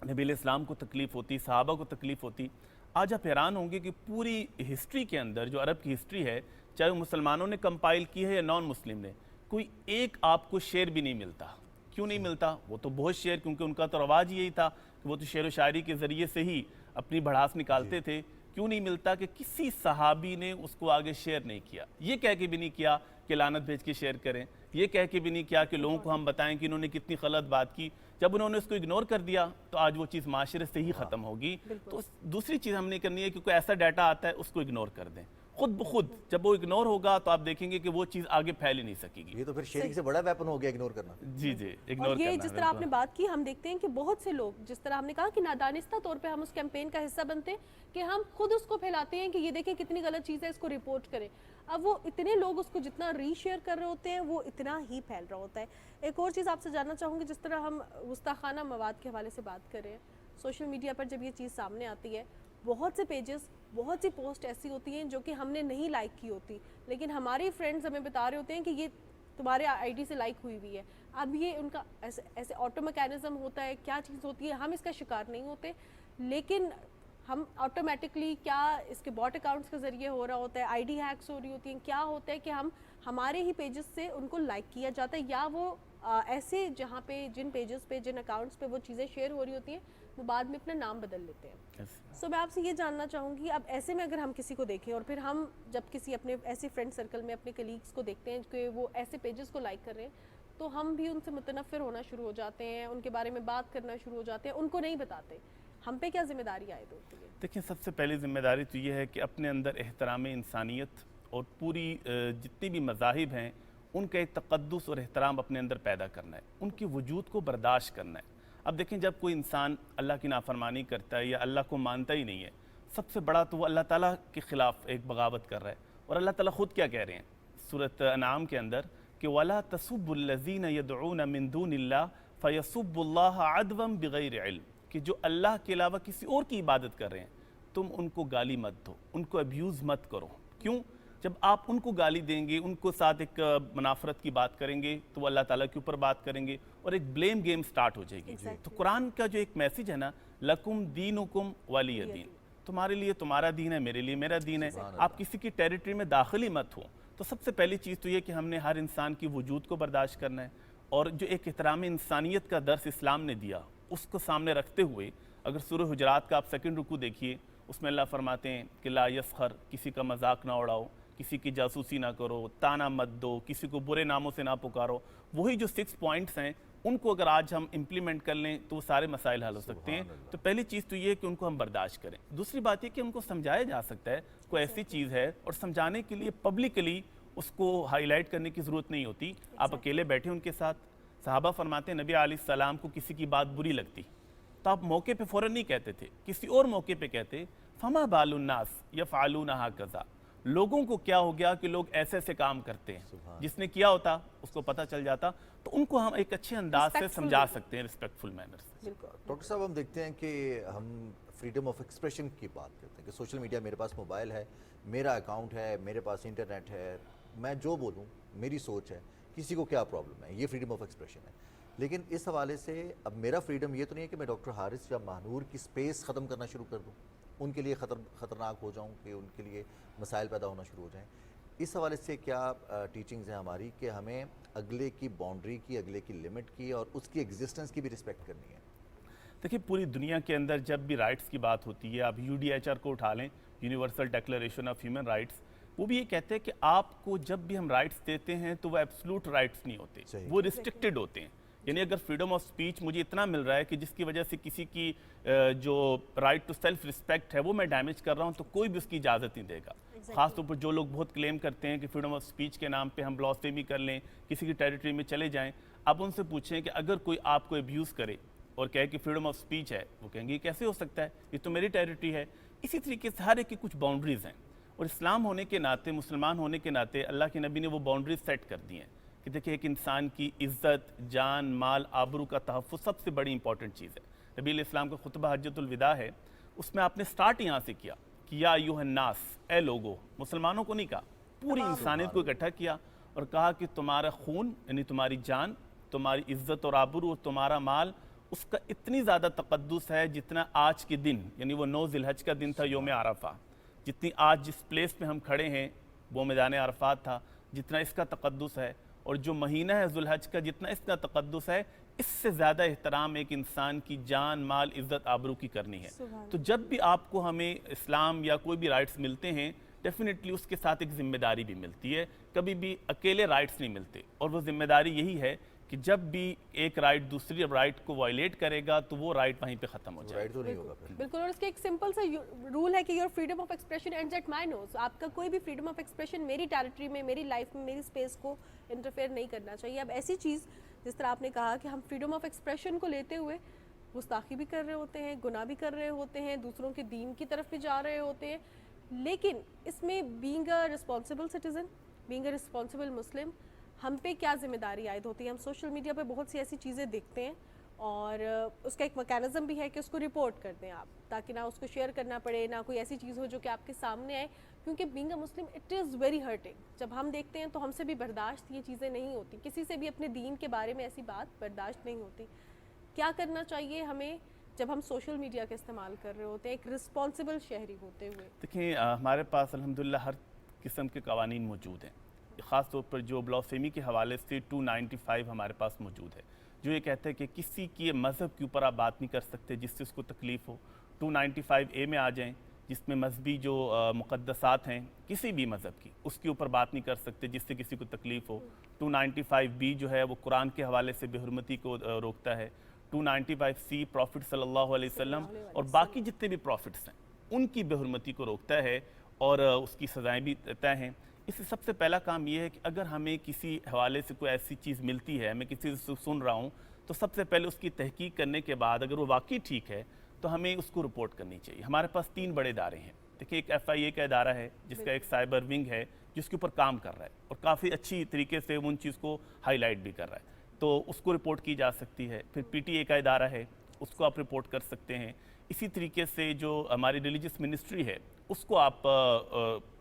نبی علیہ السلام کو تکلیف ہوتی, صحابہ کو تکلیف ہوتی. آج آپ حیران ہوں گے کہ پوری ہسٹری کے اندر جو عرب کی ہسٹری ہے, چاہے وہ مسلمانوں نے کمپائل کی ہے یا نان مسلم نے, کوئی ایک آپ کو شعر بھی نہیں ملتا. کیوں نہیں ملتا؟ وہ تو بہت شعر, کیونکہ ان کا تو رواج یہی تھا کہ وہ تو شعر و شاعری کے ذریعے سے ہی اپنی بڑھاس نکالتے تھے. کیوں نہیں ملتا کہ کسی صحابی نے اس کو آگے شیئر نہیں کیا, یہ کہہ کے بھی نہیں کیا کہ لعنت بھیج کے شیئر کریں, یہ کہہ کے بھی نہیں کیا کہ لوگوں کو ہم بتائیں کہ انہوں نے کتنی غلط بات کی. جب انہوں نے اس کو اگنور کر دیا تو آج وہ چیز معاشرے سے ہی ختم ہوگی. تو دوسری چیز ہم نے کرنی ہے کہ کوئی ایسا ڈیٹا آتا ہے اس کو اگنور کر دیں خود بخود. جب وہ اگنور ہوگا تو آپ دیکھیں گے کہ وہ چیز آگے پھیل ہی نہیں سکے گی. یہ تو پھر شیئرنگ سے بڑا ویپن ہو گیا اگنور کرنا. جی اگنور اور یہ کرنا. جس طرح آپ نے بات کی, ہم دیکھتے ہیں کہ بہت سے لوگ, جس طرح ہم نے کہا کہ نادانستہ طور پہ ہم اس کیمپین کا حصہ بنتے ہیں کہ ہم خود اس کو پھیلاتے ہیں کہ یہ دیکھیں کتنی غلط چیز ہے, اس کو رپورٹ کریں. اب وہ اتنے لوگ اس کو جتنا ری شیئر کر رہے ہوتے ہیں وہ اتنا ہی پھیل رہا ہوتا ہے. ایک اور چیز آپ سے جاننا چاہوں گی, جس طرح ہم گستاخانہ مواد کے حوالے سے بات کر رہے ہیں, سوشل میڈیا پر جب یہ چیز سامنے آتی ہے, بہت سے پیجز, بہت سی پوسٹ ایسی ہوتی ہیں جو کہ ہم نے نہیں لائک کی ہوتی, لیکن ہمارے فرینڈز ہمیں بتا رہے ہوتے ہیں کہ یہ تمہارے آئی ڈی سے لائک ہوئی ہوئی ہے. اب یہ ان کا ایسے آٹو میکینزم ہوتا ہے, کیا چیز ہوتی ہے, ہم اس کا شکار نہیں ہوتے, لیکن ہم آٹومیٹکلی کیا اس کے باٹ اکاؤنٹس کے ذریعے ہو رہا ہوتا ہے, آئی ڈی ہیکس ہو رہی ہوتی ہیں, کیا ہوتا ہے کہ ہمارے ہی پیجز سے ان کو لائک کیا جاتا ہے, یا وہ ایسے جہاں پہ جن پیجز پہ جن اکاؤنٹس پہ وہ چیزیں شیئر ہو رہی ہوتی ہیں وہ بعد میں اپنا نام بدل لیتے ہیں. سو میں آپ سے یہ جاننا چاہوں گی, اب ایسے میں اگر ہم کسی کو دیکھیں اور پھر ہم جب کسی اپنے ایسے فرینڈ سرکل میں اپنے کلیگس کو دیکھتے ہیں کہ وہ ایسے پیجز کو لائک کر رہے ہیں, تو ہم بھی ان سے متنفر ہونا شروع ہو جاتے ہیں, ان کے بارے میں بات کرنا شروع ہو جاتے ہیں, ان کو نہیں بتاتے. ہم پہ کیا ذمہ داری عائد ہوتی ہے؟ دیکھیں سب سے پہلی ذمہ داری تو یہ ہے کہ اپنے اندر احترام انسانیت اور پوری جتنی بھی مذاہب ہیں ان کا ایک تقدس اور احترام اپنے اندر پیدا کرنا ہے, ان کے وجود کو برداشت کرنا ہے. اب دیکھیں جب کوئی انسان اللہ کی نافرمانی کرتا ہے یا اللہ کو مانتا ہی نہیں ہے، سب سے بڑا تو وہ اللہ تعالیٰ کے خلاف ایک بغاوت کر رہا ہے. اور اللہ تعالیٰ خود کیا کہہ رہے ہیں سورۃ انعام کے اندر کہ وَلَا تَسُبُّ الَّذِينَ يَدْعُونَ مِن دُونِ اللَّهِ فَيَسُبُّ اللَّهَ عَدْوًا بِغَيْرِ عِلْم، کہ جو اللہ کے علاوہ کسی اور کی عبادت کر رہے ہیں تم ان کو گالی مت دو، ان کو ابیوز مت کرو. کیوں؟ جب آپ ان کو گالی دیں گے، ان کو ساتھ ایک منافرت کی بات کریں گے تو وہ اللہ تعالیٰ کے اوپر بات کریں گے اور ایک بلیم گیم سٹارٹ ہو جائے گی. تو قرآن کا جو ایک میسیج ہے نا، لَكُمْ دِينُكُمْ وَلِيَ دِين، تمہارے لیے تمہارا دین ہے، میرے لیے میرا دین ہے، آپ کسی کی ٹیریٹری میں داخل ہی مت ہو. تو سب سے پہلی چیز تو یہ کہ ہم نے ہر انسان کی وجود کو برداشت کرنا ہے، اور جو ایک احترام انسانیت کا درس اسلام نے دیا اس کو سامنے رکھتے ہوئے اگر سورہ حجرات کا آپ سیکنڈ رکوع دیکھیے، اس میں اللہ فرماتے ہیں کہ لا یسخر، کسی کا مذاق نہ اڑاؤ، کسی کی جاسوسی نہ کرو، تانا مت دو، کسی کو برے ناموں سے نہ پکارو. وہی جو 6 پوائنٹس ہیں ان کو اگر آج ہم امپلیمنٹ کر لیں تو وہ سارے مسائل حل ہو سکتے ہیں. تو پہلی چیز تو یہ کہ ان کو ہم برداشت کریں. دوسری بات یہ کہ ان کو سمجھایا جا سکتا ہے، کوئی ایسی چیز ہے اور سمجھانے کے لیے پبلکلی اس کو ہائی لائٹ کرنے کی ضرورت نہیں ہوتی. آپ اکیلے بیٹھے ان کے ساتھ، صحابہ فرماتے ہیں نبی علیہ السلام کو کسی کی بات بری لگتی تو آپ موقع پہ فوراً نہیں کہتے تھے، کسی اور موقع پہ کہتے فما بال الناس یفعلون ہکذا، لوگوں کو کیا ہو گیا کہ لوگ ایسے ایسے کام کرتے ہیں. جس نے کیا ہوتا اس کو پتہ چل جاتا. تو ان کو ہم ایک اچھے انداز سے سمجھا سکتے ہیں، ریسپیکٹفل مینر سے. ڈاکٹر صاحب ہم دیکھتے ہیں کہ ہم فریڈم آف ایکسپریشن کی بات کرتے ہیں کہ سوشل میڈیا، میرے پاس موبائل ہے، میرا اکاؤنٹ ہے، میرے پاس انٹرنیٹ ہے، میں جو بولوں میری سوچ ہے، کسی کو کیا پرابلم ہے، یہ فریڈم آف ایکسپریشن ہے. لیکن اس حوالے سے اب میرا فریڈم یہ تو نہیں ہے کہ میں ڈاکٹر حارث یا ماہنور کی سپیس ختم کرنا شروع کر دوں، ان کے لیے خطرناک ہو جاؤں کہ ان کے لیے مسائل پیدا ہونا شروع ہو جائیں. اس حوالے سے کیا ٹیچنگز ہیں ہماری کہ ہمیں اگلے کی باؤنڈری کی، اگلے کی لمٹ کی اور اس کی ایگزسٹنس کی بھی رسپیکٹ کرنی ہے؟ دیکھیے پوری دنیا کے اندر جب بھی رائٹس کی بات ہوتی ہے، آپ UDHR کو اٹھا لیں، universal declaration of human rights, وہ بھی یہ کہتے ہیں کہ آپ کو جب بھی ہم رائٹس دیتے ہیں تو وہ ایبسلوٹ رائٹس نہیں ہوتے، وہ ریسٹرکٹڈ ہوتے ہیں. یعنی اگر فریڈم آف سپیچ مجھے اتنا مل رہا ہے کہ جس کی وجہ سے کسی کی جو رائٹ ٹو سیلف رسپیکٹ ہے وہ میں ڈیمیج کر رہا ہوں تو کوئی بھی اس کی اجازت نہیں دے گا. خاص طور پر جو لوگ بہت کلیم کرتے ہیں کہ فریڈم آف سپیچ کے نام پہ ہم بلاسفیمی کر لیں، کسی کی ٹیریٹری میں چلے جائیں. آپ ان سے پوچھیں کہ اگر کوئی آپ کو ابیوز کرے اور کہے کہ فریڈم آف سپیچ ہے، وہ کہیں گے یہ کیسے ہو سکتا ہے، یہ تو میری ٹیریٹری ہے. اسی طریقے سے ہر ایک کی کچھ باؤنڈریز ہیں، اور اسلام ہونے کے ناطے، مسلمان ہونے کے ناطے اللہ کے نبی نے وہ باؤنڈریز سیٹ کر دی ہیں کہ دیکھیں ایک انسان کی عزت، جان، مال، آبرو کا تحفظ سب سے بڑی امپورٹنٹ چیز ہے. نبی علیہ السلام کا خطبہ حجۃ الوداع ہے، اس میں آپ نے سٹارٹ یہاں سے کیا کہ یا ایھا الناس، اے لوگو، مسلمانوں کو نہیں کہا، پوری انسانیت کو اکٹھا کیا اور کہا کہ تمہارا خون یعنی تمہاری جان، تمہاری عزت اور آبرو اور تمہارا مال، اس کا اتنی زیادہ تقدس ہے جتنا آج کے دن، یعنی وہ 9 ذی الحج کا دن تھا، یوم عرفہ، جتنی آج جس پلیس پہ ہم کھڑے ہیں وہ میدان عرفات تھا، جتنا اس کا تقدس ہے، اور جو مہینہ ہے ذو الحج کا جتنا اس کا تقدس ہے، اس سے زیادہ احترام ایک انسان کی جان، مال، عزت، آبرو کی کرنی ہے. تو جب بھی آپ کو ہمیں اسلام یا کوئی بھی رائٹس ملتے ہیں، ڈیفینیٹلی اس کے ساتھ ایک ذمہ داری بھی ملتی ہے. کبھی بھی اکیلے رائٹس نہیں ملتے، اور وہ ذمہ داری یہی ہے کہ جب بھی ایک رائٹ دوسری رائٹ کو وائلیٹ کرے گا تو وہ رائٹ وہیں پہ ختم ہو جائے گا. بالکل. اور اس کے ایک سمپل سا رول ہے کہ your freedom of expression ends at my nose. آپ کا کوئی بھی فریڈم آف ایکسپریشن میری ٹیریٹری میں، میری لائف میں، میری اسپیس کو انٹرفیئر نہیں کرنا چاہیے. اب ایسی چیز جس طرح آپ نے کہا کہ ہم فریڈم آف ایکسپریشن کو لیتے ہوئے گستاخی بھی کر رہے ہوتے ہیں، گناہ بھی کر رہے ہوتے ہیں، دوسروں کے دین کی طرف بھی جا رہے ہوتے ہیں، لیکن اس میں being a responsible citizen, being a responsible Muslim, ہم پہ کیا ذمہ داری عائد ہوتی ہے؟ ہم سوشل میڈیا پہ بہت سی ایسی چیزیں دیکھتے ہیں اور اس کا ایک میکینزم بھی ہے کہ اس کو رپورٹ کر دیں آپ، تاکہ نہ اس کو شیئر کرنا پڑے، نہ کوئی ایسی چیز ہو جو کہ آپ کے سامنے آئے. کیونکہ being a Muslim it is very hurting. جب ہم دیکھتے ہیں تو ہم سے بھی برداشت یہ چیزیں نہیں ہوتی، کسی سے بھی اپنے دین کے بارے میں ایسی بات برداشت نہیں ہوتی. کیا کرنا چاہیے ہمیں جب ہم سوشل میڈیا کا استعمال کر رہے ہوتے ہیں ایک رسپانسبل شہری ہوتے ہوئے؟ دیکھیں ہمارے پاس الحمدللہ ہر قسم کے قوانین موجود ہیں. خاص طور پر جو بلاسفیمی کے حوالے سے 295 ہمارے پاس موجود ہے، جو یہ کہتا ہے کہ کسی کی مذہب کے اوپر آپ بات نہیں کر سکتے جس سے اس کو تکلیف ہو. 295A میں آ جائیں جس میں مذہبی جو مقدسات ہیں کسی بھی مذہب کی، اس کے اوپر بات نہیں کر سکتے جس سے کسی کو تکلیف ہو. 295B جو ہے وہ قرآن کے حوالے سے بے حرمتی کو روکتا ہے. 295C پروفٹ صلی اللہ علیہ وسلم اور باقی جتنے بھی پروفٹس ہیں ان کی بے حرمتی کو روکتا ہے اور اس کی سزائیں بھی طے ہیں. اس سے سب سے پہلا کام یہ ہے کہ اگر ہمیں کسی حوالے سے کوئی ایسی چیز ملتی ہے، میں کسی سے سن رہا ہوں تو سب سے پہلے اس کی تحقیق کرنے کے بعد اگر وہ واقعی ٹھیک ہے تو ہمیں اس کو رپورٹ کرنی چاہیے. ہمارے پاس 3 بڑے ادارے ہیں. دیکھیں ایک FIA کا ادارہ ہے جس کا ایک سائبر ونگ ہے جس کے اوپر کام کر رہا ہے اور کافی اچھی طریقے سے ان چیز کو ہائی لائٹ بھی کر رہا ہے, تو اس کو رپورٹ کی جا سکتی ہے. پھر PTA کا ادارہ ہے, اس کو آپ رپورٹ کر سکتے ہیں. اسی طریقے سے جو ہماری ریلیجس منسٹری ہے اس کو آپ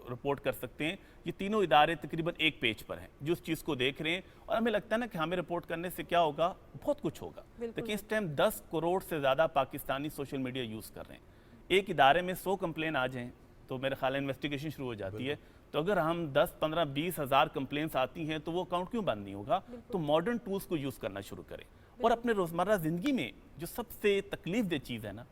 رپورٹ کر سکتے ہیں. یہ تینوں ادارے تقریباً ایک پیج پر ہیں جو اس چیز کو دیکھ رہے ہیں, اور ہمیں لگتا ہے نا کہ ہمیں رپورٹ کرنے سے کیا ہوگا, بہت کچھ ہوگا. لیکن اس ٹائم 10 کروڑ سے زیادہ پاکستانی سوشل میڈیا یوز کر رہے ہیں. ایک ادارے میں 100 کمپلین آ جائیں تو میرے خیال ہے انویسٹیگیشن شروع ہو جاتی ہے. تو اگر ہم 10 15 20 ہزار کمپلینس آتی ہیں تو وہ اکاؤنٹ کیوں بند نہیں ہوگا. تو ماڈرن ٹولز کو یوز کرنا شروع کریں. اور اپنے روزمرہ زندگی میں جو سب سے تکلیف دہ چیز ہے نا,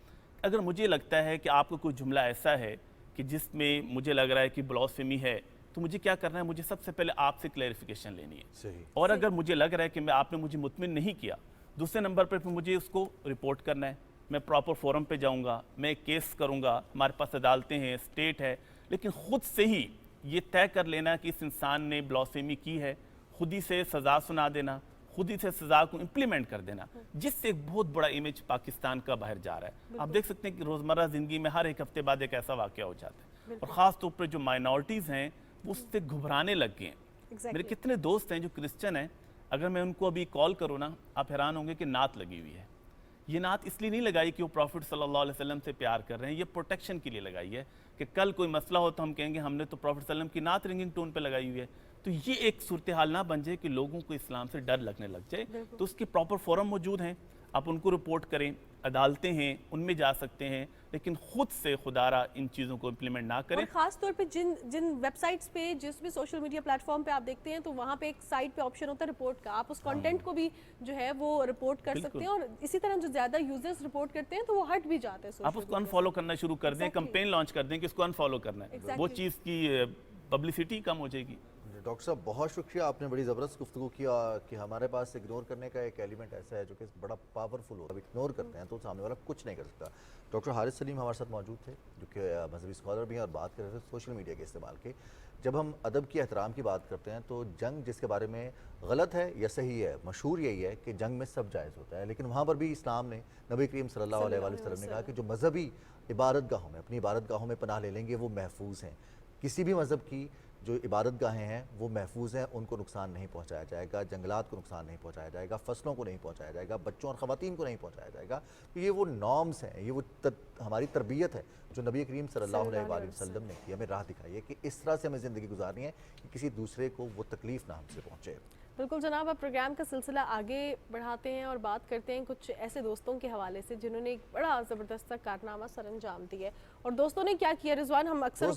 اگر مجھے لگتا ہے کہ آپ کو کوئی جملہ ایسا ہے کہ جس میں مجھے لگ رہا ہے کہ بلاسفیمی ہے, تو مجھے کیا کرنا ہے, مجھے سب سے پہلے آپ سے کلیریفیکیشن لینی ہے. اور اگر مجھے لگ رہا ہے کہ آپ نے مجھے مطمئن نہیں کیا, دوسرے نمبر پر مجھے اس کو رپورٹ کرنا ہے. میں پراپر فورم پہ جاؤں گا, میں ایک کیس کروں گا, ہمارے پاس عدالتیں ہیں, اسٹیٹ ہے. لیکن خود سے ہی یہ طے کر لینا کہ اس انسان نے بلاسفیمی کی ہے, خود ہی سے سزا سنا دینا, خود ہی سے سزا کو امپلیمنٹ کر دینا, جس سے ایک بہت بڑا امیج پاکستان کا باہر جا رہا ہے. آپ دیکھ سکتے ہیں کہ روزمرہ زندگی میں ہر ایک ہفتے بعد ایک ایسا واقعہ ہو جاتا ہے, اور خاص طور پر جو مائنورٹیز ہیں وہ اس سے گھبرانے لگ گئے ہیں. میرے کتنے دوست ہیں جو کرسچن ہیں, اگر میں ان کو ابھی کال کروں نا, آپ حیران ہوں گے کہ نعت لگی ہوئی ہے. یہ نعت اس لیے نہیں لگائی کہ وہ پروفٹ صلی اللہ علیہ وسلم سے پیار کر رہے ہیں, یہ پروٹیکشن کے لیے لگائی ہے کہ کل کوئی مسئلہ ہو تو ہم کہیں گے ہم نے تو پروفٹ صلی اللہ علیہ وسلم کی نعت رنگنگ ٹون پہ لگائی ہوئی ہے. تو یہ ایک صورتحال نہ بن جائے کہ لوگوں کو اسلام سے ڈر لگنے لگ جائے. تو اس کی پراپر فورم موجود ہیں, آپ ان کو رپورٹ کریں. عدالتیں ہیں, ان میں جا سکتے ہیں, لیکن خود سے خدارہ ان چیزوں کو امپلیمنٹ نہ کریں. اور خاص طور پہ جن ویب سائٹس پہ, جس بھی سوشل میڈیا پلیٹ فارم پہ آپ دیکھتے ہیں تو وہاں پہ ایک سائٹ پہ آپشن ہوتا ہے رپورٹ کا, آپ اس کانٹینٹ کو بھی جو ہے وہ رپورٹ کر سکتے ہیں. اور اسی طرح جو زیادہ یوزرز رپورٹ کرتے ہیں تو وہ ہٹ بھی جاتے ہیں. آپ اس کو انفالو کرنا شروع کر دیں, کمپین لانچ کر دیں کہ اس کو انفالو کرنا ہے, وہ چیز کی پبلسٹی کم ہو جائے گی. ڈاکٹر صاحب بہت شکریہ, آپ نے بڑی زبردست گفتگو کیا کہ ہمارے پاس اگنور کرنے کا ایک ایلیمنٹ ایسا ہے جو کہ بڑا پاورفل ہوتا ہے. اگنور کرتے ہیں تو سامنے والا کچھ نہیں کر سکتا. ڈاکٹر حارث سلیم ہمارے ساتھ موجود تھے جو کہ مذہبی اسکالر بھی ہیں, اور بات کر رہے تھے سوشل میڈیا کے استعمال کے. جب ہم ادب کی احترام کی بات کرتے ہیں تو جنگ جس کے بارے میں غلط ہے یا صحیح ہے, مشہور یہی ہے کہ جنگ میں سب جائز ہوتا ہے, لیکن وہاں پر بھی اسلام نے, نبی کریم صلی اللہ علیہ وسلم نے کہا کہ جو مذہبی عبادت گاہوں میں, اپنی عبادت گاہوں میں پناہ لے لیں گے وہ محفوظ ہیں. کسی بھی مذہب کی جو عبادت گاہیں ہیں وہ محفوظ ہیں, ان کو نقصان نہیں پہنچایا جائے گا, جنگلات کو نقصان نہیں پہنچایا جائے گا, فصلوں کو نہیں پہنچایا جائے گا, بچوں اور خواتین کو نہیں پہنچایا جائے گا. تو یہ وہ نارمز ہیں, یہ وہ ہماری تربیت ہے جو نبی کریم صلی اللہ علیہ وآلہ وسلم نے کی, ہمیں راہ دکھائی ہے کہ اس طرح سے ہمیں زندگی گزارنی ہے کہ کسی دوسرے کو وہ تکلیف نہ ہم سے پہنچے. بالکل جناب, اب پروگرام کا سلسلہ آگے بڑھاتے ہیں اور بات کرتے ہیں کچھ ایسے دوستوں کے حوالے سے جنہوں نے ایک بڑا زبردست کارنامہ سر انجام دیا ہے. اور دوستوں نے کیا کیا رضوان, ہم اکثر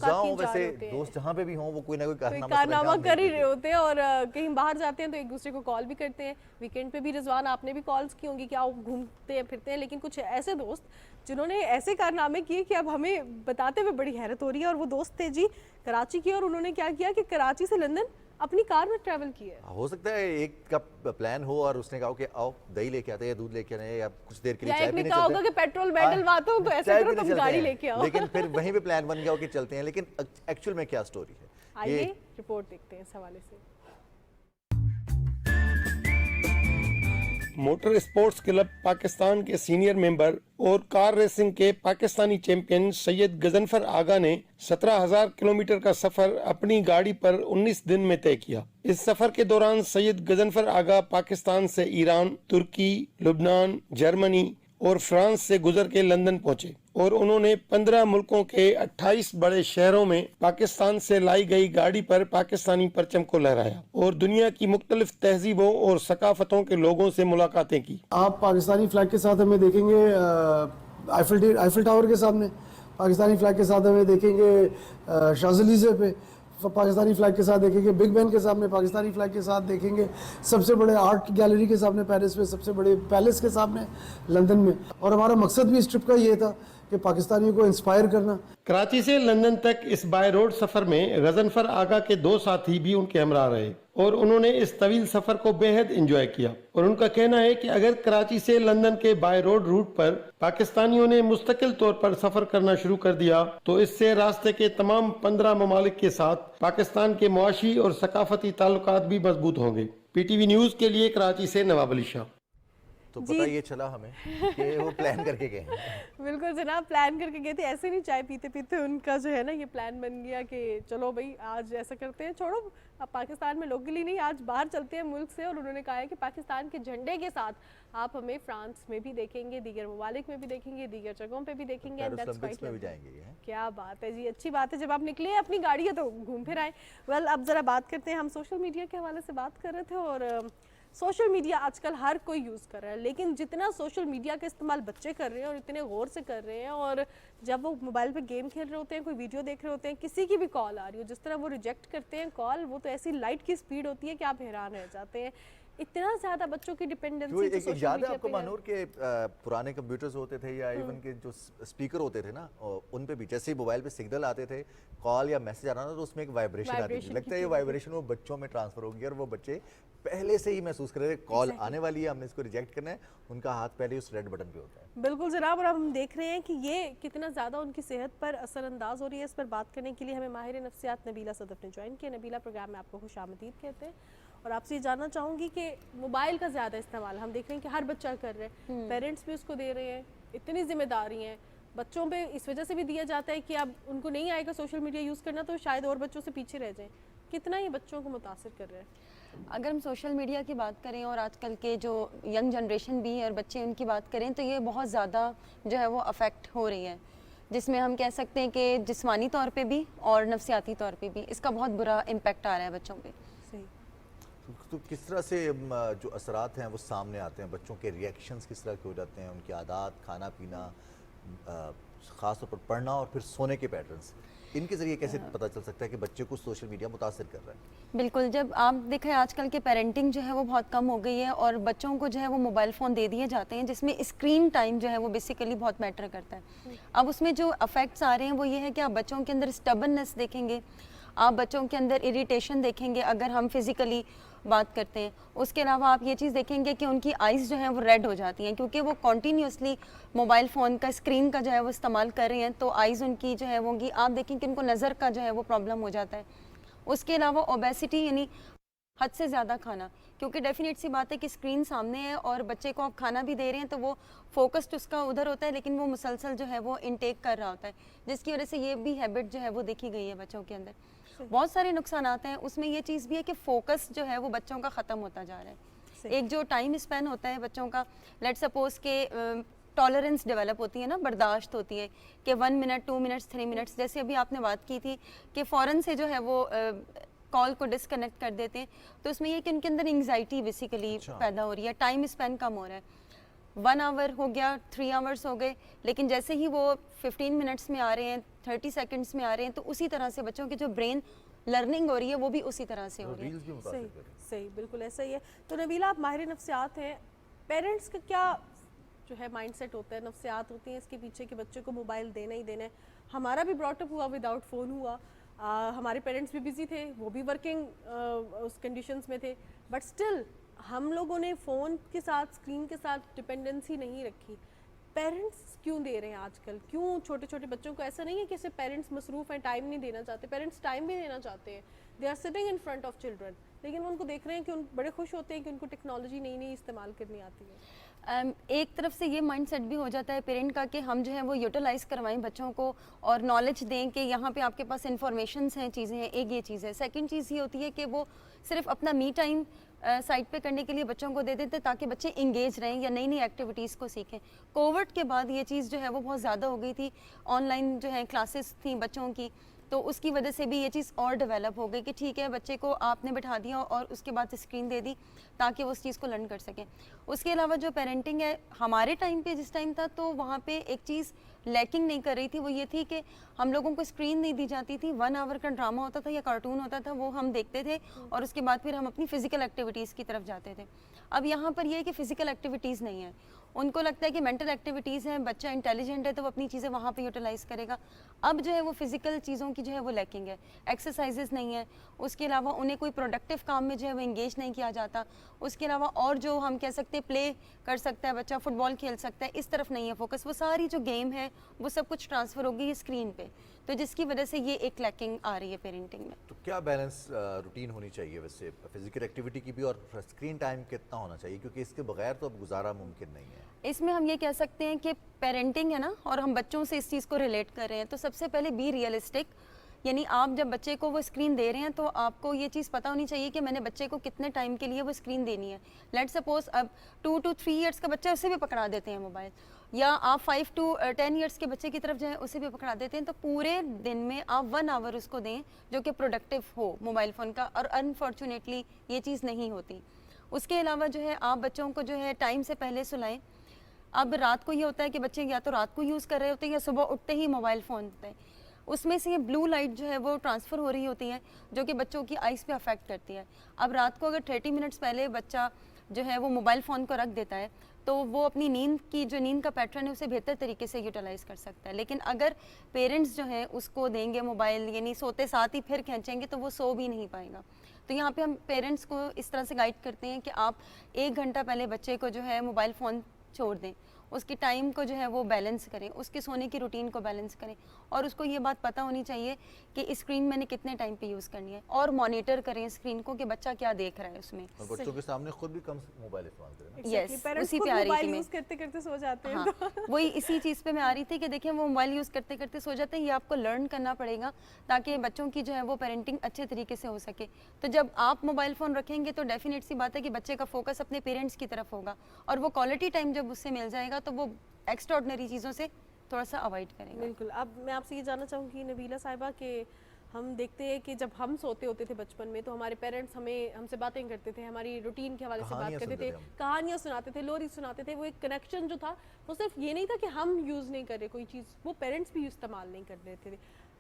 دوست جہاں پہ بھی ہوں وہ کوئی نہ کوئی کارنامہ کر ہی رہے ہوتے ہیں, اور کہیں باہر جاتے ہیں تو ایک دوسرے کو کال بھی کرتے ہیں. ویکینڈ پہ بھی رضوان آپ نے بھی کالز کی ہوں گی کہ آپ گھومتے ہیں پھرتے ہیں, لیکن کچھ ایسے دوست جنہوں نے ایسے کارنامے کیے کہ اب ہمیں بتاتے ہوئے بڑی حیرت ہو رہی ہے. اور وہ دوست تھے جی کراچی کی, اور انہوں نے کیا کیا کہ کراچی سے لندن اپنی کار میں ٹریول کیا ہے. ہو سکتا ہے ایک کا پلان ہو اور اس نے کہا کہ آؤ دہی لے کے آتے ہیں, دودھ لے کے آتے ہیں, یا کچھ دیر کے لیے چائے پینے چلتے ہیں. یا ایک نے کہا ہوگا کہ پیٹرول میں ڈلواتا ہوں تو ایسے کرو تم گاڑی لے کے آؤ, لیکن پھر وہیں پہ پلان بن گیا ہو کہ چلتے ہیں. لیکن ایکچوئل میں کیا سٹوری ہے, آئیے رپورٹ دیکھتے ہیں اس حوالے سے. موٹر اسپورٹس کلب پاکستان کے سینئر ممبر اور کار ریسنگ کے پاکستانی چیمپئن سید غضنفر آغا نے 17,000 کلومیٹر کا سفر اپنی گاڑی پر 19 دن میں طے کیا. اس سفر کے دوران سید غضنفر آغا پاکستان سے ایران, ترکی, لبنان, جرمنی اور فرانس سے گزر کے لندن پہنچے, اور انہوں نے 15 ملکوں کے 28 بڑے شہروں میں پاکستان سے لائی گئی گاڑی پر پاکستانی پرچم کو لہرایا اور دنیا کی مختلف تہذیبوں اور ثقافتوں کے لوگوں سے ملاقاتیں کی. آپ پاکستانی فلیگ کے ساتھ ہمیں دیکھیں گے آئیفل ٹاور کے سامنے, پاکستانی فلیگ کے ساتھ ہمیں دیکھیں گے شانزلیزے پہ, پاکستانی فلیگ کے ساتھ دیکھیں گے بگ بین کے سامنے, پاکستانی فلیگ کے ساتھ دیکھیں گے سب سے بڑے آرٹ گیلری کے سامنے پیرس میں, سب سے بڑے پیلس کے سامنے لندن میں. اور ہمارا مقصد بھی اس ٹرپ کا یہ تھا کہ پاکستانیوں کو انسپائر کرنا. کراچی سے لندن تک اس بائی روڈ سفر میں غضنفر آغا کے 2 ساتھی بھی ان کے ہمراہ رہے, اور انہوں نے اس طویل سفر کو بے حد انجوائے کیا. اور ان کا کہنا ہے کہ اگر کراچی سے لندن کے بائی روڈ روٹ پر پاکستانیوں نے مستقل طور پر سفر کرنا شروع کر دیا تو اس سے راستے کے تمام 15 ممالک کے ساتھ پاکستان کے معاشی اور ثقافتی تعلقات بھی مضبوط ہوں گے. PTV نیوز کے لیے کراچی سے نواب علی شاہ. तो पता ये चला हमें कि वो प्लान करके गए हैं। बिल्कुल जनाब, प्लान करके गए थे, ऐसे नहीं चाय पीते पीते उनका जो है ना ये प्लान बन गया कि चलो भाई आज ऐसा करते हैं, छोड़ो अब पाकिस्तान में लोकली नहीं, आज बाहर चलते हैं मुल्क से। और उन्होंने कहा है कि पाकिस्तान के झंडे के साथ आप हमें फ्रांस में भी देखेंगे, दीगर ममालिक में भी देखेंगे, दीगर जगहों पे भी देखेंगे, and that's quite में भी lovely। जाएंगे ये। क्या बात है जी, अच्छी बात है, जब आप निकले हैं अपनी गाड़ी है तो घूम फिर आए। वेल अब ज़रा बात करते हैं, हम सोशल मीडिया के हवाले से बात कर रहे थे और सोशल मीडिया आजकल हर कोई यूज़ कर रहा है, लेकिन जितना सोशल मीडिया का इस्तेमाल बच्चे कर रहे हैं और इतने गौर से कर रहे हैं, और जब वो मोबाइल पे गेम खेल रहे होते हैं, कोई वीडियो देख रहे होते हैं, किसी की भी कॉल आ रही हो, जिस तरह वो रिजेक्ट करते हैं कॉल, वो तो ऐसी लाइट की स्पीड होती है कि आप हैरान रह जाते हैं। इतना ज़्यादा बच्चों की डिपेंडेंसी एक याद है आपको मानूर के पुराने कंप्यूटर्स होते थे या इवन के जो स्पीकर होते थे ना, उन पे भी जैसे ही मोबाइल पे सिग्नल आते थे, कॉल या मैसेज आ रहा था तो उसमें एक वाइब्रेशन आती थी, लगता है ये वाइब्रेशन वो बच्चों में ट्रांसफर होगी और वो बच्चे पहले से ही महसूस कर रहे थे कॉल आने वाली है, हमने इसको रिजेक्ट करना है, उनका हाथ पहले ही उस रेड बटन पे होता है। बिल्कुल जनाब, और अब हम देख रहे हैं कि ये कितना ज़्यादा उनकी सेहत पर असरअंदाज हो रही है। इस पर बात करने के लिए हमें माहिर नफ्सियात नबीला सदफ ने ज्वाइन किया। नबीला, प्रोग्राम में आपको खुशामदीद कहते हैं और आपसे ये जानना चाहूँगी कि मोबाइल का ज़्यादा इस्तेमाल हम देख रहे हैं कि हर बच्चा कर रहे हैं, पेरेंट्स भी उसको दे रहे हैं, इतनी जिम्मेदारी हैं बच्चों पे इस वजह से भी दिया जाता है कि अब उनको नहीं आएगा सोशल मीडिया यूज़ करना तो शायद और बच्चों से पीछे रह जाएं। कितना ये बच्चों को मुतासिर कर रहे हैं? अगर हम सोशल मीडिया की बात करें और आजकल के जो यंग जनरेशन भी है और बच्चे उनकी बात करें तो ये बहुत ज़्यादा जो है वो अफेक्ट हो रही है, जिसमें हम कह सकते हैं कि जिस्मानी तौर पे भी और नफ्सियाती तौर पे भी इसका बहुत बुरा इम्पैक्ट आ रहा है बच्चों पे। तो किस तरह से जो असरात हैं वो सामने आते हैं, बच्चों के रिएक्शंस किस तरह के हो जाते हैं, उनकी आदत, खाना पीना, ख़ास तौर पर पढ़ना और फिर सोने के पैटर्न्स, इनके ज़रिए कैसे पता चल सकता है कि बच्चे को सोशल मीडिया मुतासिर कर रहा है? बिल्कुल, जब आप देखें आजकल के पेरेंटिंग जो है वो बहुत कम हो गई है और बच्चों को जो है वो मोबाइल फ़ोन दे दिए जाते हैं, जिसमें स्क्रीन टाइम जो है वो बेसिकली बहुत मैटर करता है। अब उसमें जो अफेक्ट्स आ रहे हैं वो ये है कि आप बच्चों के अंदर स्टबननेस देखेंगे, आप बच्चों के अंदर इरिटेशन देखेंगे अगर हम फिज़िकली बात करते हैं। उसके अलावा आप ये चीज़ देखेंगे कि उनकी आइज़ जो हैं वो रेड हो जाती हैं क्योंकि वो कॉन्टीन्यूसली मोबाइल फ़ोन का स्क्रीन का जो है वो इस्तेमाल कर रहे हैं, तो आइज़ उनकी जो है वो होंगी, आप देखें कि उनको नज़र का जो है वो प्रॉब्लम हो जाता है। उसके अलावा ओबेसिटी यानी हद से ज़्यादा खाना, क्योंकि डेफिनेट सी बात है कि स्क्रीन सामने है और बच्चे को आप खाना भी दे रहे हैं तो वो फोकस्ड उसका उधर होता है, लेकिन वो मुसलसल जो है वो इनटेक कर रहा होता है, जिसकी वजह से ये भी हैबिट जो है वो देखी गई है बच्चों के अंदर। बहुत सारे नुकसान आते हैं, उसमें ये चीज़ भी है कि फोकस जो है वो बच्चों का ख़त्म होता जा रहा है। एक जो टाइम स्पेन होता है बच्चों का, लेट सपोज के टॉलरेंस डेवलप होती है ना, बर्दाश्त होती है कि 1 मिनट 2 मिनट्स 3 मिनट्स, जैसे अभी आपने बात की थी कि फ़ौरन से जो है वो कॉल को डिसकनेक्ट कर देते हैं, तो उसमें ये कि उनके अंदर एंग्जाइटी बेसिकली पैदा हो रही है, टाइम स्पेन कम हो रहा है। 1 आवर हो गया, 3 आवर्स हो गए, लेकिन जैसे ही वो 15 मिनट्स में आ रहे हैं, 30 सेकंड्स में आ रहे हैं, तो उसी तरह से बच्चों की जो ब्रेन लर्निंग हो रही है वो भी उसी तरह से हो रही है। सही, बिल्कुल ऐसा ही है। तो नबीला, आप माहिर नफ्सियात हैं, पेरेंट्स का क्या जो है माइंडसेट होता है, नफ्सियात होती हैं इसके पीछे कि बच्चे को मोबाइल देना ही देना है? हमारा भी ब्रॉटअप हुआ विदाउट फ़ोन हुआ, हमारे पेरेंट्स भी बिज़ी थे, वो भी वर्किंग उस कंडीशंस में थे, बट स्टिल हम लोगों ने फ़ोन के साथ, स्क्रीन के साथ डिपेंडेंसी नहीं रखी। पेरेंट्स क्यों दे रहे हैं आजकल? क्यों छोटे छोटे बच्चों को, ऐसा नहीं है कि सिर्फ पेरेंट्स मसरूफ़ हैं, टाइम नहीं देना चाहते, पेरेंट्स टाइम भी देना चाहते हैं, they are sitting in front of children, लेकिन उनको देख रहे हैं कि उन बड़े खुश होते हैं कि उनको टेक्नोलॉजी नई नई इस्तेमाल करनी आती है। एक तरफ से ये माइंडसेट भी हो जाता है पेरेंट का कि हम जो है वो यूटिलाइज करवाएं बच्चों को और नॉलेज दें कि यहाँ पे आपके पास इन्फॉर्मेशंस हैं, चीज़ें हैं, एक ये चीज़ है। सेकंड चीज़ ये होती है कि वो सिर्फ अपना मी टाइम साइड पे करने के लिए बच्चों को दे देते ताकि बच्चे इंगेज रहें या नई नई एक्टिविटीज़ को सीखें। कोविड के बाद ये चीज़ जो है वो बहुत ज़्यादा हो गई थी, ऑनलाइन जो है क्लासेस थी बच्चों की, तो उसकी वजह से भी ये चीज़ और डेवलप हो गई कि ठीक है बच्चे को आपने बिठा दिया और उसके बाद स्क्रीन दे दी ताकि वो उस चीज़ को लर्न कर सकें। उसके अलावा जो पेरेंटिंग है हमारे टाइम पे जिस टाइम था, तो वहाँ पे एक चीज़ लैकिंग नहीं कर रही थी, वो ये थी कि हम लोगों को स्क्रीन नहीं दी जाती थी। 1 आवर का ड्रामा होता था या कार्टून होता था, वो हम देखते थे और उसके बाद फिर हम अपनी फ़िज़िकल एक्टिविटीज़ की तरफ जाते थे। अब यहाँ पर ये है कि फ़िज़िकल एक्टिविटीज़ नहीं है, ان کو لگتا ہے کہ مینٹل ایکٹیویٹیز ہیں, بچہ انٹیلیجنٹ ہے تو وہ اپنی چیزیں وہاں پہ یوٹیلائز کرے گا. اب جو ہے وہ فزیکل چیزوں کی جو ہے وہ لیکنگ ہے, ایکسرسائزز نہیں ہے, اس کے علاوہ انہیں کوئی پروڈکٹیو کام میں جو ہے وہ انگیج نہیں کیا جاتا, اس کے علاوہ اور جو ہم کہہ سکتے ہیں پلے کر سکتا ہے بچہ, فٹ بال کھیل سکتا ہے, اس طرف نہیں ہے فوکس. وہ ساری جو گیم ہے وہ سب کچھ ٹرانسفر ہو گئی ہے اسکرین پہ, تو جس کی وجہ سے یہ ایک لیکنگ آ رہی ہے پیرنٹنگ میں. تو کیا بیلنس روٹین ہونی چاہیے ویسے فزیکل ایکٹیویٹی کی بھی اور اسکرین ٹائم کتنا ہونا چاہیے, کیونکہ اس کے بغیر تو اب گزارا ممکن نہیں ہے؟ اس میں ہم یہ کہہ سکتے ہیں کہ پیرنٹنگ ہے نا, اور ہم بچوں سے اس چیز کو ریلیٹ کر رہے ہیں, تو سب سے پہلے بی ریئلسٹک, یعنی آپ جب بچے کو وہ اسکرین دے رہے ہیں تو آپ کو یہ چیز پتہ ہونی چاہیے کہ میں نے بچے کو کتنے ٹائم کے لیے وہ اسکرین دینی ہے. لیٹ سپوز اب 2 to 3 ایئرس کا بچہ اسے بھی پکڑا دیتے ہیں موبائل, یا آپ 5 to 10 ایئرس کے بچے کی طرف جو ہے اسے بھی پکڑا دیتے ہیں, تو پورے دن میں آپ 1 hour اس کو دیں جو کہ پروڈکٹیو ہو موبائل فون کا, اور انفارچونیٹلی یہ چیز نہیں ہوتی. اس کے علاوہ جو ہے آپ بچوں کو جو ہے ٹائم سے پہلے سلائیں. اب رات کو یہ ہوتا ہے کہ بچے یا تو رات کو یوز کر رہے ہوتے ہیں یا صبح اٹھتے ہی موبائل فون ہوتا ہے, اس میں سے یہ بلو لائٹ جو ہے وہ ٹرانسفر ہو رہی ہوتی ہے جو کہ بچوں کی آئیز پہ افیکٹ کرتی ہے. اب رات کو اگر 30 منٹس پہلے بچہ جو ہے وہ موبائل فون کو رکھ دیتا ہے تو وہ اپنی نیند کی جو نیند کا پیٹرن ہے اسے بہتر طریقے سے یوٹیلائز کر سکتا ہے. لیکن اگر پیرنٹس جو ہیں اس کو دیں گے موبائل, یعنی سوتے ساتھ ہی پھر کھینچیں گے تو وہ سو بھی نہیں پائے گا. تو یہاں پہ ہم پیرنٹس کو اس طرح سے گائیڈ کرتے ہیں کہ آپ 1 گھنٹہ پہلے بچے کو جو ہے موبائل فون چھوڑ دیں, اس کی ٹائم کو جو ہے وہ بیلنس کریں, اس کے سونے کی روٹین کو بیلنس کریں, اور اس کو یہ بات پتہ ہونی چاہیے کہ اسکرین میں نے کتنے ٹائم پہ یوز کرنی ہے, اور مانیٹر کریں اسکرین کو کہ بچہ کیا دیکھ رہا ہے اس میں. اور بچوں کے سامنے خود بھی کم موبائل استعمال کریں. یس, اسی پہ آ رہی تھی میں, کرتے کرتے سو جاتے ہیں. وہی اسی چیز پہ میں آ رہی تھی کہ دیکھیں وہ موبائل یوز کرتے کرتے سو جاتے ہیں. یہ آپ کو لرن کرنا پڑے گا تاکہ بچوں کی جو ہے وہ پیرنٹنگ اچھے طریقے سے ہو سکے. تو جب آپ موبائل فون رکھیں گے تو ڈیفینیٹ سی بات ہے کہ بچے کا فوکس اپنے پیرنٹس کی طرف ہوگا, اور وہ کوالٹی ٹائم جب اس سے مل جائے گا تو وہ ایکسٹرا آرڈنری چیزوں سے تھوڑا سا اوائڈ کریں گے. بالکل. اب میں آپ سے یہ جاننا چاہوں گی نبیلہ صاحبہ کہ ہم دیکھتے ہیں کہ جب ہم سوتے ہوتے تھے بچپن میں تو ہمارے پیرنٹس ہم سے باتیں کرتے تھے, ہماری روٹین کے حوالے سے بات کرتے تھے, کہانیاں سناتے تھے, لوری سناتے تھے. وہ ایک کنیکشن جو تھا وہ صرف یہ نہیں تھا کہ ہم یوز نہیں کر رہے کوئی چیز, وہ پیرنٹس بھی استعمال نہیں کر رہے تھے.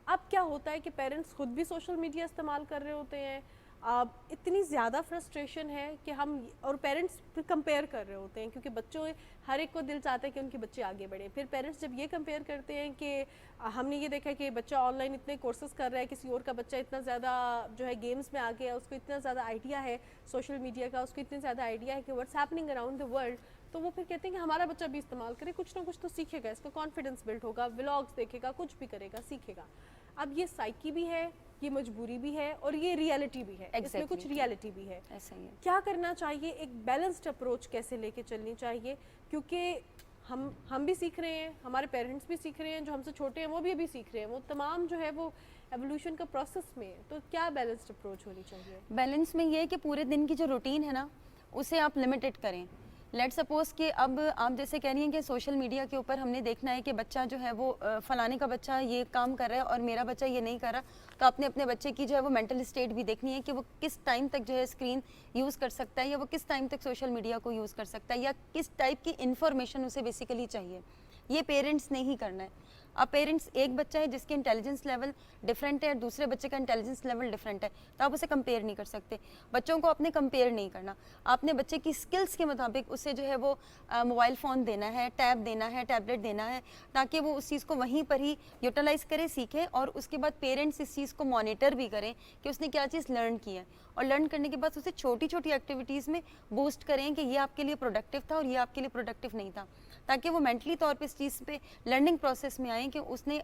اب کیا ہوتا ہے کہ پیرنٹس خود بھی سوشل میڈیا استعمال کر رہے ہوتے ہیں, اتنی زیادہ فرسٹریشن ہے کہ ہم اور پیرنٹس پھر کمپیئر کر رہے ہوتے ہیں, کیونکہ بچوں ہر ایک کو دل چاہتا ہے کہ ان کے بچے آگے بڑھیں. پھر پیرنٹس جب یہ کمپیئر کرتے ہیں کہ ہم نے یہ دیکھا کہ بچہ آن لائن اتنے کورسز کر رہا ہے, کسی اور کا بچہ اتنا زیادہ جو ہے گیمز میں آگے ہے, اس کو اتنا زیادہ آئیڈیا ہے سوشل میڈیا کا, اس کو اتنا زیادہ آئیڈیا ہے کہ what's happening around the world, تو وہ پھر کہتے ہیں کہ ہمارا بچہ بھی استعمال کرے, کچھ نہ کچھ تو سیکھے گا, اس کا کانفیڈنس بلڈ ہوگا, ولاگس دیکھے گا, کچھ بھی کرے گا, سیکھے گا. اب یہ سائیکی بھی ہے, یہ مجبوری بھی ہے, اور یہ ریالٹی بھی ہے, اس میں کچھ ریالٹی بھی ہے. کیا کرنا چاہیے, ایک بیلنسڈ اپروچ کیسے لے کے چلنی چاہیے, کیونکہ ہم بھی سیکھ رہے ہیں, ہمارے پیرنٹس بھی سیکھ رہے ہیں, جو ہم سے چھوٹے ہیں وہ بھی ابھی سیکھ رہے ہیں, وہ تمام جو ہے وہ ایولیوشن کا پروسیس میں ہے. تو کیا بیلنسڈ اپروچ ہونی چاہیے؟ بیلنس میں یہ ہے کہ پورے دن کی جو روٹین ہے نا اسے آپ لمیٹڈ کریں. لیٹ سپوز کہ اب آپ جیسے کہہ رہی ہیں کہ سوشل میڈیا کے اوپر ہم نے دیکھنا ہے کہ بچہ جو ہے وہ فلانے کا بچہ یہ کام کر رہا ہے اور میرا بچہ یہ نہیں کر رہا, تو آپ نے اپنے بچے کی جو ہے وہ مینٹل اسٹیٹ بھی دیکھنی ہے کہ وہ کس ٹائم تک جو ہے اسکرین یوز کر سکتا ہے, یا وہ کس ٹائم تک سوشل میڈیا کو یوز کر سکتا ہے, یا کس ٹائپ کی انفارمیشن اسے بیسیکلی چاہیے. یہ پیرنٹس نے ہی کرنا ہے. اب پیرنٹس, ایک بچہ ہے جس کے انٹیلیجنس لیول ڈفرینٹ ہے اور دوسرے بچے کا انٹیلیجنس لیول ڈفرینٹ ہے, تو آپ اسے کمپیئر نہیں کر سکتے. بچوں کو آپ نے کمپیئر نہیں کرنا, آپ نے بچے کی اسکلس کے مطابق اسے جو ہے وہ موبائل فون دینا ہے, ٹیب دینا ہے, ٹیبلٹ دینا ہے, تاکہ وہ اس چیز کو وہیں پر ہی یوٹیلائز کرے, سیکھے, اور اس کے بعد پیرنٹس اس چیز کو مانیٹر بھی کریں کہ اس نے کیا چیز لرن کی ہے, اور لرن کرنے کے بعد اسے چھوٹی چھوٹی ایکٹیویٹیز میں بوسٹ کریں کہ یہ آپ کے لیے پروڈکٹیو تھا اور یہ آپ کے لیے پروڈکٹیو نہیں تھا, تاکہ وہ مینٹلی طور پہ اس چیز پہ لرننگ پروسیس میں آئیں کہ اس نے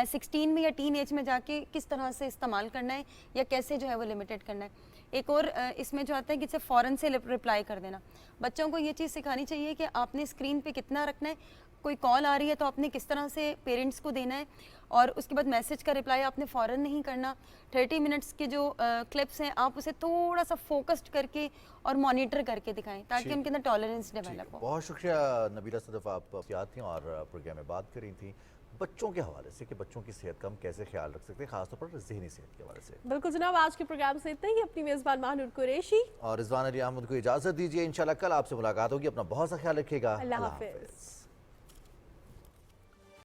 16 میں یا ٹین ایج میں جا کے کس طرح سے استعمال کرنا ہے یا کیسے جو ہے وہ لمیٹڈ کرنا ہے. ایک اور اس میں جو آتا ہے کہ اسے فوراً سے رپلائی کر دینا. بچوں کو یہ چیز سکھانی چاہیے کہ آپ نے اسکرین پہ کتنا رکھنا ہے, کوئی کال آ رہی ہے تو آپ نے کس طرح سے پیرنٹس کو دینا ہے, اور اس کے بعد میسج کا رپلائی آپ نے فوراً نہیں کرنا. 30 منٹس کے جو کلپس ہیں آپ اسے تھوڑا سا فوکسڈ کر کے اور مانیٹر کر کے دکھائیں تاکہ ان کے اندر ٹالرنس ڈیولپ ہو. بہت شکریہ نبیلہ صدف, آپ آتی ہیں اور پروگرام میں بات کر رہی تھیں بچوں کے حوالے سے کہ بچوں کی صحت کا ہم کیسے خیال رکھ سکتے ہیں, خاص طور پر ذہنی صحت کے حوالے سے. بالکل جناب, آج کے پروگرام سے اتنا ہی. اپنی میزبان ماہنور قریشی اور رضوان علی احمد کو اجازت دیجیے. انشاءاللہ کل آپ سے ملاقات ہوگی. اپنا بہت سا خیال رکھیے گا. اللہ حافظ.